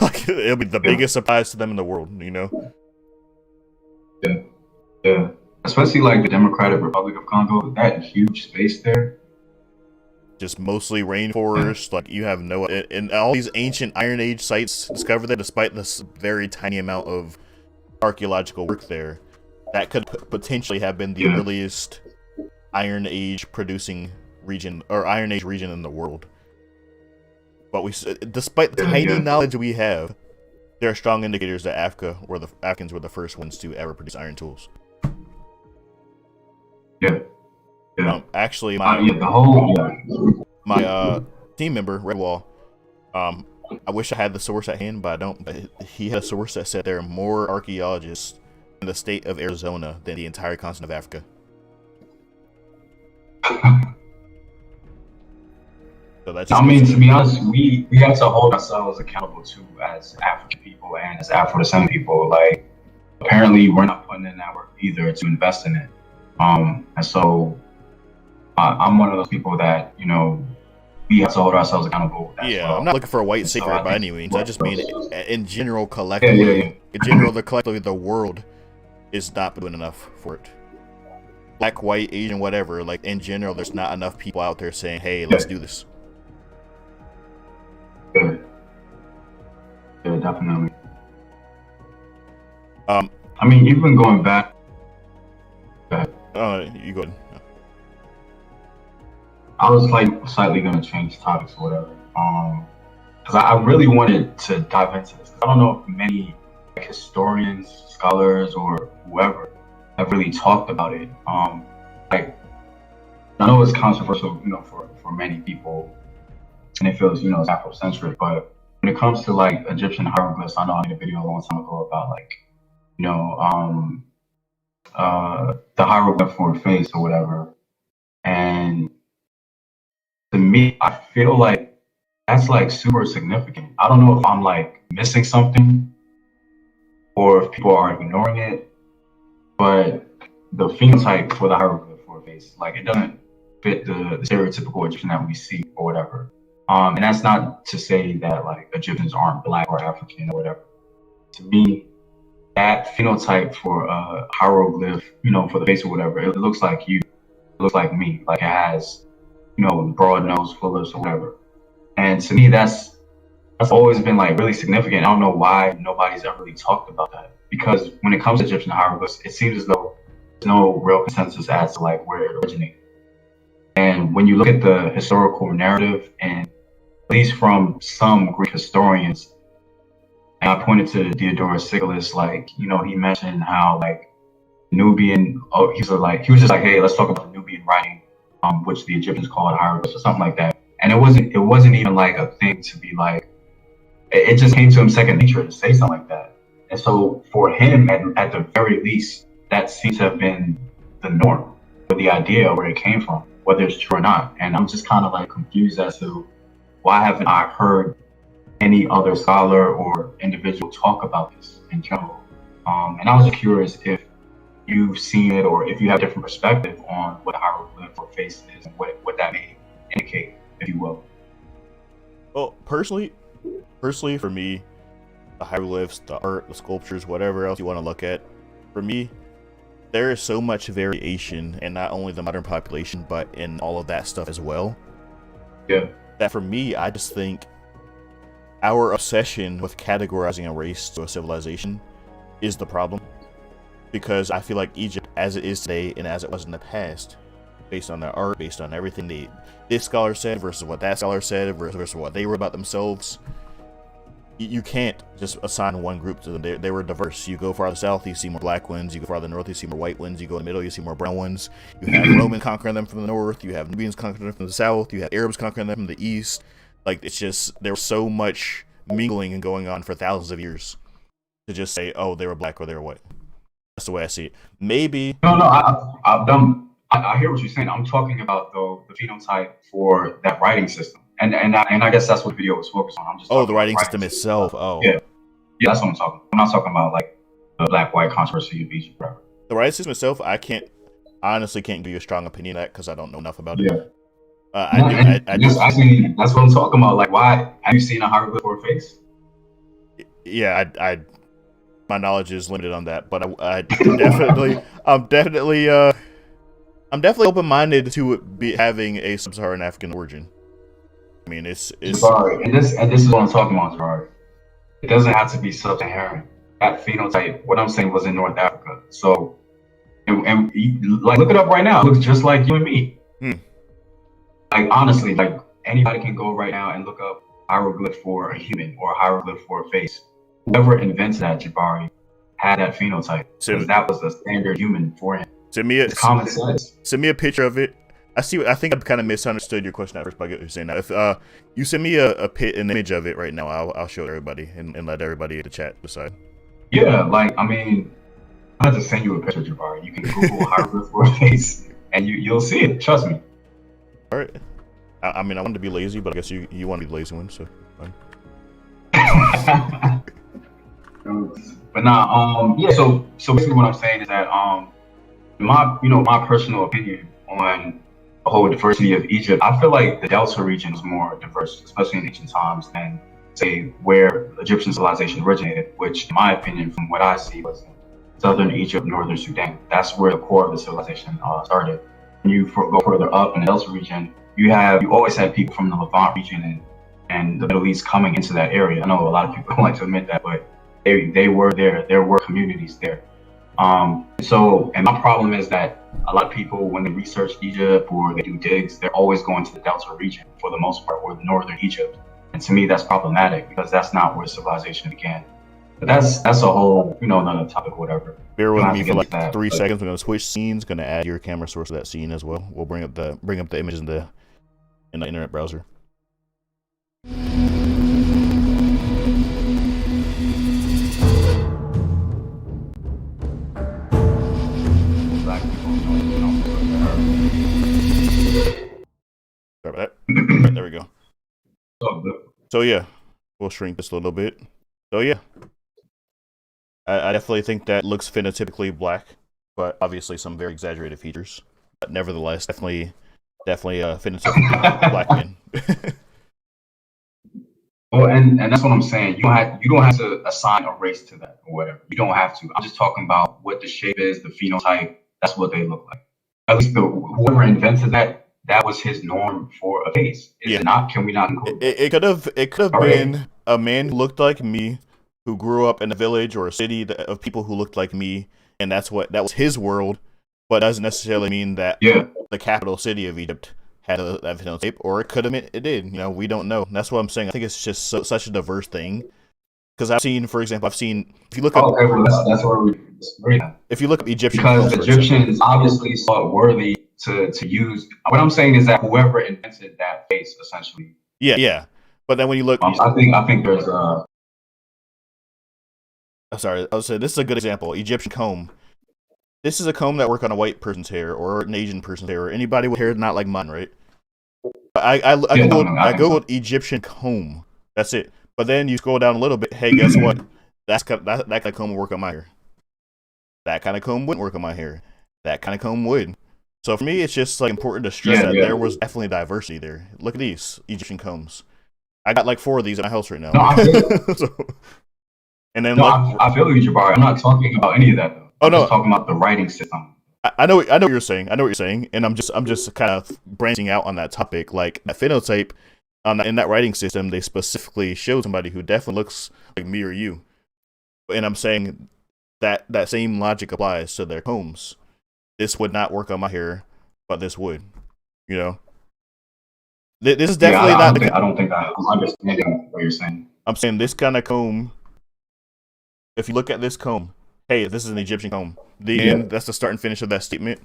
Like, it'll be the biggest surprise to them in the world, Yeah. Especially like the Democratic Republic of Congo, that huge space there. Just mostly rainforest. Like, you have and all these ancient Iron Age sites discovered there, despite this very tiny amount of archaeological work there, that could potentially have been the earliest Iron Age producing region, or Iron Age region in the world. But despite the tiny knowledge we have, there are strong indicators that Africans were the first ones to ever produce iron tools. Yeah. Actually, my team member Redwall, I wish I had the source at hand, but I don't. But he had a source that said there are more archaeologists in the state of Arizona than the entire continent of Africa. So that's. I mean, to be honest, we have to hold ourselves accountable too, as African people and as Afro-descendant people. Like, apparently, we're not putting in that work either to invest in it. And so I'm one of those people that, we have to hold ourselves accountable. Yeah, I'm not looking for a white savior by any means. I just mean, in general, collectively, collectively, the world is not doing enough for it. Black, white, Asian, whatever. Like, in general, there's not enough people out there saying, "Hey, let's do this." Yeah, definitely. I mean, even going back. You go ahead. I was like slightly gonna change topics or whatever. Because I really wanted to dive into this. I don't know if many historians, scholars, or whoever have really talked about it. Like, I know it's controversial, for many people, and it feels, it's Afrocentric. But when it comes to like Egyptian hieroglyphs, I know I made a video a long time ago about like, the hieroglyph for a face or whatever. And to me, I feel like that's like super significant. I don't know if I'm like missing something or if people are ignoring it, but the phenotype for the hieroglyph for a face, like, it doesn't fit the stereotypical Egyptian that we see or whatever. And that's not to say that like Egyptians aren't black or African or whatever. To me, that phenotype for hieroglyph, for the face or whatever, it looks like you, it looks like me, like it has, broad nose, full lips or whatever. And to me, that's always been like really significant. I don't know why nobody's ever really talked about that, because when it comes to Egyptian hieroglyphs, it seems as though there's no real consensus as to like where it originated. And when you look at the historical narrative, and at least from some Greek historians, and I pointed to Diodorus Siculus, like, he mentioned how like Nubian, he was just like, hey, let's talk about the Nubian writing, which the Egyptians called hieroglyphs or something like that. And it wasn't even like a thing to be like, it just came to him second nature to say something like that. And so for him, at the very least, that seems to have been the norm, or the idea where it came from, whether it's true or not. And I'm just kind of like confused as to why haven't I heard any other scholar or individual talk about this in general. And I was just curious if you've seen it, or if you have a different perspective on what a hieroglyph or face is and what that may indicate, if you will. Well, personally for me, the hieroglyphs, the art, the sculptures, whatever else you want to look at, for me, there is so much variation in not only the modern population, but in all of that stuff as well. Yeah. That for me, I just think our obsession with categorizing a race to a civilization is the problem. Because I feel like Egypt, as it is today and as it was in the past, based on their art, based on everything this scholar said versus what that scholar said versus what they wrote about themselves, you can't just assign one group to them. They were diverse. You go farther south, you see more black ones. You go farther north, you see more white ones. You go in the middle, you see more brown ones. You have Romans conquering them from the north. You have Nubians conquering them from the south. You have Arabs conquering them from the east. Like, it's just, there was so much mingling and going on for thousands of years to just say, oh, they were black or they were white. That's the way I see it. Maybe. No, I hear what you're saying. I'm talking about though the phenotype for that writing system, and I guess that's what the video was focused on. I'm just the writing system itself. Yeah, that's what I'm talking. I'm not talking about like the black-white controversy of Egypt, whatever. The writing system itself, I honestly can't give you a strong opinion on that because I don't know enough about it. Yeah. That's what I'm talking about. Like, why have you seen a hieroglyph for a face? Yeah, my knowledge is limited on that, but I'm definitely open-minded to it having a sub-Saharan African origin. I mean, it's Sorry, and this is what I'm talking about, Gerard. It doesn't have to be sub-Saharan. That phenotype, what I'm saying, was in North Africa. So, and like, look it up right now. It looks just like you and me. Like, honestly, like, anybody can go right now and look up hieroglyph for a human or hieroglyph for a face. Whoever invented that, Jabari, had that phenotype, because that was the standard human for him. It's common sense. Send me a picture of it. I think I kind of misunderstood your question at first, but I get what you're saying now. If you send me an image of it right now, I'll show everybody and let everybody in the chat decide. Yeah, like, I mean, I have to send you a picture, Jabari. You can Google hieroglyph for a face, and you'll see it. Trust me. All right. I mean, I wanted to be lazy, but I guess you want to be the lazy one, so fine. But nah, yeah. So basically, what I'm saying is that my personal opinion on the whole diversity of Egypt, I feel like the Delta region is more diverse, especially in ancient times, than say where Egyptian civilization originated, which, in my opinion, from what I see, was in southern Egypt, northern Sudan. That's where the core of the civilization started. When you go further up in the Delta region, you always had people from the Levant region and the Middle East coming into that area. I know a lot of people don't like to admit that, but they were there. There were communities there. And my problem is that a lot of people, when they research Egypt or they do digs, they're always going to the Delta region for the most part, or the northern Egypt. And to me, that's problematic because that's not where civilization began. But that's a whole, another topic, whatever. Bear with me for like 3 seconds. We're gonna switch scenes. Gonna add your camera source to that scene as well. We'll bring up the image in the internet browser. Sorry about that. Right, there we go. So yeah, we'll shrink this a little bit. So yeah, I definitely think that looks phenotypically black, but obviously some very exaggerated features. But nevertheless, definitely definitely phenotypically black men. Well, and that's what I'm saying. You don't have to assign a race to that or whatever. You don't have to. I'm just talking about what the shape is, the phenotype. That's what they look like. At least whoever invented that was his norm for a face. Is it not? Can we not include it could have been a man who looked like me, who grew up in a village or a city of people who looked like me, and that was his world. But doesn't necessarily mean that the capital city of Egypt had that phenotype, or it could have been, it did. You know, we don't know. And that's what I'm saying. I think it's just such a diverse thing. Because I've seen, for example, if you look up, okay, well, that's where we disagree. If you look up Egyptian, because Egyptians obviously saw it worthy to use. What I'm saying is that whoever invented that face, essentially. Yeah. But then when you look, I think there's a. Sorry, I was saying this is a good example. Egyptian comb. This is a comb that worked on a white person's hair or an Asian person's hair or anybody with hair not like mine, right? I googled Egyptian comb. That's it. But then you scroll down a little bit. Hey, guess what? That kind of comb would work on my hair. That kind of comb wouldn't work on my hair. That kind of comb would. So for me, it's just like important to stress that there was definitely diversity there. Look at these Egyptian combs. I got like 4 of these in my house right now. No, I feel, I feel you, Jabari. I'm not talking about any of that though. I'm just talking about the writing system. I know what you're saying. And I'm just kind of branching out on that topic. Like that phenotype, in that writing system, they specifically show somebody who definitely looks like me or you. And I'm saying that same logic applies to their combs. This would not work on my hair, but this would. You know, this is definitely not. I don't think I'm understanding what you're saying. I'm saying this kind of comb. If you look at this comb, hey, this is an Egyptian comb. End, that's the start and finish of that statement.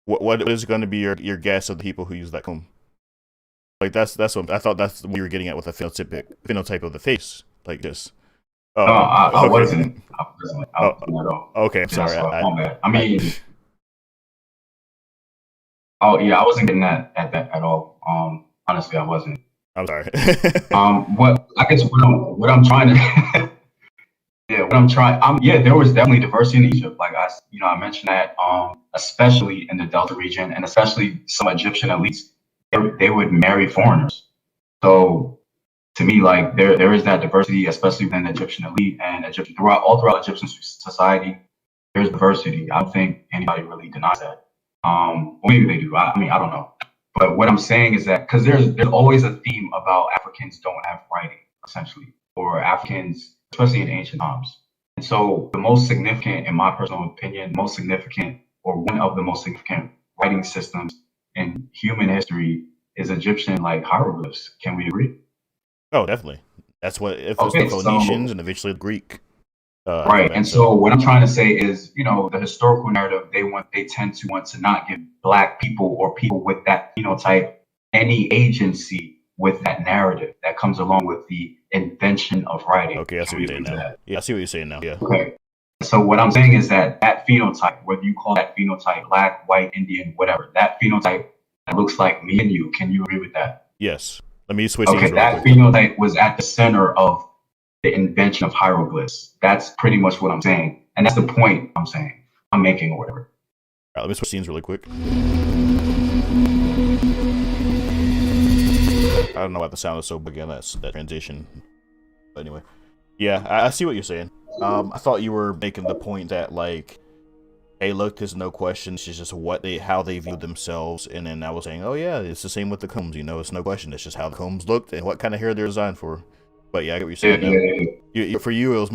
What is going to be your guess of the people who use that comb? Like that's what I thought that's what you were getting at with the phenotype of the face, like this. No, I wasn't. I wasn't at all. Okay, I'm sorry. I mean, I wasn't getting at that at all. Honestly, I wasn't. I'm sorry. What I'm trying to. There was definitely diversity in Egypt. Like I mentioned that, especially in the Delta region, and especially some Egyptian elites, they would marry foreigners. So to me, like there is that diversity, especially within the Egyptian elite and all throughout Egyptian society. There's diversity. I don't think anybody really denies that. Or maybe they do. I mean, I don't know. But what I'm saying is that because there's always a theme about Africans don't have writing, essentially, or Africans, especially in ancient times. And so the most significant, in my personal opinion, one of the most significant writing systems in human history is Egyptian like hieroglyphs. Can we agree? Oh, definitely. That's what the Phoenicians and eventually Greek. Right. And so what I'm trying to say is, the historical narrative, they tend to want to not give Black people or people with that phenotype any agency with that narrative that comes along with the invention of writing. Okay, I see what you're saying now. Yeah, I see what you're saying now. Yeah. Okay. So what I'm saying is that phenotype, whether you call that phenotype Black, white, Indian, whatever, that phenotype that looks like me and you, can you agree with that? Yes. Let me switch. Okay, that phenotype was at the center of the invention of hieroglyphs. That's pretty much what I'm saying. And that's the point I'm making or whatever. All right, let me switch scenes really quick. I don't know why the sound is so big on that transition. But anyway. Yeah, I see what you're saying. I thought you were making the point that, like, hey, look, there's no question. It's just how they view themselves. And then I was saying, oh, yeah, it's the same with the combs. It's no question. It's just how the combs looked and what kind of hair they're designed for. But yeah, I get what you're saying. For you, it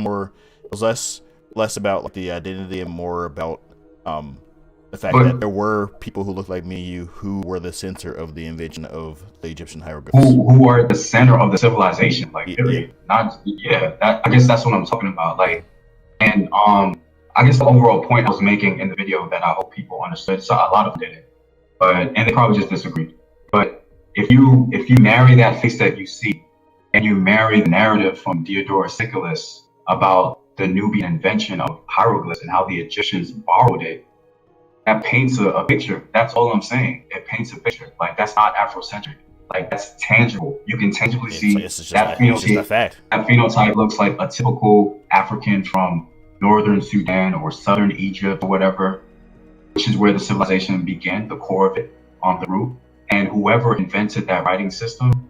was less about like the identity and more about the fact that there were people who looked like me and you who were the center of the invention of the Egyptian hieroglyphs. Who are the center of the civilization, like period. I guess that's what I'm talking about. Like, and I guess the overall point I was making in the video that I hope people understood. So a lot of them didn't, and they probably just disagreed. But if you marry that face that you see, and you marry the narrative from Diodorus Siculus about the Nubian invention of hieroglyphs and how the Egyptians borrowed it, that paints a picture. That's all I'm saying. It paints a picture. Like, that's not Afrocentric. Like, that's tangible. You can tangibly see that phenotype. That phenotype looks like a typical African from northern Sudan or southern Egypt or whatever, which is where the civilization began, the core of it, on the root. And whoever invented that writing system,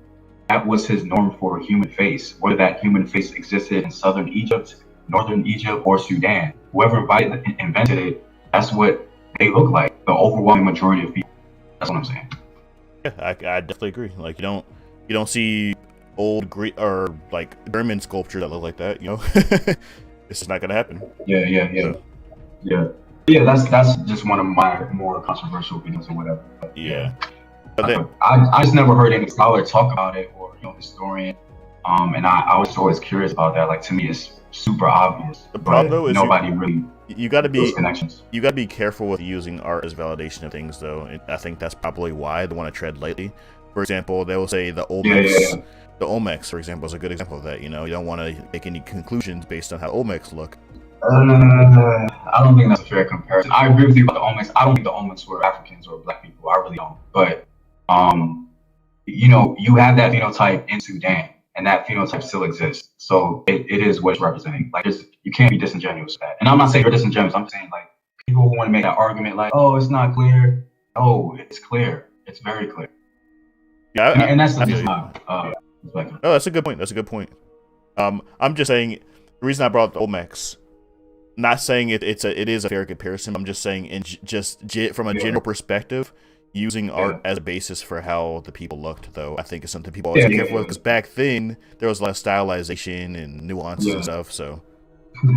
that was his norm for a human face, whether that human face existed in southern Egypt, northern Egypt, or Sudan. Whoever invented it, that's what they look like, the overwhelming majority of people. That's what I'm saying. Yeah, I definitely agree. Like, you don't see old Greek or like German sculpture that look like that, you know. It's just not gonna happen. Yeah. That's just one of my more controversial opinions or whatever. But, yeah. But then, I just never heard any scholar talk about it, or historian. And I was always curious about that. Like, to me, it's super obvious. The problem though is nobody really. You got to be connections. You got to be careful with using art as validation of things, though. And I think that's probably why they want to tread lightly. For example, they will say the Olmecs. The Olmecs, for example, is a good example of that. You know, you don't want to make any conclusions based on how Olmecs look. I don't think that's a fair comparison. I agree with you about the Olmecs. I don't think the Olmecs were Africans or black people. I really don't. But you know, you have that phenotype in Sudan, and that phenotype still exists. So it is what it's representing. Like, you can't be disingenuous with that. And I'm not saying you're disingenuous. I'm saying, like, people who want to make that argument, like, oh, it's not clear. Oh, it's clear. It's very clear. Yeah, and that's just my perspective. Oh, that's a good point. That's a good point. I'm just saying the reason I brought up the Olmecs, not saying it is a fair comparison. I'm just saying from a general perspective, using art as a basis for how the people looked, though, I think is something people always be careful with, because back then there was a lot of stylization and nuances and stuff. So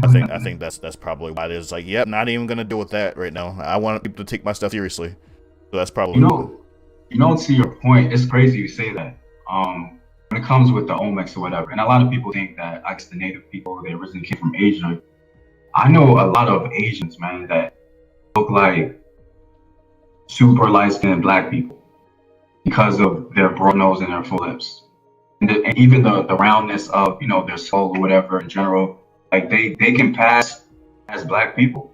I think that's probably why there's like, yep, not even gonna deal with that right now. I want people to take my stuff seriously. So that's probably to your point, it's crazy you say that. When it comes with the Olmecs or whatever, and a lot of people think that, I guess, the native people, they originally came from Asia. I know a lot of Asians, man, that look like super light-skinned black people because of their broad nose and their full lips, and even the roundness of their skull or whatever in general. Like, they can pass as black people.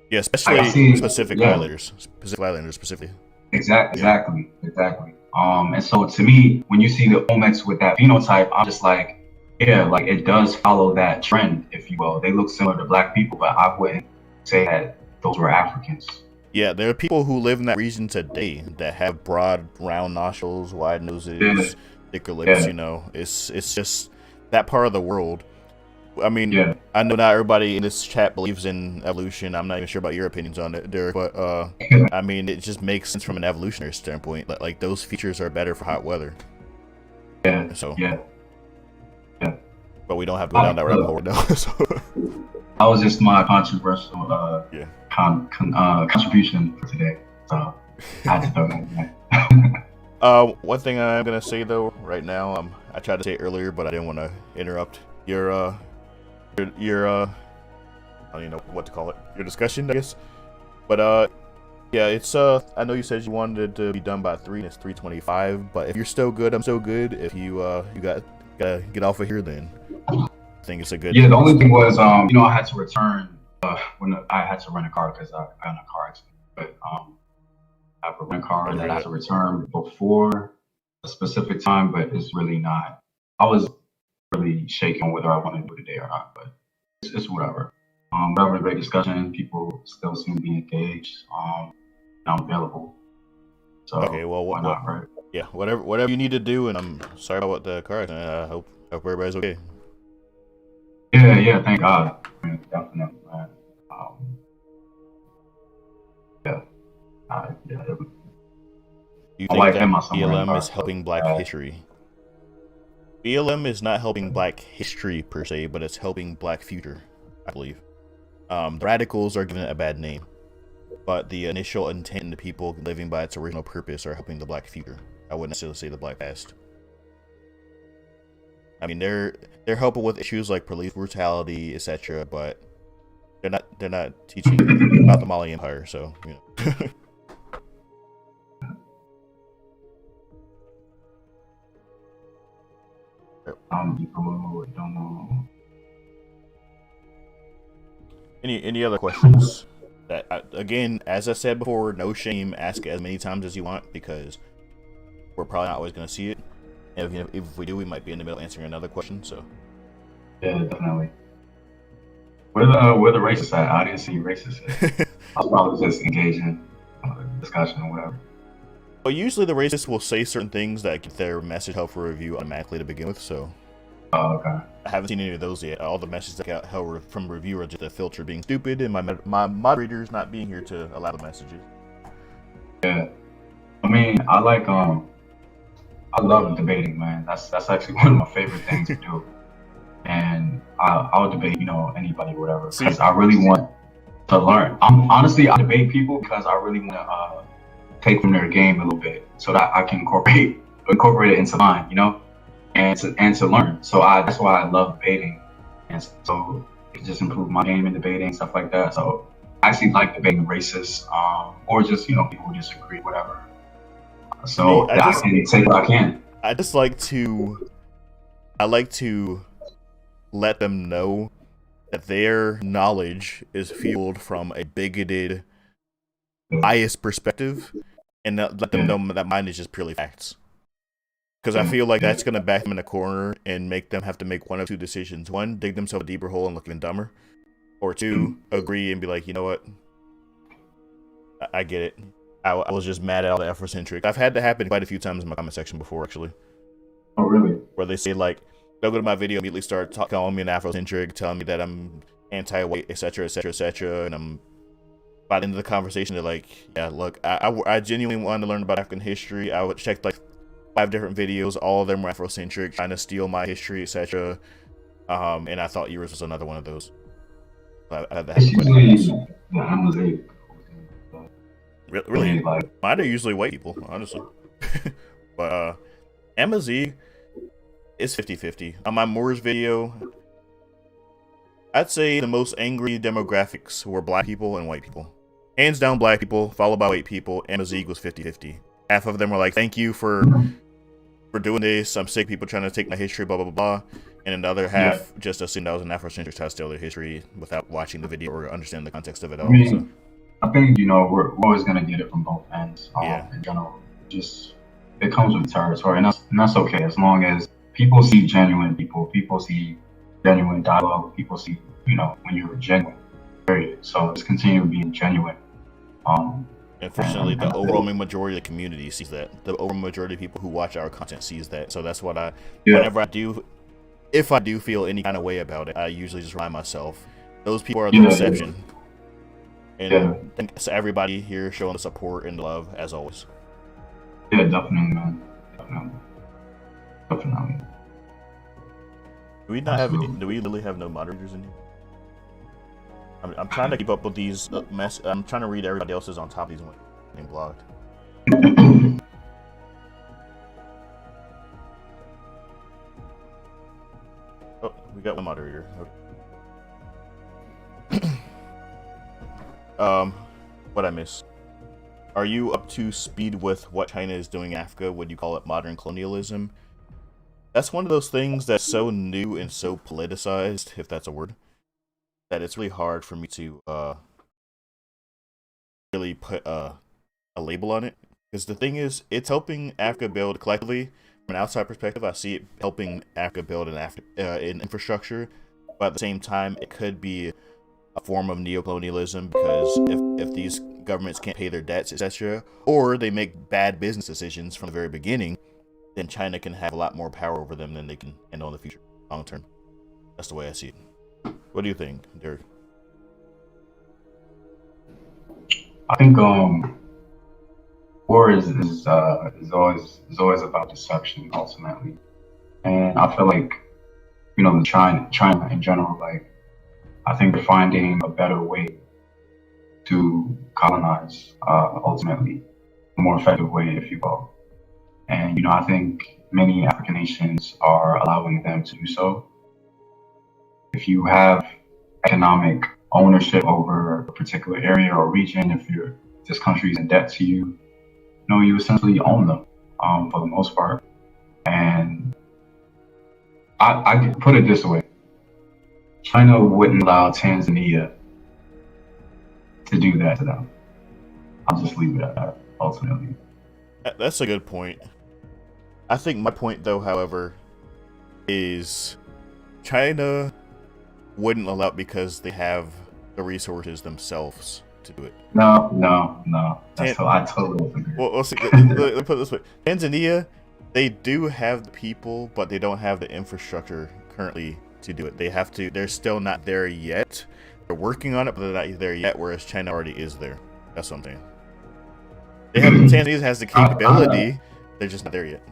Yeah, especially Pacific Islanders specifically. Exactly. And so to me, when you see the Olmecs with that phenotype, I'm just like, yeah, like, it does follow that trend, if you will. They look similar to black people, but I wouldn't say that those were Africans. Yeah, there are people who live in that region today that have broad, round nostrils, wide noses, thicker lips. You know, it's just that part of the world. I mean, I know not everybody in this chat believes in evolution. I'm not even sure about your opinions on it, Derek, but I mean, it just makes sense from an evolutionary standpoint. Like, those features are better for hot weather. Yeah. So. Yeah. But we don't have to go down that rabbit hole now. So. That was just my controversial contribution for today. So I had to throw that in there. One thing I'm gonna say though, right now, I tried to say it earlier, but I didn't want to interrupt your I don't even know what to call it, your discussion, I guess. But yeah, it's I know you said you wanted it to be done by 3, and it's 3:25. But if you're still good, I'm still good. If you gotta get off of here, then I think it's a good. Yeah, the only thing was I had to return when I had to rent a car because I got in a car accident. But I have a rent car that I had to return before a specific time, but it's really not. I was really shaking on whether I want to do it today or not, but it's whatever. We're having a great discussion. People still seem to be engaged. And I'm available. So okay, well, why not, right? Yeah, whatever you need to do, and I'm sorry about the car accident. I hope everybody's okay. Yeah, thank God. Definitely, man. Do you think that BLM is helping Black history? BLM is not helping Black history per se, but it's helping Black future, I believe. The radicals are giving it a bad name, but the initial intent and the people living by its original purpose are helping the Black future. I wouldn't necessarily say the Black past. I mean, they're helping with issues like police brutality, etc., but they're not teaching about the Mali Empire, so you know. People don't know. Any other questions? That again, as I said before, no shame. Ask it as many times as you want, because we're probably not always going to see it. And if we do, we might be in the middle answering another question. So yeah, definitely. Where the racists at? I didn't see racists. I was probably just engaging in discussion or whatever. But usually the racists will say certain things that get their message up for review automatically to begin with, so. Oh, okay. I haven't seen any of those yet. All the messages that got held from review are just a filter being stupid and my moderators not being here to allow the messages. Yeah. I mean, I love debating, man. That's actually one of my favorite things to do. And I'll debate, anybody or whatever, because I really want to learn. Honestly, I debate people because I really want to take from their game a little bit so that I can incorporate it into mine, and to learn. So that's why I love debating, and so it just improved my game in debating, stuff like that. So I actually like debating racists, or just people who disagree, whatever. So I can take what I can. I like to let them know that their knowledge is fueled from a bigoted, biased perspective, and let them know that mine is just purely facts. Because I feel like that's going to back them in a corner and make them have to make one of two decisions. One, dig themselves a deeper hole and look even dumber. Or two, agree and be like, you know what? I get it. I was just mad at all the Afrocentric. I've had that happen quite a few times in my comment section before, actually. Oh, really? Where they say, like, they'll go to my video, immediately start calling me an Afrocentric, telling me that I'm anti-white, etc., etc., etc., and I'm, by the end of the conversation, they're like, yeah, look, I genuinely wanted to learn about African history. I would check, like, 5 different videos, all of them were Afrocentric, trying to steal my history, etc., and I thought yours was another one of those. It's usually the Amazigh. Really? Mine are usually white people, honestly. But Amazigh is 50-50. On my Moors video, I'd say the most angry demographics were black people and white people. Hands down black people, followed by white people. Amazigh was 50-50. Half of them were like, thank you for doing this. I'm sick of people trying to take my history, blah, blah, blah, blah. And then the other half just assumed I was an Afrocentric trying to steal their history without watching the video or understanding the context of it all. So. I think, we're always going to get it from both ends in general. Just, it comes with territory, and that's okay, as long as people see genuine people see genuine dialogue, people see, when you're genuine, period. So let's continue being genuine. Unfortunately, the overwhelming majority of the community sees that. The overwhelming majority of people who watch our content sees that. So that's what whenever if I do feel any kind of way about it, I usually just remind myself, those people are the exception. And thanks to everybody here showing the support and love, as always. Yeah, definitely, man. Definitely. Do we not have? Do we literally have no moderators in here? I'm trying to keep up with these I'm trying to read everybody else's on top of these ones being blocked. Oh, we got one moderator. Okay. What I miss? Are you up to speed with what China is doing in Africa? Would you call it modern colonialism? That's one of those things that's so new and so politicized, if that's a word, that it's really hard for me to really put a label on it. Because the thing is, it's helping Africa build collectively. From an outside perspective, I see it helping Africa build an infrastructure, but at the same time, it could be a form of neocolonialism, because if these governments can't pay their debts, etc., or they make bad business decisions from the very beginning, then China can have a lot more power over them than they can handle in the future, long term. That's the way I see it. What do you think, Derek? I think war is always about deception ultimately, and I feel like China in general, like, I think they're finding a better way to colonize, ultimately, a more effective way, if you will. And I think many African nations are allowing them to do so. If you have economic ownership over a particular area or region, if this country is in debt to you, you essentially own them, for the most part. And I put it this way: China wouldn't allow Tanzania to do that to them. I'll just leave it at that, ultimately. That's a good point. I think my point, though, however, is China wouldn't allow it because they have the resources themselves to do it. No. I totally disagree. Well, see, let me put it this way: Tanzania, they do have the people, but they don't have the infrastructure currently to do it. They have to. They're still not there yet. They're working on it, but they're not there yet. Whereas China already is there. That's something. Tanzania has the capability. They're just not there yet.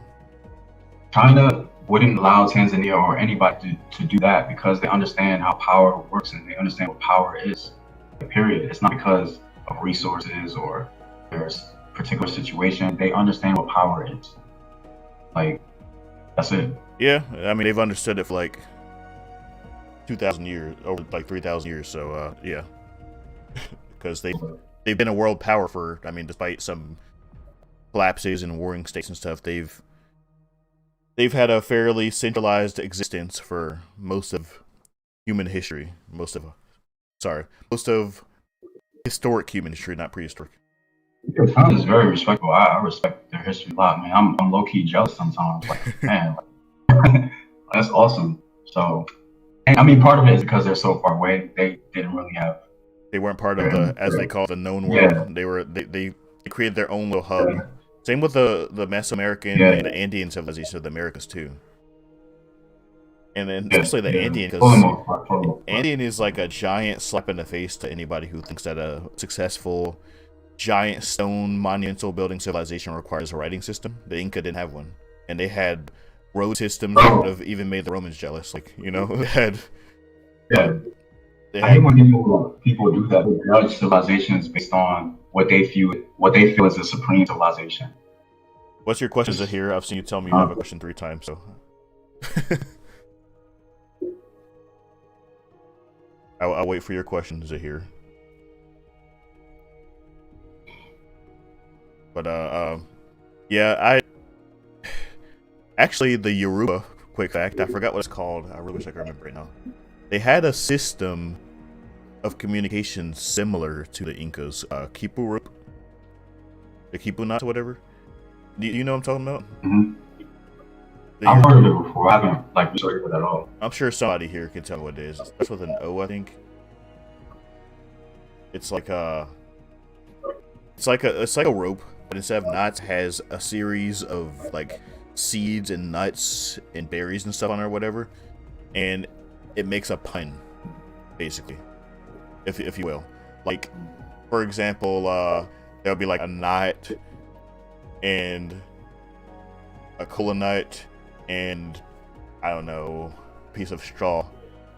China wouldn't allow Tanzania or anybody to do that because they understand how power works and they understand what power is. Period. It's not because of resources or there's a particular situation. They understand what power is. Like, that's it. Yeah, I mean, they've understood it for like 2,000 years, over like 3,000 years. So, yeah, because they've been a world power for. I mean, despite some collapses and warring states and stuff, they've had a fairly centralized existence for most of human history. Most of historic human history, not prehistoric. China is very respectful. I respect their history a lot, man. I'm low key jealous sometimes. Like, man, that's awesome. So, and I mean, part of it is because they're so far away. They didn't really have. They weren't part of the, as they call it, the known world. Yeah. They created their own little hub. Yeah. Same with the Mesoamerican and the Andean civilization of the Americas too. And then especially the Andean, because Andean is like a giant slap in the face to anybody who thinks that a successful giant stone monumental building civilization requires a writing system. The Inca didn't have one, and they had road systems that would have even made the Romans jealous. Like, you know, they had. I hate when people do that. They judge civilizations based on what they feel is a supreme civilization. What's your question, Zahir? I've seen you tell me you have a question 3 times, so. I'll wait for your question, Zahir. But yeah, actually the Yoruba, quick fact, I forgot what it's called. I really wish I could remember right now. They had a system of communication similar to the Incas, Kipu rope, the Kipu knot or whatever. Do you know what I'm talking about? Mm-hmm. I've heard of it before. I haven't researched it at all. I'm sure somebody here can tell me what it is. It starts with an O, I think. It's like a rope, but instead of knots, has a series of like seeds and nuts and berries and stuff on it or whatever, and it makes a pun, basically, if you will. Like, for example, there'll be like a knot and a cola nut and I don't know, a piece of straw.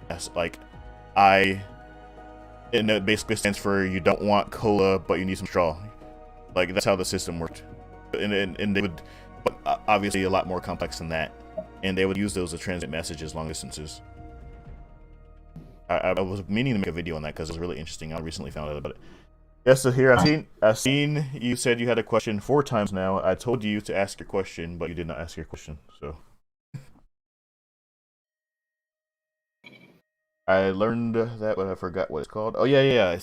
That's like and it basically stands for you don't want cola but you need some straw. Like, that's how the system worked. And they would, but obviously a lot more complex than that, and they would use those to transmit messages long distances. I was meaning to make a video on that because it was really interesting. I recently found out about it. Yes, so here I've seen you said you had a question 4 times now. I told you to ask your question, but you did not ask your question. So I learned that, but I forgot what it's called. Oh yeah. I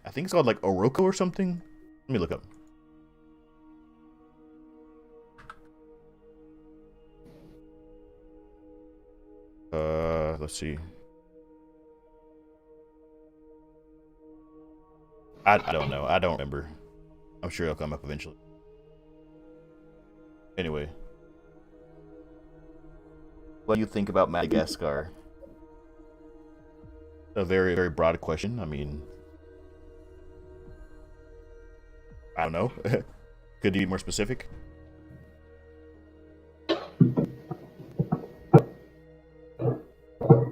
think it's called like Oroko or something. Let me look up. Let's see. I don't know. I don't remember. I'm sure it'll come up eventually. Anyway. What do you think about Madagascar? A very, very broad question. I mean, I don't know. Could you be more specific?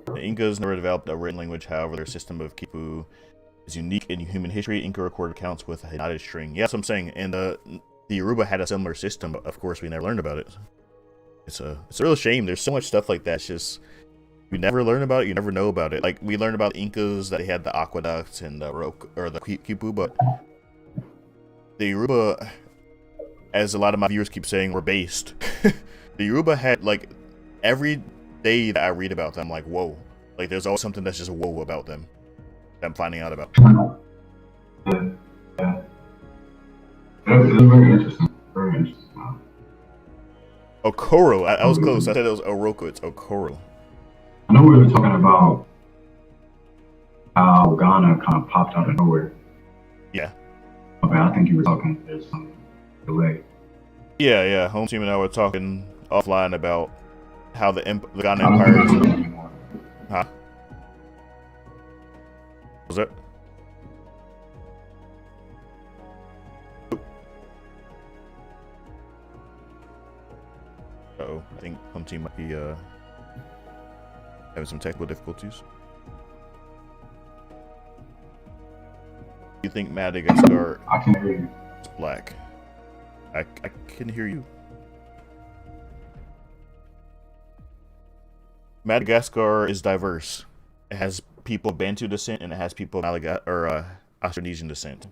The Incas never developed a written language. However, their system of Kipu is unique in human history. Inca recorded accounts with a knotted string. Yeah, that's what I'm saying. And the Yoruba had a similar system, but of course we never learned about it. It's a real shame. There's so much stuff like that. It's just, you never learn about it. You never know about it. Like, we learned about the Incas, that they had the aqueducts and the Kipu, but the Yoruba, as a lot of my viewers keep saying, were based. The Yoruba had, like, every day that I read about them, like, whoa. Like, there's always something that's just whoa about them that I'm finding out about. Yeah. It's very interesting. Very interesting. Okoro. I was close. I said it was Oroko. It's Okoro. I know we were talking about how Ghana kind of popped out of nowhere. think you were talking. There's some delay. Yeah. Home team and I were talking offline about how the Ghana I don't Empire think is. I'm doing anymore. Huh? Was that? Uh-oh, I think home team might be having some technical difficulties. You think Madagascar I can hear you. is black? I can hear you. Madagascar is diverse. It has people of Bantu descent and it has people of Austronesian descent.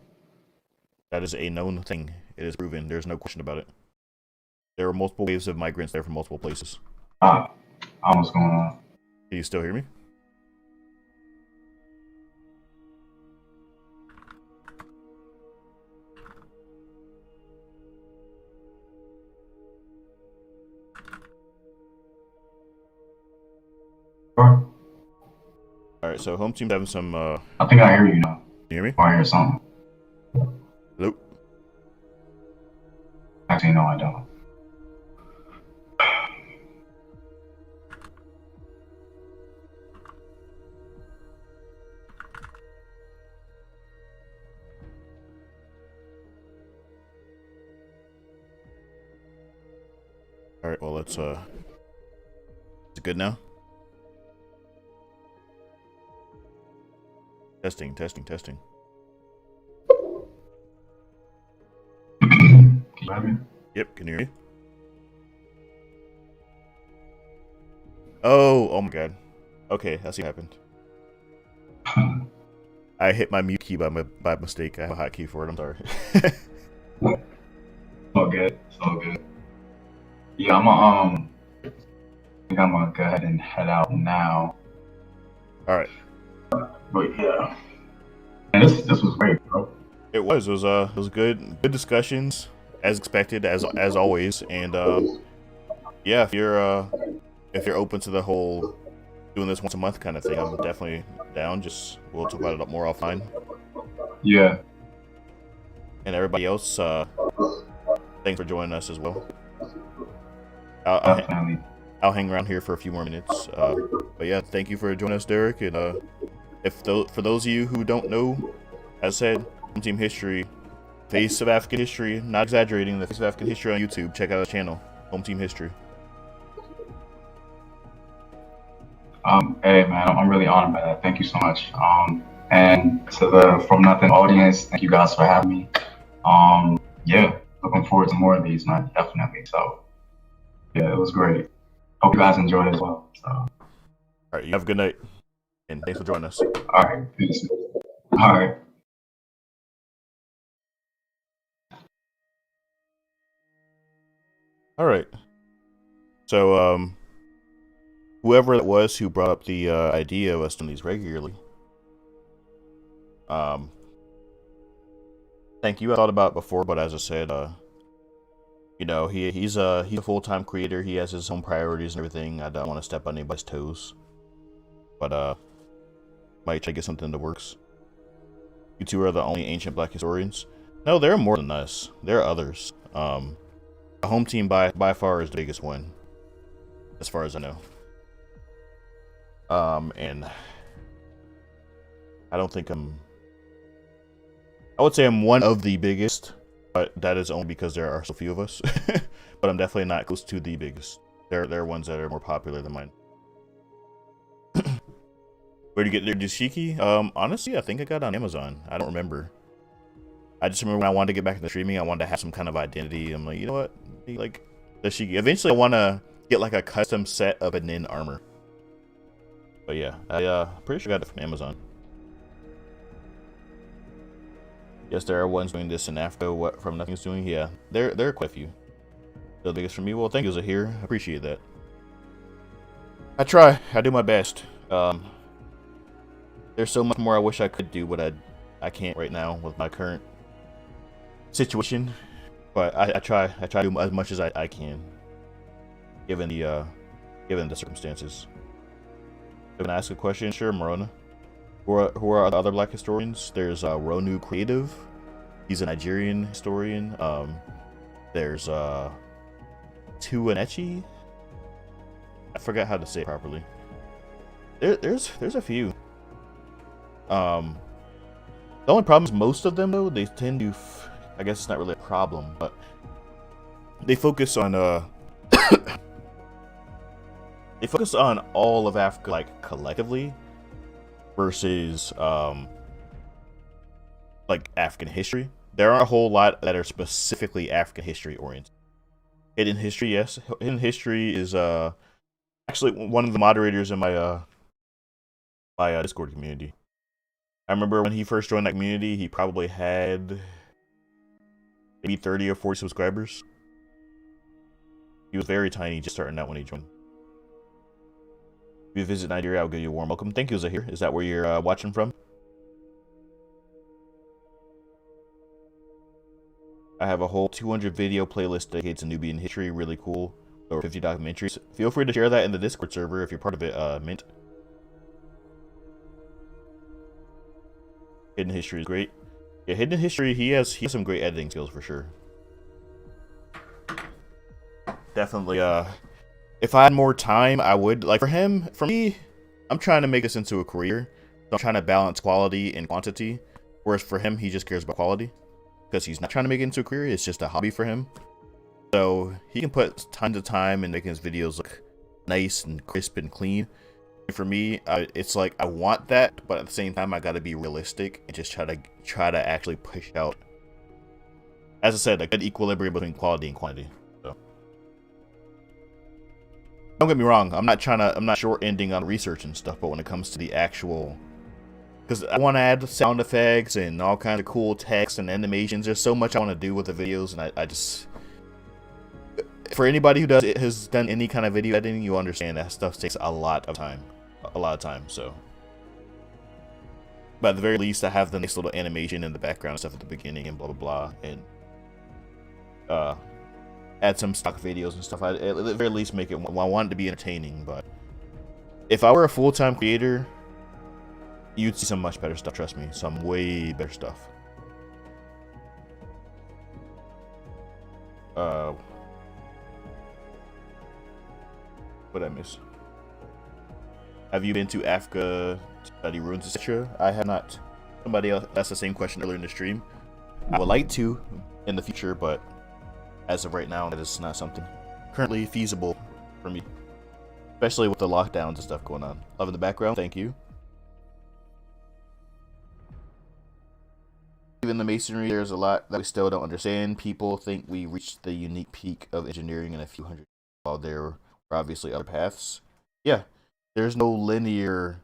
That is a known thing. It is proven. There's no question about it. There are multiple waves of migrants there from multiple places. What's going on? Can you still hear me? Sure. Alright, so home team's having some I think I hear you now. can you hear me? Or I hear something. Hello? Actually, no, I don't. Alright, well let's is it good now? Testing. Can you hear me? Yep, can you hear me? Oh my god. Okay, I see what happened. I hit my mute key by mistake. I have a hotkey for it, I'm sorry. All good. It's all good. Yeah, I think I'm gonna go ahead and head out now. Alright. But yeah. And this was great, bro. It was good discussions, as expected, as always, and yeah, if you're open to the whole doing this once a month kind of thing, I'm definitely down. Just we'll talk about it more offline. Yeah. And everybody else, thanks for joining us as well. Definitely. I'll hang around here for a few more minutes. But yeah, thank you for joining us, Derek. And for those of you who don't know, as I said, Home Team History, Face of African History, not exaggerating, the Face of African History on YouTube. Check out our channel, Home Team History. Hey man, I'm really honored by that. Thank you so much. And to the From Nothing audience, thank you guys for having me. Yeah, looking forward to more of these, man. Definitely. So yeah, it was great. Hope you guys enjoyed it as well. So All right, you have a good night, and thanks for joining us. all right, peace. All right. All right. So whoever it was who brought up the idea of us doing these regularly, thank you. I thought about it before, but as I said, you know, he's a full-time creator. He has his own priorities and everything. I don't want to step on anybody's toes, but might try to get something in the works. You two are the only ancient black historians. No, there are more than us. There are others. The home team by far is the biggest one, as far as I know. And I don't think I would say I'm one of the biggest, but that is only because there are so few of us. But I'm definitely not close to the biggest. There are ones that are more popular than mine. Where do you get your dashiki? Honestly, I think I got it on Amazon. I don't remember. I just remember when I wanted to get back into streaming, I wanted to have some kind of identity. I'm like, you know what? Like dashiki. Eventually, I want to get like a custom set of a nin armor. But yeah, I pretty sure I got it from Amazon. Yes, there are ones doing this in Africa. What From Nothing's doing? Yeah, there are quite a few. The biggest for me. Well, thank you, Zahir. I appreciate that. I try. I do my best. There's so much more I wish I could do, but I can't right now with my current situation. But I try to do as much as I can, given the circumstances. Can I ask a question? Sure, Marona. Who are the other black historians? There's Ronu Creative, He's a Nigerian historian. There's Tuanechi. I forgot how to say it properly. There's a few. The only problem is most of them though, they tend to, I guess it's not really a problem, but they focus on they focus on all of Africa like collectively versus like African history. There aren't a whole lot that are specifically African history oriented. Hidden history, yes. Hidden history is actually one of the moderators in my my Discord community. I remember when he first joined that community, he probably had maybe 30 or 40 subscribers. He was very tiny, just starting out when he joined. If you visit Nigeria, I'll give you a warm welcome. Thank you, Zahir. Is that where you're watching from? I have a whole 200 video playlist dedicated to Nubian history. Really cool. Over 50 documentaries. Feel free to share that in the Discord server if you're part of it, Mint. Hidden history is great. Yeah, hidden history, he has some great editing skills for sure. Definitely, if I had more time, I would, like, for me, I'm trying to make this into a career. So I'm trying to balance quality and quantity. Whereas for him, he just cares about quality. Because he's not trying to make it into a career, it's just a hobby for him. So he can put tons of time in making his videos look nice and crisp and clean. And for me, it's like I want that, but at the same time, I gotta be realistic and just try to actually push out, as I said, a good equilibrium between quality and quantity. So don't get me wrong, I'm not short ending on research and stuff, but when it comes to the actual, because I want to add sound effects and all kinds of cool text and animations. There's so much I want to do with the videos, and I just, for anybody who has done any kind of video editing, you understand that stuff takes a lot of time. So, but at the very least, I have the nice little animation in the background stuff at the beginning and blah blah blah, and add some stock videos and stuff. At the very least, make it. I want it to be entertaining, but if I were a full-time creator, you'd see some much better stuff, trust me. Some way better stuff. What did I miss? Have you been to Africa to study ruins, etc.? I have not. Somebody else asked the same question earlier in the stream. I would like to in the future, but as of right now, that is not something currently feasible for me. Especially with the lockdowns and stuff going on. Love in the background, thank you. Even the masonry, there's a lot that we still don't understand. People think we reached the unique peak of engineering in a few hundred years, while there were obviously other paths. Yeah, there's no linear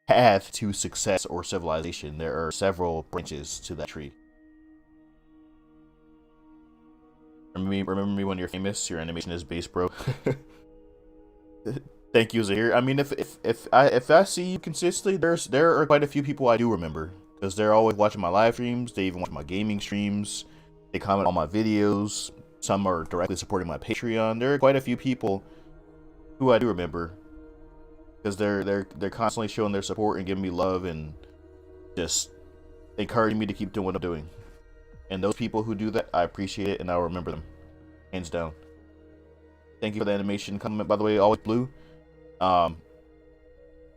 path to success or civilization. There are several branches to that tree. Remember me when you're famous. Your animation is base, bro. Thank you, Zahir. I mean, if I see you consistently, there are quite a few people I do remember. Because they're always watching my live streams, they even watch my gaming streams, they comment on my videos, some are directly supporting my Patreon. There are quite a few people who I do remember. Because they're constantly showing their support and giving me love and just encouraging me to keep doing what I'm doing. And those people who do that, I appreciate it and I'll remember them. Hands down. Thank you for the animation comment, by the way, always blue.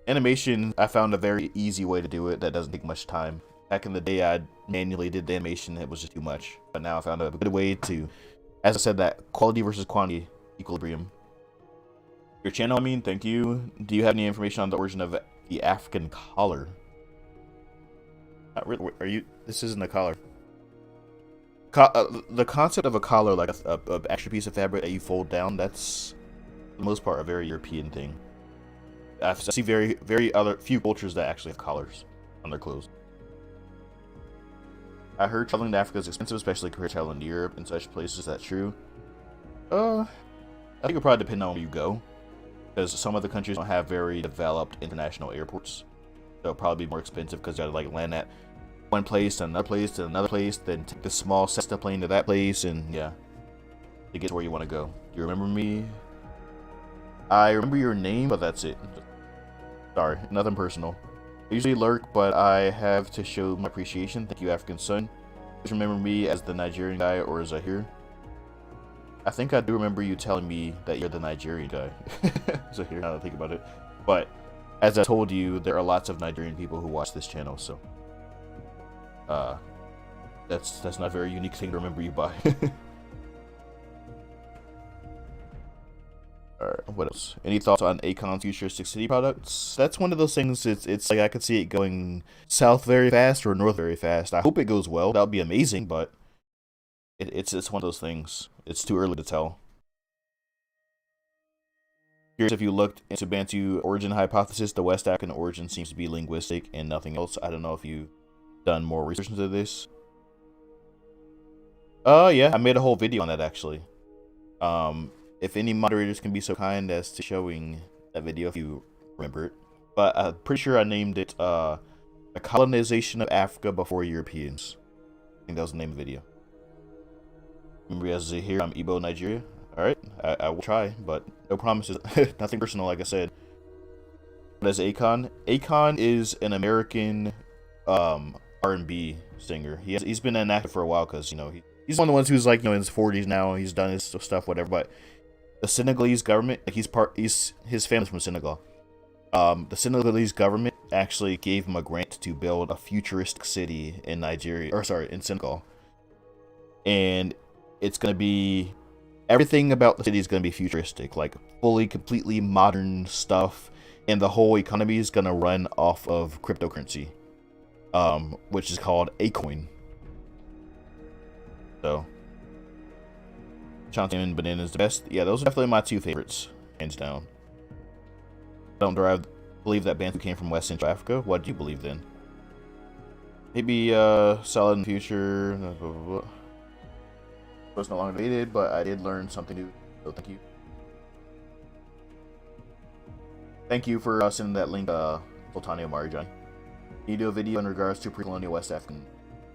Animation, I found a very easy way to do it that doesn't take much time. Back in the day, I manually did the animation, it was just too much. But now I found a good way to, as I said, that quality versus quantity equilibrium. Your channel, I mean, thank you. Do you have any information on the origin of the African collar? Not really, are you, this isn't a collar. The concept of a collar, like a extra piece of fabric that you fold down, that's, for the most part, a very European thing. I see very few cultures that actually have collars on their clothes. I heard traveling to Africa is expensive, especially compared to traveling to Europe and such places. Is that true? I think it'll probably depend on where you go. Because some of the countries don't have very developed international airports. So it'll probably be more expensive because you gotta like land at one place to another place to another place, then take the small Cessna plane to that place, and yeah, to get to where you want to go. Do you remember me? I remember your name, but that's it. Sorry, nothing personal. I usually lurk, but I have to show my appreciation. Thank you, African Sun. you remember me as the Nigerian guy or as Zahir? I think I do remember you telling me that you're the Nigerian guy. Zahir, now that I think about it. But as I told you, there are lots of Nigerian people who watch this channel, so that's not a very unique thing to remember you by. Alright, what else? Any thoughts on Akon's futuristic city products? That's one of those things, it's like I could see it going south very fast or north very fast. I hope it goes well. That would be amazing, but it's one of those things. It's too early to tell. Curious if you looked into Bantu origin hypothesis, the West African origin seems to be linguistic and nothing else. I don't know if you've done more research into this. Yeah, I made a whole video on that actually. If any moderators can be so kind as to showing that video if you remember it. But I'm pretty sure I named it The Colonization of Africa Before Europeans. I think that was the name of the video. Remember as Zahir, I'm Igbo, Nigeria. Alright, I will try, but no promises. Nothing personal, like I said. What is Akon? Akon is an American R&B singer. He's been inactive for a while because, you know, he's one of the ones who's like, you know, in his 40s now. He's done his stuff, whatever. But the Senegalese government, like his family's from Senegal. The Senegalese government actually gave him a grant to build a futuristic city in in Senegal. And it's gonna be, everything about the city is gonna be futuristic, like fully, completely modern stuff, and the whole economy is gonna run off of cryptocurrency, which is called a coin. So, Chantam and Banana is the best. Yeah, those are definitely my two favorites, hands down. I don't believe that Bantu came from West Central Africa. What do you believe then? Maybe solid in the future. Blah, blah, blah, blah. It was no longer debated, but I did learn something new. So thank you. Thank you for sending that link, Sultani Marjan. Can you do a video in regards to pre-colonial West African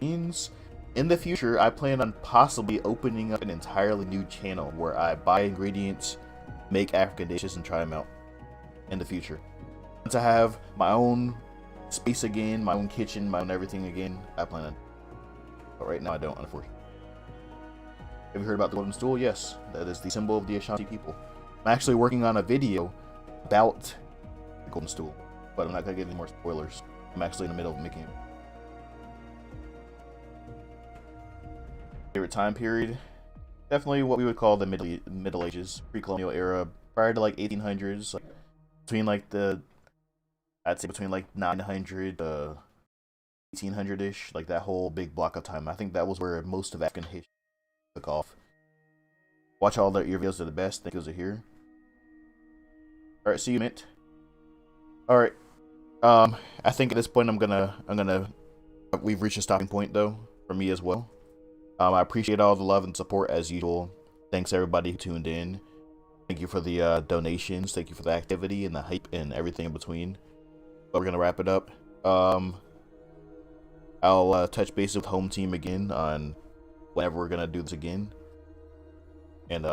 means? In the future, I plan on possibly opening up an entirely new channel where I buy ingredients, make African dishes, and try them out in the future. Once I have my own space again, my own kitchen, my own everything again, I plan on. But right now I don't, unfortunately. Have you heard about the golden stool? Yes, that is the symbol of the Ashanti people. I'm actually working on a video about the golden stool, but I'm not going to get any more spoilers. I'm actually in the middle of making it. Favorite time period? Definitely what we would call the Middle Ages, pre-colonial era, prior to like 1800s, like between like I'd say between like 900 to 1800-ish, like that whole big block of time. I think that was where most of African history took off. Watch all your videos, are the best. Thank you, Zahir. Alright, see you, Mint. Alright. I think at this point we've reached a stopping point though, for me as well. I appreciate all the love and support as usual. Thanks everybody who tuned in. Thank you for the donations. Thank you for the activity and the hype and everything in between. But we're gonna wrap it up. I'll touch base with Home Team again on whenever we're gonna do this again, and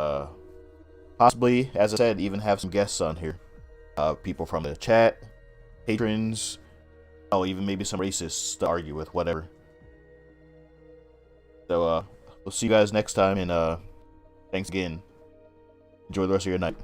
possibly, as I said, even have some guests on here. People from the chat, patrons, even maybe some racists to argue with, whatever. So we'll see you guys next time, and thanks again. Enjoy the rest of your night.